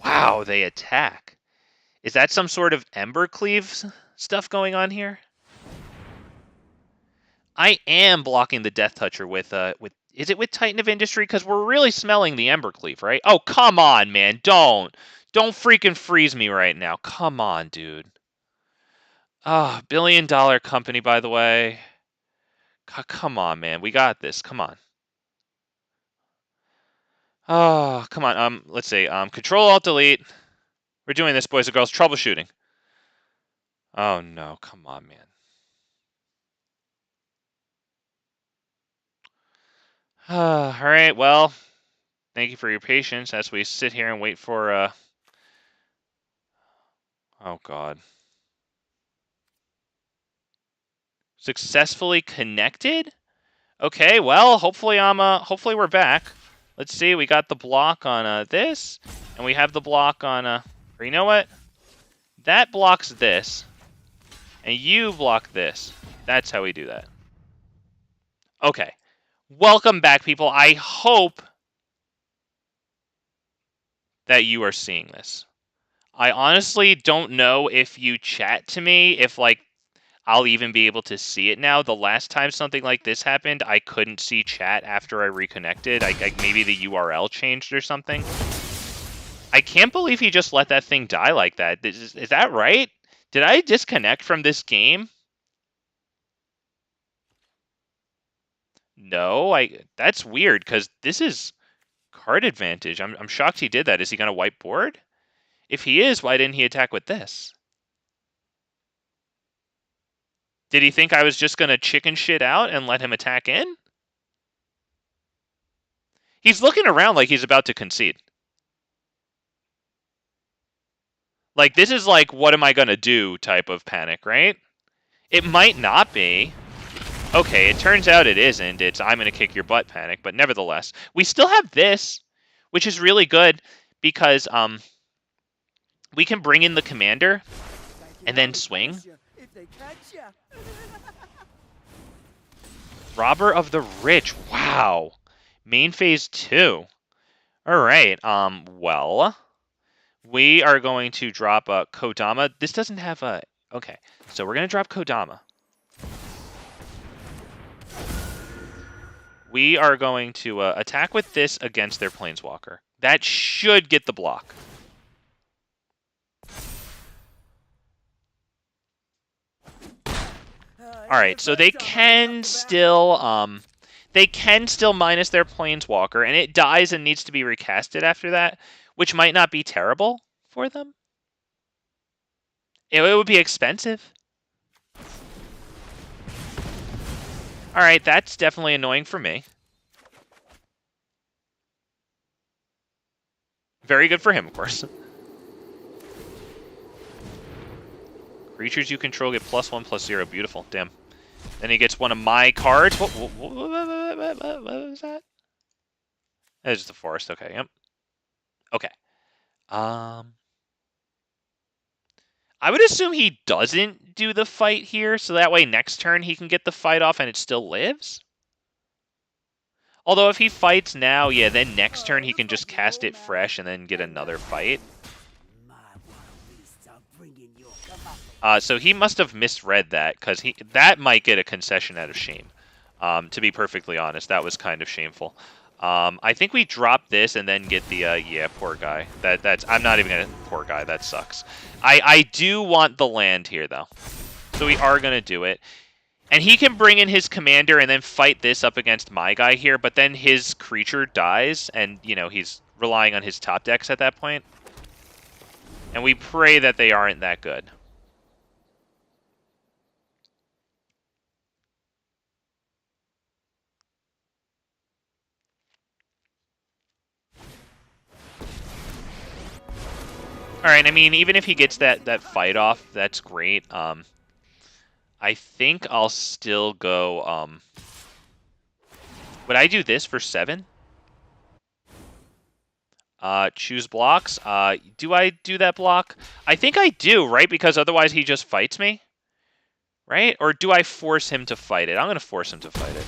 Wow, they attack. Is that some sort of Embercleave stuff going on here? I am blocking the Death Toucher with is it with Titan of Industry? Because we're really smelling the Embercleave, right? Oh, come on, man. Don't freaking freeze me right now. Come on, dude. Ah, billion-dollar company, by the way. Come on, man. We got this. Come on. Oh, come on. Let's see. Control-Alt-Delete. We're doing this, boys and girls. Troubleshooting. Oh, no. Come on, man. All right, well, thank you for your patience as we sit here and wait for, oh, God. Successfully connected? Okay, well, hopefully hopefully we're back. Let's see, we got the block on, this, and we have the block on, or you know what? That blocks this, and you block this. That's how we do that. Okay. Welcome back, people. I hope that you are seeing this. I honestly don't know if you chat to me, if, like, I'll even be able to see it now. The last time something like this happened, I couldn't see chat after I reconnected. Maybe the URL changed or something. I can't believe he just let that thing die like that. Is that right? Did I disconnect from this game? No, that's weird, because this is card advantage. I'm shocked he did that. Is he going to wipe board? If he is, why didn't he attack with this? Did he think I was just going to chicken shit out and let him attack in? He's looking around like he's about to concede. Like, this is like, what am I going to do type of panic, right? It might not be. Okay, it turns out it isn't. It's I'm going to kick your butt panic, but nevertheless. We still have this, which is really good because we can bring in the commander and then swing. Robber of the Rich. Wow. Main phase 2. All right. Well, we are going to drop a Kodama. This doesn't have a... Okay, so we're going to drop Kodama. We are going to attack with this against their Planeswalker. That should get the block. Alright, so they can still minus their Planeswalker, and it dies and needs to be recasted after that, which might not be terrible for them. It would be expensive. Alright, that's definitely annoying for me. Very good for him, of course. Creatures you control get +1/+0. Beautiful. Damn. Then he gets one of my cards. What was that? That is just a forest. Okay, yep. Okay. I would assume he doesn't do the fight here, so that way next turn he can get the fight off and it still lives? Although if he fights now, yeah, then next turn he can just cast it fresh and then get another fight. So he must have misread that, because that might get a concession out of shame. To be perfectly honest, that was kind of shameful. I think we drop this and then get the, yeah, poor guy. I'm not even gonna, poor guy, that sucks. I do want the land here, though. So we are gonna do it. And he can bring in his commander and then fight this up against my guy here, but then his creature dies, and, you know, he's relying on his top decks at that point. And we pray that they aren't that good. Alright, I mean, even if he gets that fight off, that's great. I think I'll still go, would I do this for 7? Choose blocks. Do I do that block? I think I do, right? Because otherwise he just fights me? Right? Or do I force him to fight it? I'm going to force him to fight it.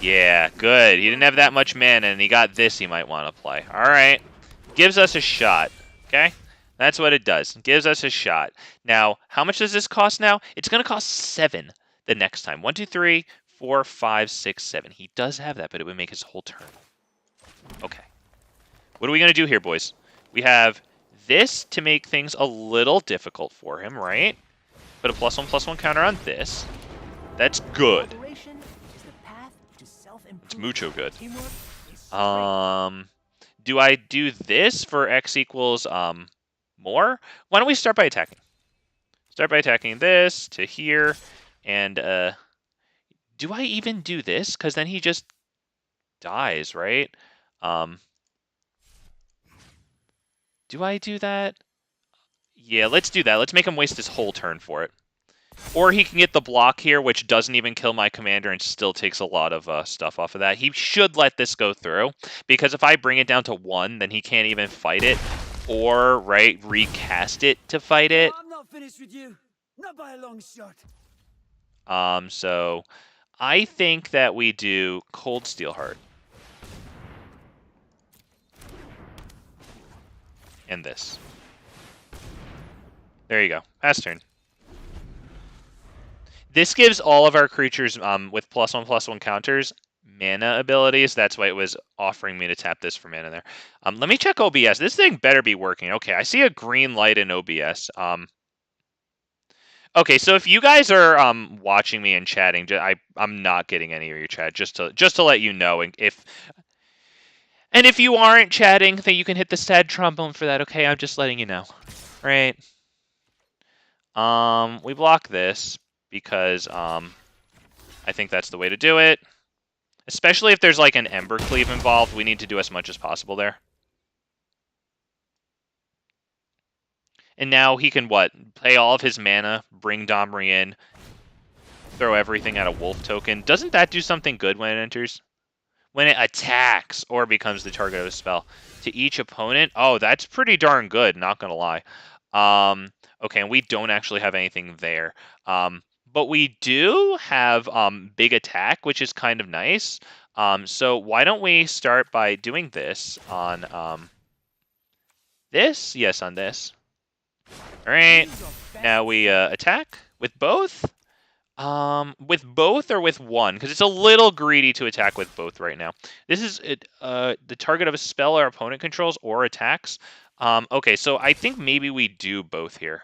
Yeah, good. He didn't have that much mana, and he got this he might want to play. Alright. Gives us a shot. Okay? That's what it does. Gives us a shot. Now, how much does this cost now? It's going to cost 7 the next time. 1, 2, 3, 4, 5, 6, 7. He does have that, but it would make his whole turn. Okay. What are we going to do here, boys? We have this to make things a little difficult for him, right? Put a +1/+1 counter on this. That's good. It's mucho good. Do I do this for X equals more? Why don't we start by attacking? Start by attacking this to here, and do I even do this? Because then he just dies, right? Do I do that? Yeah, let's do that. Let's make him waste his whole turn for it. Or he can get the block here, which doesn't even kill my commander and still takes a lot of stuff off of that. He should let this go through, because if I bring it down to 1, then he can't even fight it, or, right, recast it to fight it. I'm not finished with you. Not by a long shot. So I think that we do Coldsteel Heart. And this. There you go. Pass turn. This gives all of our creatures with +1/+1 counters mana abilities. That's why it was offering me to tap this for mana there. Let me check OBS. This thing better be working. Okay, I see a green light in OBS. Okay, so if you guys are watching me and chatting, I'm not getting any of your chat. Just to let you know, and if you aren't chatting, then you can hit the sad trombone for that. Okay, I'm just letting you know. Right. We block this because I think that's the way to do it. Especially if there's like an Embercleave involved, we need to do as much as possible there. And now he can, what? Pay all of his mana, bring Domri in, throw everything at a wolf token. Doesn't that do something good when it enters? When it attacks or becomes the target of a spell. To each opponent? Oh, that's pretty darn good, not gonna lie. Okay, and we don't actually have anything there. But we do have big attack, which is kind of nice. So why don't we start by doing this on this? Yes, on this. All right. Now we attack with both. With both or with one? Because it's a little greedy to attack with both right now. This is the target of a spell our opponent controls or attacks. Okay, so I think maybe we do both here.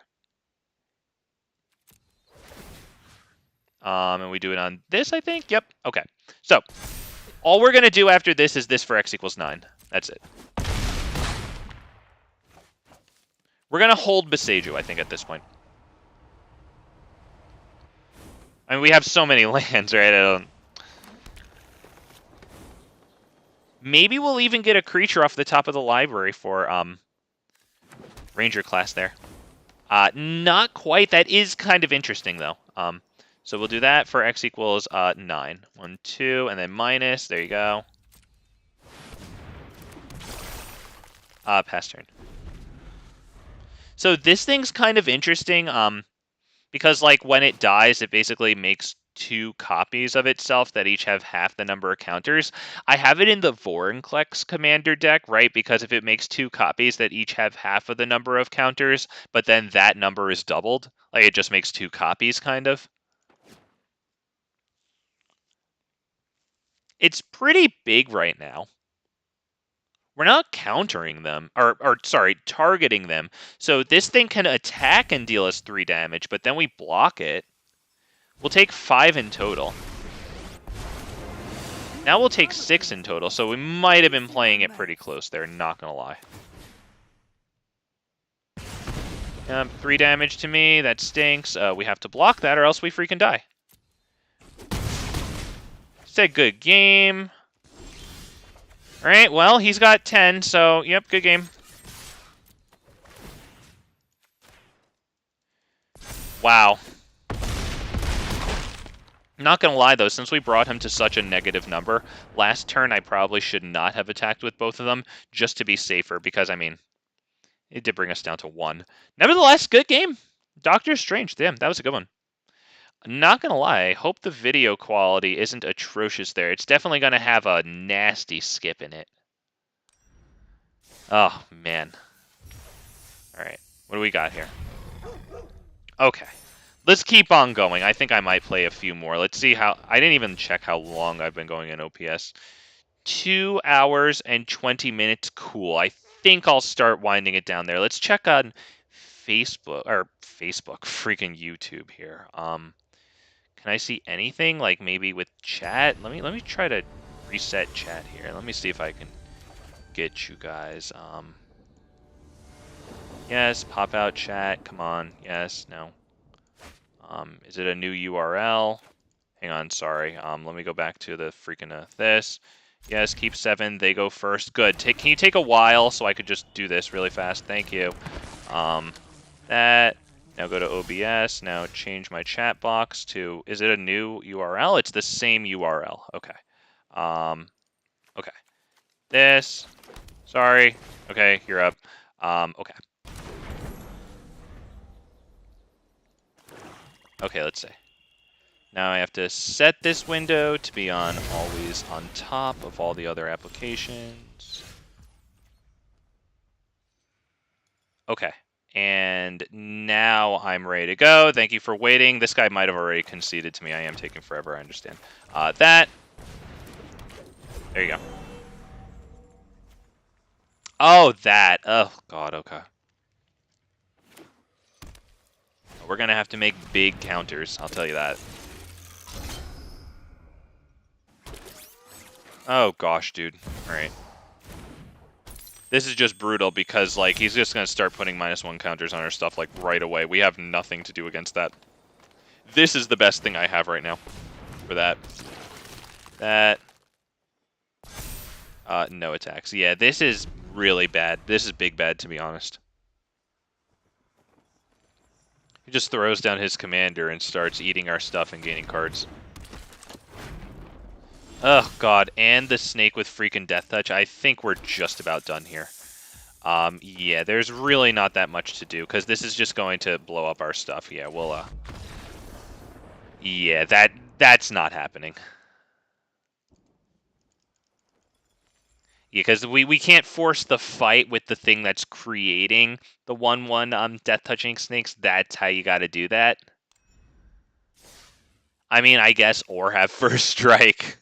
And we do it on this, I think. Yep. Okay. So all we're gonna do after this is this for X equals 9. That's it. We're gonna hold Boseiju, I think, at this point. I mean, we have so many lands, right? Maybe we'll even get a creature off the top of the library for Ranger class there. Not quite. That is kind of interesting, though. So we'll do that for X equals 9. 1, 2, and then minus. There you go. Pass turn. So this thing's kind of interesting, because like when it dies, it basically makes 2 copies of itself that each have half the number of counters. I have it in the Vorinclex commander deck, right? Because if it makes 2 copies that each have half of the number of counters, but then that number is doubled, like it just makes 2 copies, kind of. It's pretty big right now. We're not countering them, or sorry, targeting them. So this thing can attack and deal us 3 damage, but then we block it. We'll take 5 in total. Now we'll take 6 in total, so we might have been playing it pretty close there, not gonna lie. 3 damage to me, that stinks. We have to block that or else we freaking die. It's a good game. Alright, well, he's got 10, so, yep, good game. Wow. Not gonna lie, though, since we brought him to such a negative number, last turn I probably should not have attacked with both of them, just to be safer, because, I mean, it did bring us down to 1. Nevertheless, good game. Doctor Strange, damn, that was a good one. Not gonna lie, I hope the video quality isn't atrocious there. It's definitely gonna have a nasty skip in it. Oh, man. Alright, what do we got here? Okay. Let's keep on going. I think I might play a few more. Let's see how... I didn't even check how long I've been going in OPS. 2 hours and 20 minutes. Cool. I think I'll start winding it down there. Let's check on Facebook. Freaking YouTube here. Can I see anything? Like maybe with chat? Let me try to reset chat here. Let me see if I can get you guys. Yes, pop out chat. Come on. Yes, no. Is it a new URL? Hang on, sorry. Let me go back to the freaking this. Yes, keep 7. They go first. Good. Can you take a while so I could just do this really fast? Thank you. That. Now go to OBS. Now change my chat box to... Is it a new URL? It's the same URL. Okay. Okay. This. Sorry. Okay, you're up. Okay. Okay, let's see. Now I have to set this window to be on always on top of all the other applications. Okay. And now I'm ready to go. Thank you for waiting. This guy might have already conceded to me. I am taking forever, I understand. That. There you go. Oh, that. Oh, God, okay. We're going to have to make big counters, I'll tell you that. Oh, gosh, dude. All right. This is just brutal because, like, he's just going to start putting -1 counters on our stuff, like, right away. We have nothing to do against that. This is the best thing I have right now for that. That. No attacks. Yeah, this is really bad. This is big bad, to be honest. He just throws down his commander and starts eating our stuff and gaining cards. Oh, God. And the snake with freaking Death Touch. I think we're just about done here. Yeah, there's really not that much to do, because this is just going to blow up our stuff. Yeah, we'll, yeah, that's not happening. Yeah, because we can't force the fight with the thing that's creating the 1/1 Death Touching Snakes. That's how you gotta do that. I mean, I guess, or have First Strike.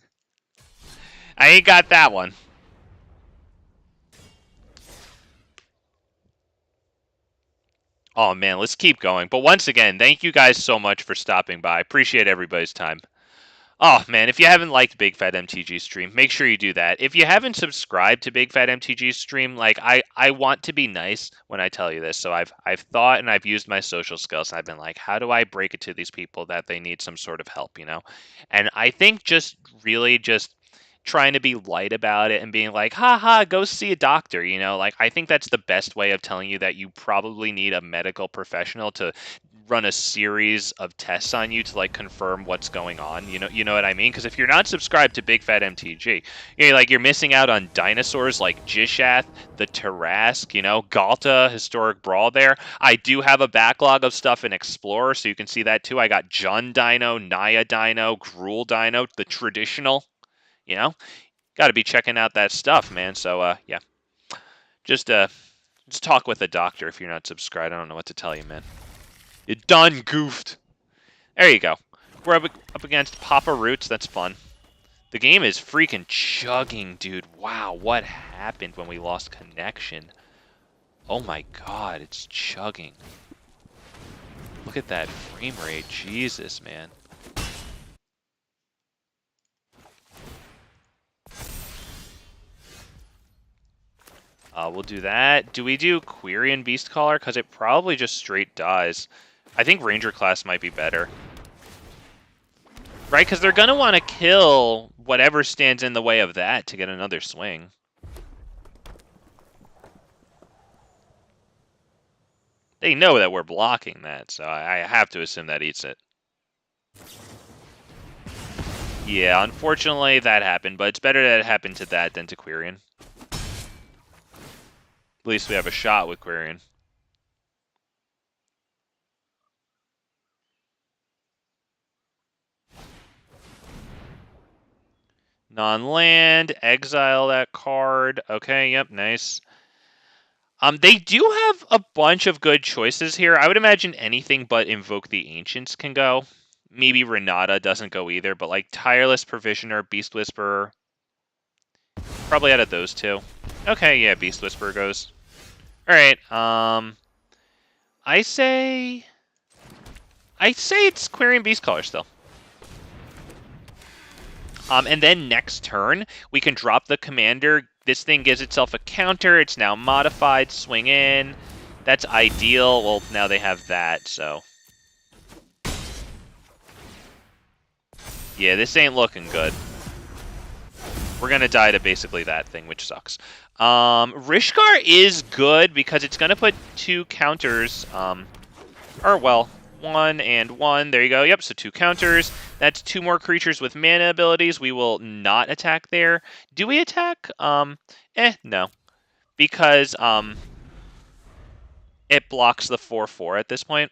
I ain't got that one. Oh, man, let's keep going. But once again, thank you guys so much for stopping by. Appreciate everybody's time. Oh, man, if you haven't liked Big Fat MTG Stream, make sure you do that. If you haven't subscribed to Big Fat MTG Stream, like, I want to be nice when I tell you this. So I've thought and I've used my social skills, and I've been like, how do I break it to these people that they need some sort of help, you know? And I think just really just trying to be light about it and being like, haha, go see a doctor, you know? Like, I think that's the best way of telling you that you probably need a medical professional to run a series of tests on you to like confirm what's going on. You know what I mean? Because if you're not subscribed to Big Fat MTG, you're missing out on dinosaurs like Jishath, the Tarask, Galta, Historic Brawl there. I do have a backlog of stuff in Explorer, so you can see that too. I got Jund Dino, Naya Dino, Gruul Dino, the traditional, got to be checking out that stuff, man. So, yeah. Just talk with a doctor if you're not subscribed. I don't know what to tell you, man. You done goofed. There you go. We're up against Papa Roots. That's fun. The game is freaking chugging, dude. Wow, what happened when we lost connection? Oh my god, it's chugging. Look at that frame rate. Jesus, man. We'll do that. Do we do Quirion Beastcaller? Because it probably just straight dies. I think Ranger class might be better. Right? Because they're going to want to kill whatever stands in the way of that to get another swing. They know that we're blocking that, so I have to assume that eats it. Yeah, unfortunately that happened, but it's better that it happened to that than to Quirion. At least we have a shot with Quirion. Non-land, exile that card. Okay, yep, nice. They do have a bunch of good choices here. I would imagine anything but Invoke the Ancients can go. Maybe Renata doesn't go either, but like Tireless Provisioner, Beast Whisperer. Probably out of those two. Okay, yeah, Beast Whisperer goes. Alright, I say it's Quirion Beastcaller still. And then next turn, we can drop the commander. This thing gives itself a counter. It's now modified. Swing in. That's ideal. Well, now they have that, so. Yeah, this ain't looking good. We're going to die to basically that thing, which sucks. Rishkar is good because it's going to put 2 counters. One and one. There you go. Yep, so 2 counters. That's 2 more creatures with mana abilities. We will not attack there. Do we attack? No. Because it blocks the 4/4 at this point.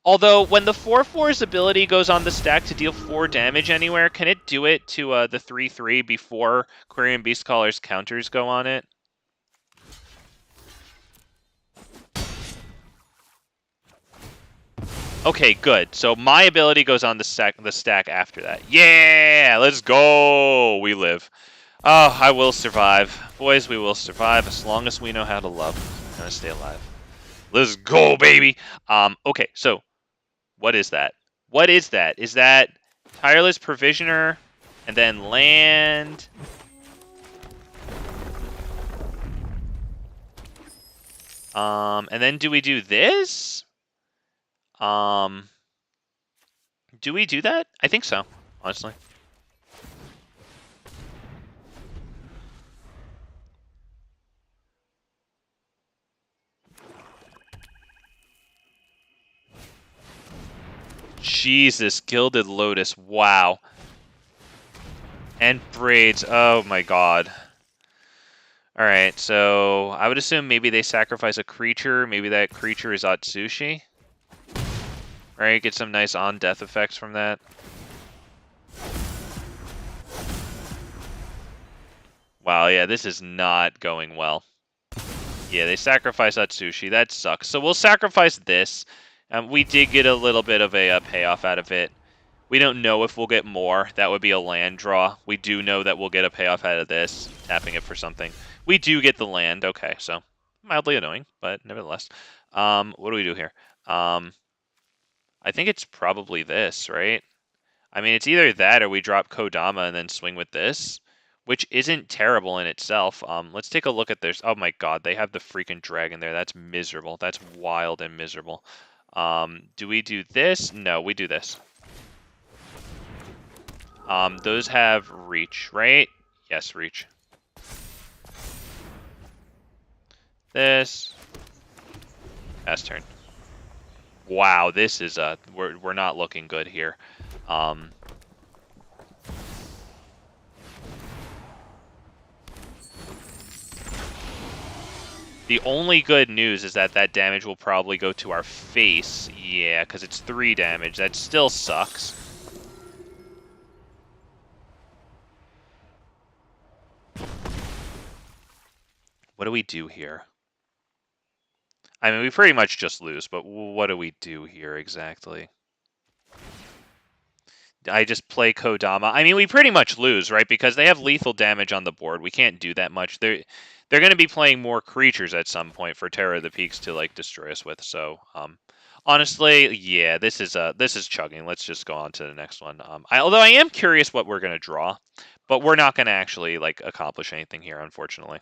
Although, when the 4/4's ability goes on the stack to deal 4 damage anywhere, can it do it to the 3/3 before Quirion Beastcaller's counters go on it? Okay, good. So my ability goes on the stack after that. Yeah, let's go. We live. Oh, I will survive. Boys, we will survive as long as we know how to love. We're gonna stay alive. Let's go, baby. Okay, so what is that? What is that? Is that Tireless Provisioner and then land? And then do we do this? Do we do that? I think so, honestly. Jesus, Gilded Lotus, wow. And Braids, oh my god. Alright, so I would assume maybe they sacrifice a creature. Maybe that creature is Atsushi. Right, get some nice on-death effects from that. Wow, yeah, this is not going well. Yeah, they sacrifice Atsushi. That sucks. So we'll sacrifice this. We did get a little bit of a payoff out of it. We don't know if we'll get more. That would be a land draw. We do know that we'll get a payoff out of this, tapping it for something. We do get the land. Okay, so mildly annoying, but nevertheless. What do we do here? I think it's probably this, right? I mean, it's either that or we drop Kodama and then swing with this, which isn't terrible in itself. Let's take a look at this. Oh my god, they have the freaking dragon there. That's miserable. That's wild and miserable. Do we do this? No, we do this. Those have reach, right? Yes, reach. This. Pass turn. Wow, this is we're not looking good here. The only good news is that that damage will probably go to our face. Yeah, because it's 3 damage. That still sucks. What do we do here? I mean, we pretty much just lose, but what do we do here exactly? I just play Kodama. I mean, we pretty much lose, right? Because they have lethal damage on the board. We can't do that much. They're going to be playing more creatures at some point for Terror of the Peaks to like destroy us with. So, honestly, yeah, this is chugging. Let's just go on to the next one. Although I am curious what we're going to draw, but we're not going to actually like accomplish anything here, unfortunately.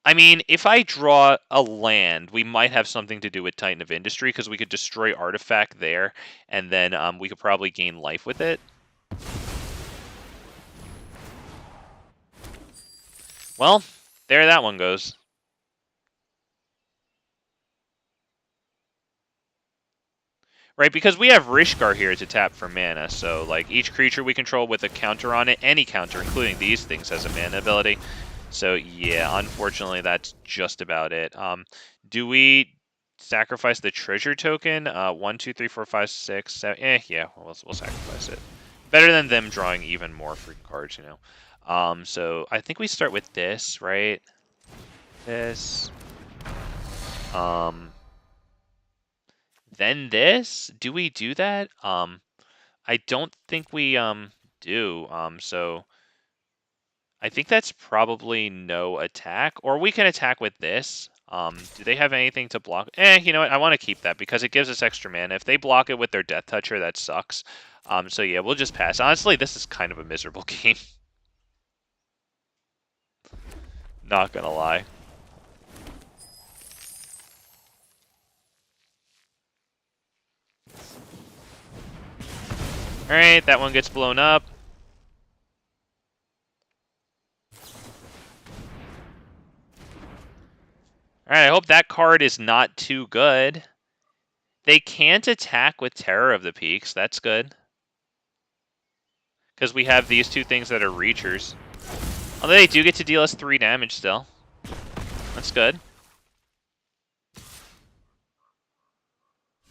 I mean, if I draw a land, we might have something to do with Titan of Industry, because we could destroy Artifact there, and then we could probably gain life with it. Well, there that one goes. Right, because we have Rishkar here to tap for mana, so like each creature we control with a counter on it, any counter, including these things, has a mana ability. So yeah, unfortunately, that's just about it. Do we sacrifice the treasure token? 1, 2, 3, 4, 5, 6, 7. Yeah, we'll sacrifice it. Better than them drawing even more freaking cards, you know. So I think we start with this, right? This. Then this. Do we do that? I don't think we do. So. I think that's probably no attack. Or we can attack with this. Do they have anything to block? You know what? I want to keep that because it gives us extra mana. If they block it with their Death Toucher, that sucks. So yeah, we'll just pass. Honestly, this is kind of a miserable game. Not gonna lie. Alright, that one gets blown up. Alright, I hope that card is not too good. They can't attack with Terror of the Peaks. That's good. Because we have these two things that are Reachers. Although they do get to deal us 3 damage still. That's good.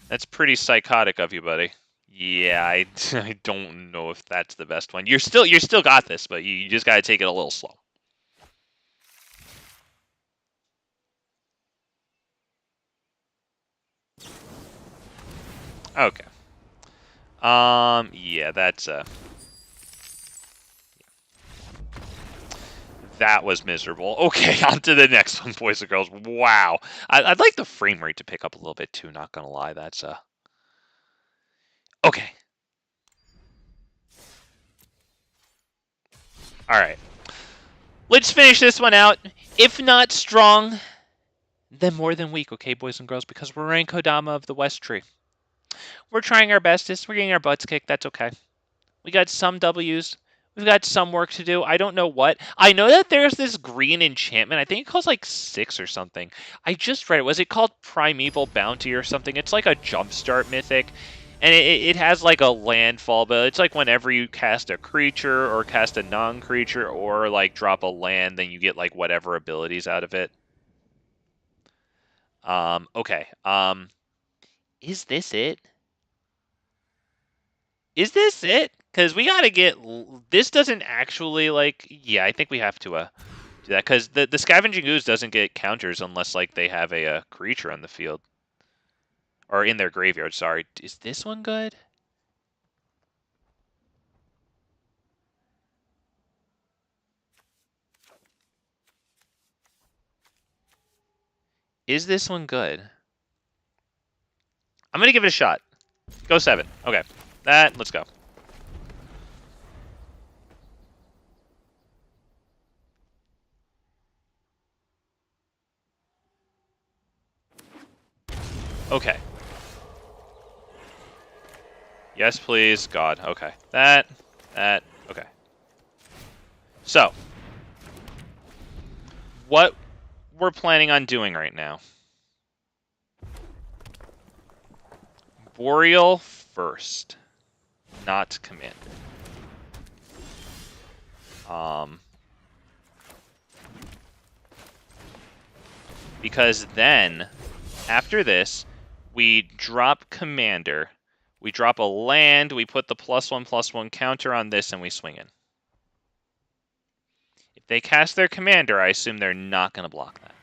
That's pretty psychotic of you, buddy. Yeah, I don't know if that's the best one. You're still got this, but you just gotta take it a little slow. Okay. Yeah, that's that was miserable. Okay, on to the next one, boys and girls. Wow. I'd like the frame rate to pick up a little bit too, not gonna lie. That's okay. Alright. Let's finish this one out. If not strong, then more than weak, okay, boys and girls, because we're in Kodama of the West Tree. We're trying our bestest. We're getting our butts kicked. That's okay. We got some W's. We've got some work to do. I don't know what. I know that there's this green enchantment. I think it costs like 6 or something. I just read it. Was it called Primeval Bounty or something? It's like a jumpstart mythic. And it has like a landfall, but it's like whenever you cast a creature or cast a non-creature or like drop a land, then you get like whatever abilities out of it. Okay. Is this it? Is this it? Because we gotta get... This doesn't actually, like... Yeah, I think we have to do that. Because the Scavenging Ooze doesn't get counters unless, like, they have a creature on the field. Or in their graveyard, sorry. Is this one good? Is this one good? I'm gonna give it a shot. Go 7. Okay. Let's go. Okay. Yes, please. God. Okay. Okay. So. What we're planning on doing right now. Boreal first, not Commander. Because then, after this, we drop Commander, we drop a land, we put the +1/+1 counter on this, and we swing in. If they cast their Commander, I assume they're not going to block that.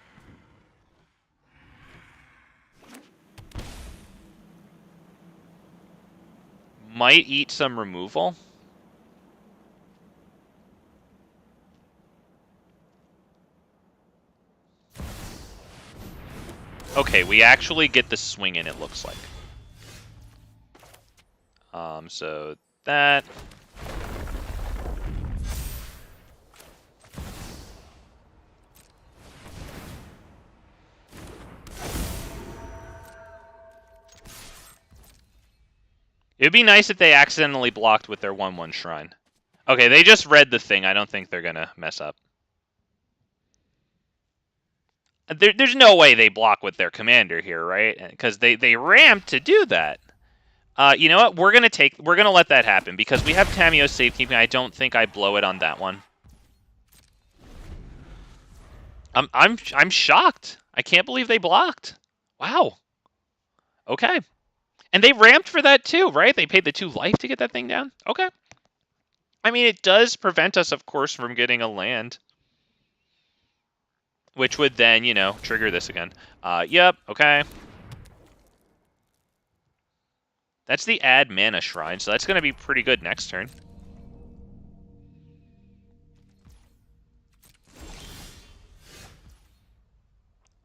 Might eat some removal. Okay, we actually get the swing in, it looks like. So that. It'd be nice if they accidentally blocked with their 1/1 Shrine. Okay, they just read the thing. I don't think they're gonna mess up. There's no way they block with their commander here, right? Because they ramped to do that. You know what? We're gonna let that happen because we have Tamiyo Safekeeping. I don't think I blow it on that one. I'm shocked. I can't believe they blocked. Wow. Okay. And they ramped for that too, right? They paid the 2 life to get that thing down. Okay. I mean, it does prevent us, of course, from getting a land. Which would then, you know, trigger this again. Yep, okay. That's the add mana shrine, so that's going to be pretty good next turn.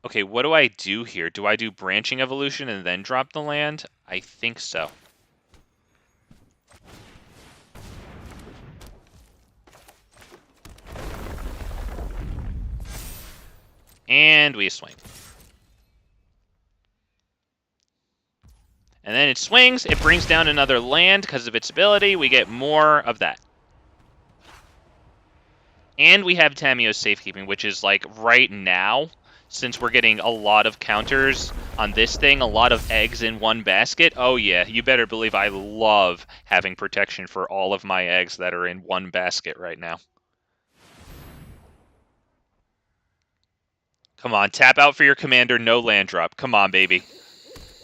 Okay, what do I do here? Do I do Branching Evolution and then drop the land? I think so. And we swing. And then it swings, it brings down another land because of its ability. We get more of that. And we have Tamiyo's Safekeeping, which is like right now, since we're getting a lot of counters on this thing, a lot of eggs in one basket. Oh yeah, you better believe I love having protection for all of my eggs that are in one basket right now. Come on, tap out for your commander, no land drop. Come on, baby.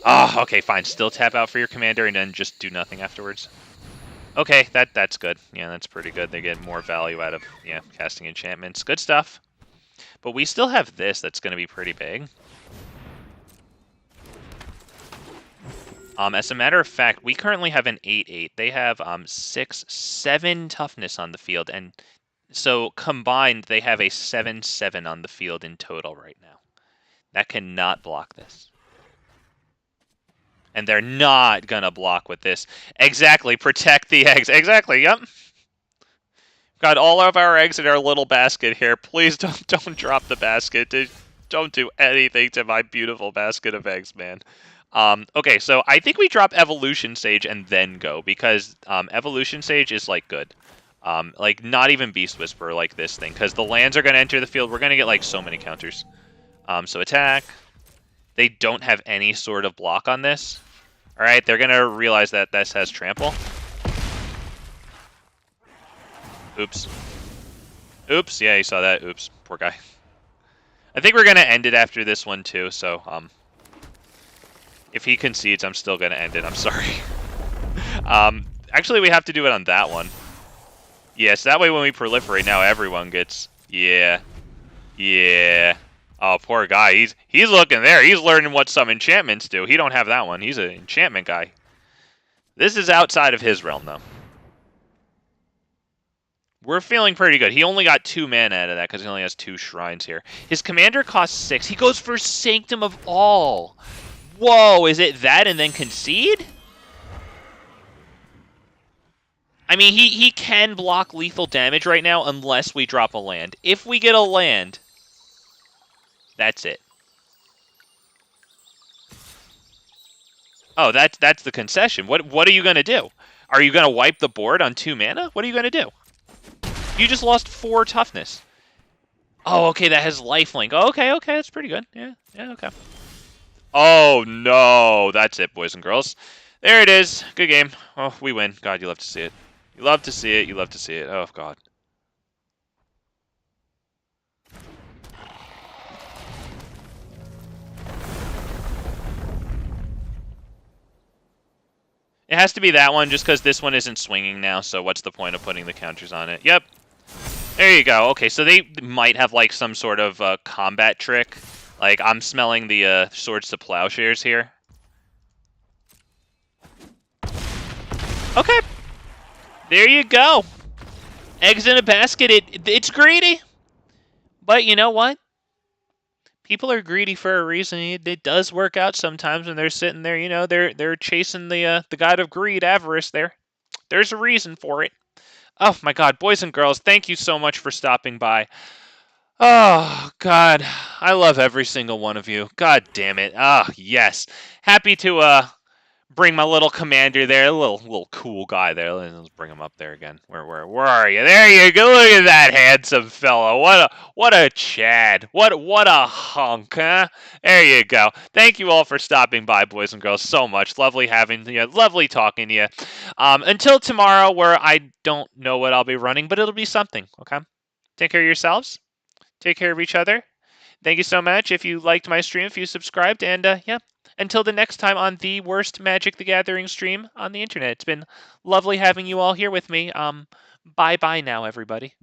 Oh, okay, fine. Still tap out for your commander and then just do nothing afterwards. Okay, that's good. Yeah, that's pretty good. They get more value out of, yeah, casting enchantments. Good stuff. But we still have this that's going to be pretty big. As a matter of fact, we currently have an 8/8. They have 6/7 toughness on the field, and so combined, they have a 7/7 on the field in total right now. That cannot block this. And they're not gonna block with this. Exactly, protect the eggs. Exactly, yep. Got all of our eggs in our little basket here. Please don't drop the basket. Don't do anything to my beautiful basket of eggs, man. Okay, so I think we drop Evolution Sage and then go, because Evolution Sage is, like, good. Like, not even Beast Whisperer like this thing, because the lands are going to enter the field. We're going to get, like, so many counters. So attack. They don't have any sort of block on this. Alright, they're going to realize that this has Trample. Oops. Oops, yeah, you saw that. Oops, poor guy. I think we're going to end it after this one, too, so, if he concedes, I'm still going to end it. I'm sorry. Actually, we have to do it on that one. Yes, that way when we proliferate now, everyone gets... Yeah. Yeah. Oh, poor guy. He's looking there. He's learning what some enchantments do. He don't have that one. He's an enchantment guy. This is outside of his realm, though. We're feeling pretty good. He only got 2 mana out of that because he only has 2 shrines here. His commander costs 6. He goes for Sanctum of All. Whoa, is it that and then concede? I mean, he can block lethal damage right now unless we drop a land. If we get a land, that's it. Oh, that's the concession. What are you going to do? Are you going to wipe the board on 2 mana? What are you going to do? You just lost 4 toughness. Oh, okay, that has lifelink. Oh, okay, that's pretty good. Yeah, okay. Oh, no. That's it, boys and girls. There it is. Good game. Oh, we win. God, you love to see it. You love to see it. You love to see it. Oh, God. It has to be that one just because this one isn't swinging now, so what's the point of putting the counters on it? Yep. There you go. Okay, so they might have, like, some sort of combat trick. Like, I'm smelling the swords to plowshares here. Okay. There you go. Eggs in a basket. It's greedy. But you know what? People are greedy for a reason. It does work out sometimes when they're sitting there, you know, they're chasing the god of greed, avarice there. There's a reason for it. Oh my god, boys and girls, thank you so much for stopping by. Oh god, I love every single one of you. God damn it. Ah, yes. Happy to bring my little commander there, a little cool guy there. Let's bring him up there again. Where are you? There you go. Look at that handsome fellow. What a Chad. What a hunk, huh? There you go. Thank you all for stopping by, boys and girls, so much. Lovely having you. Lovely talking to you. Until tomorrow, where I don't know what I'll be running, but it'll be something. Okay. Take care of yourselves. Take care of each other. Thank you so much. If you liked my stream, if you subscribed, and yeah, until the next time on the worst Magic the Gathering stream on the internet. It's been lovely having you all here with me. Bye bye now, everybody.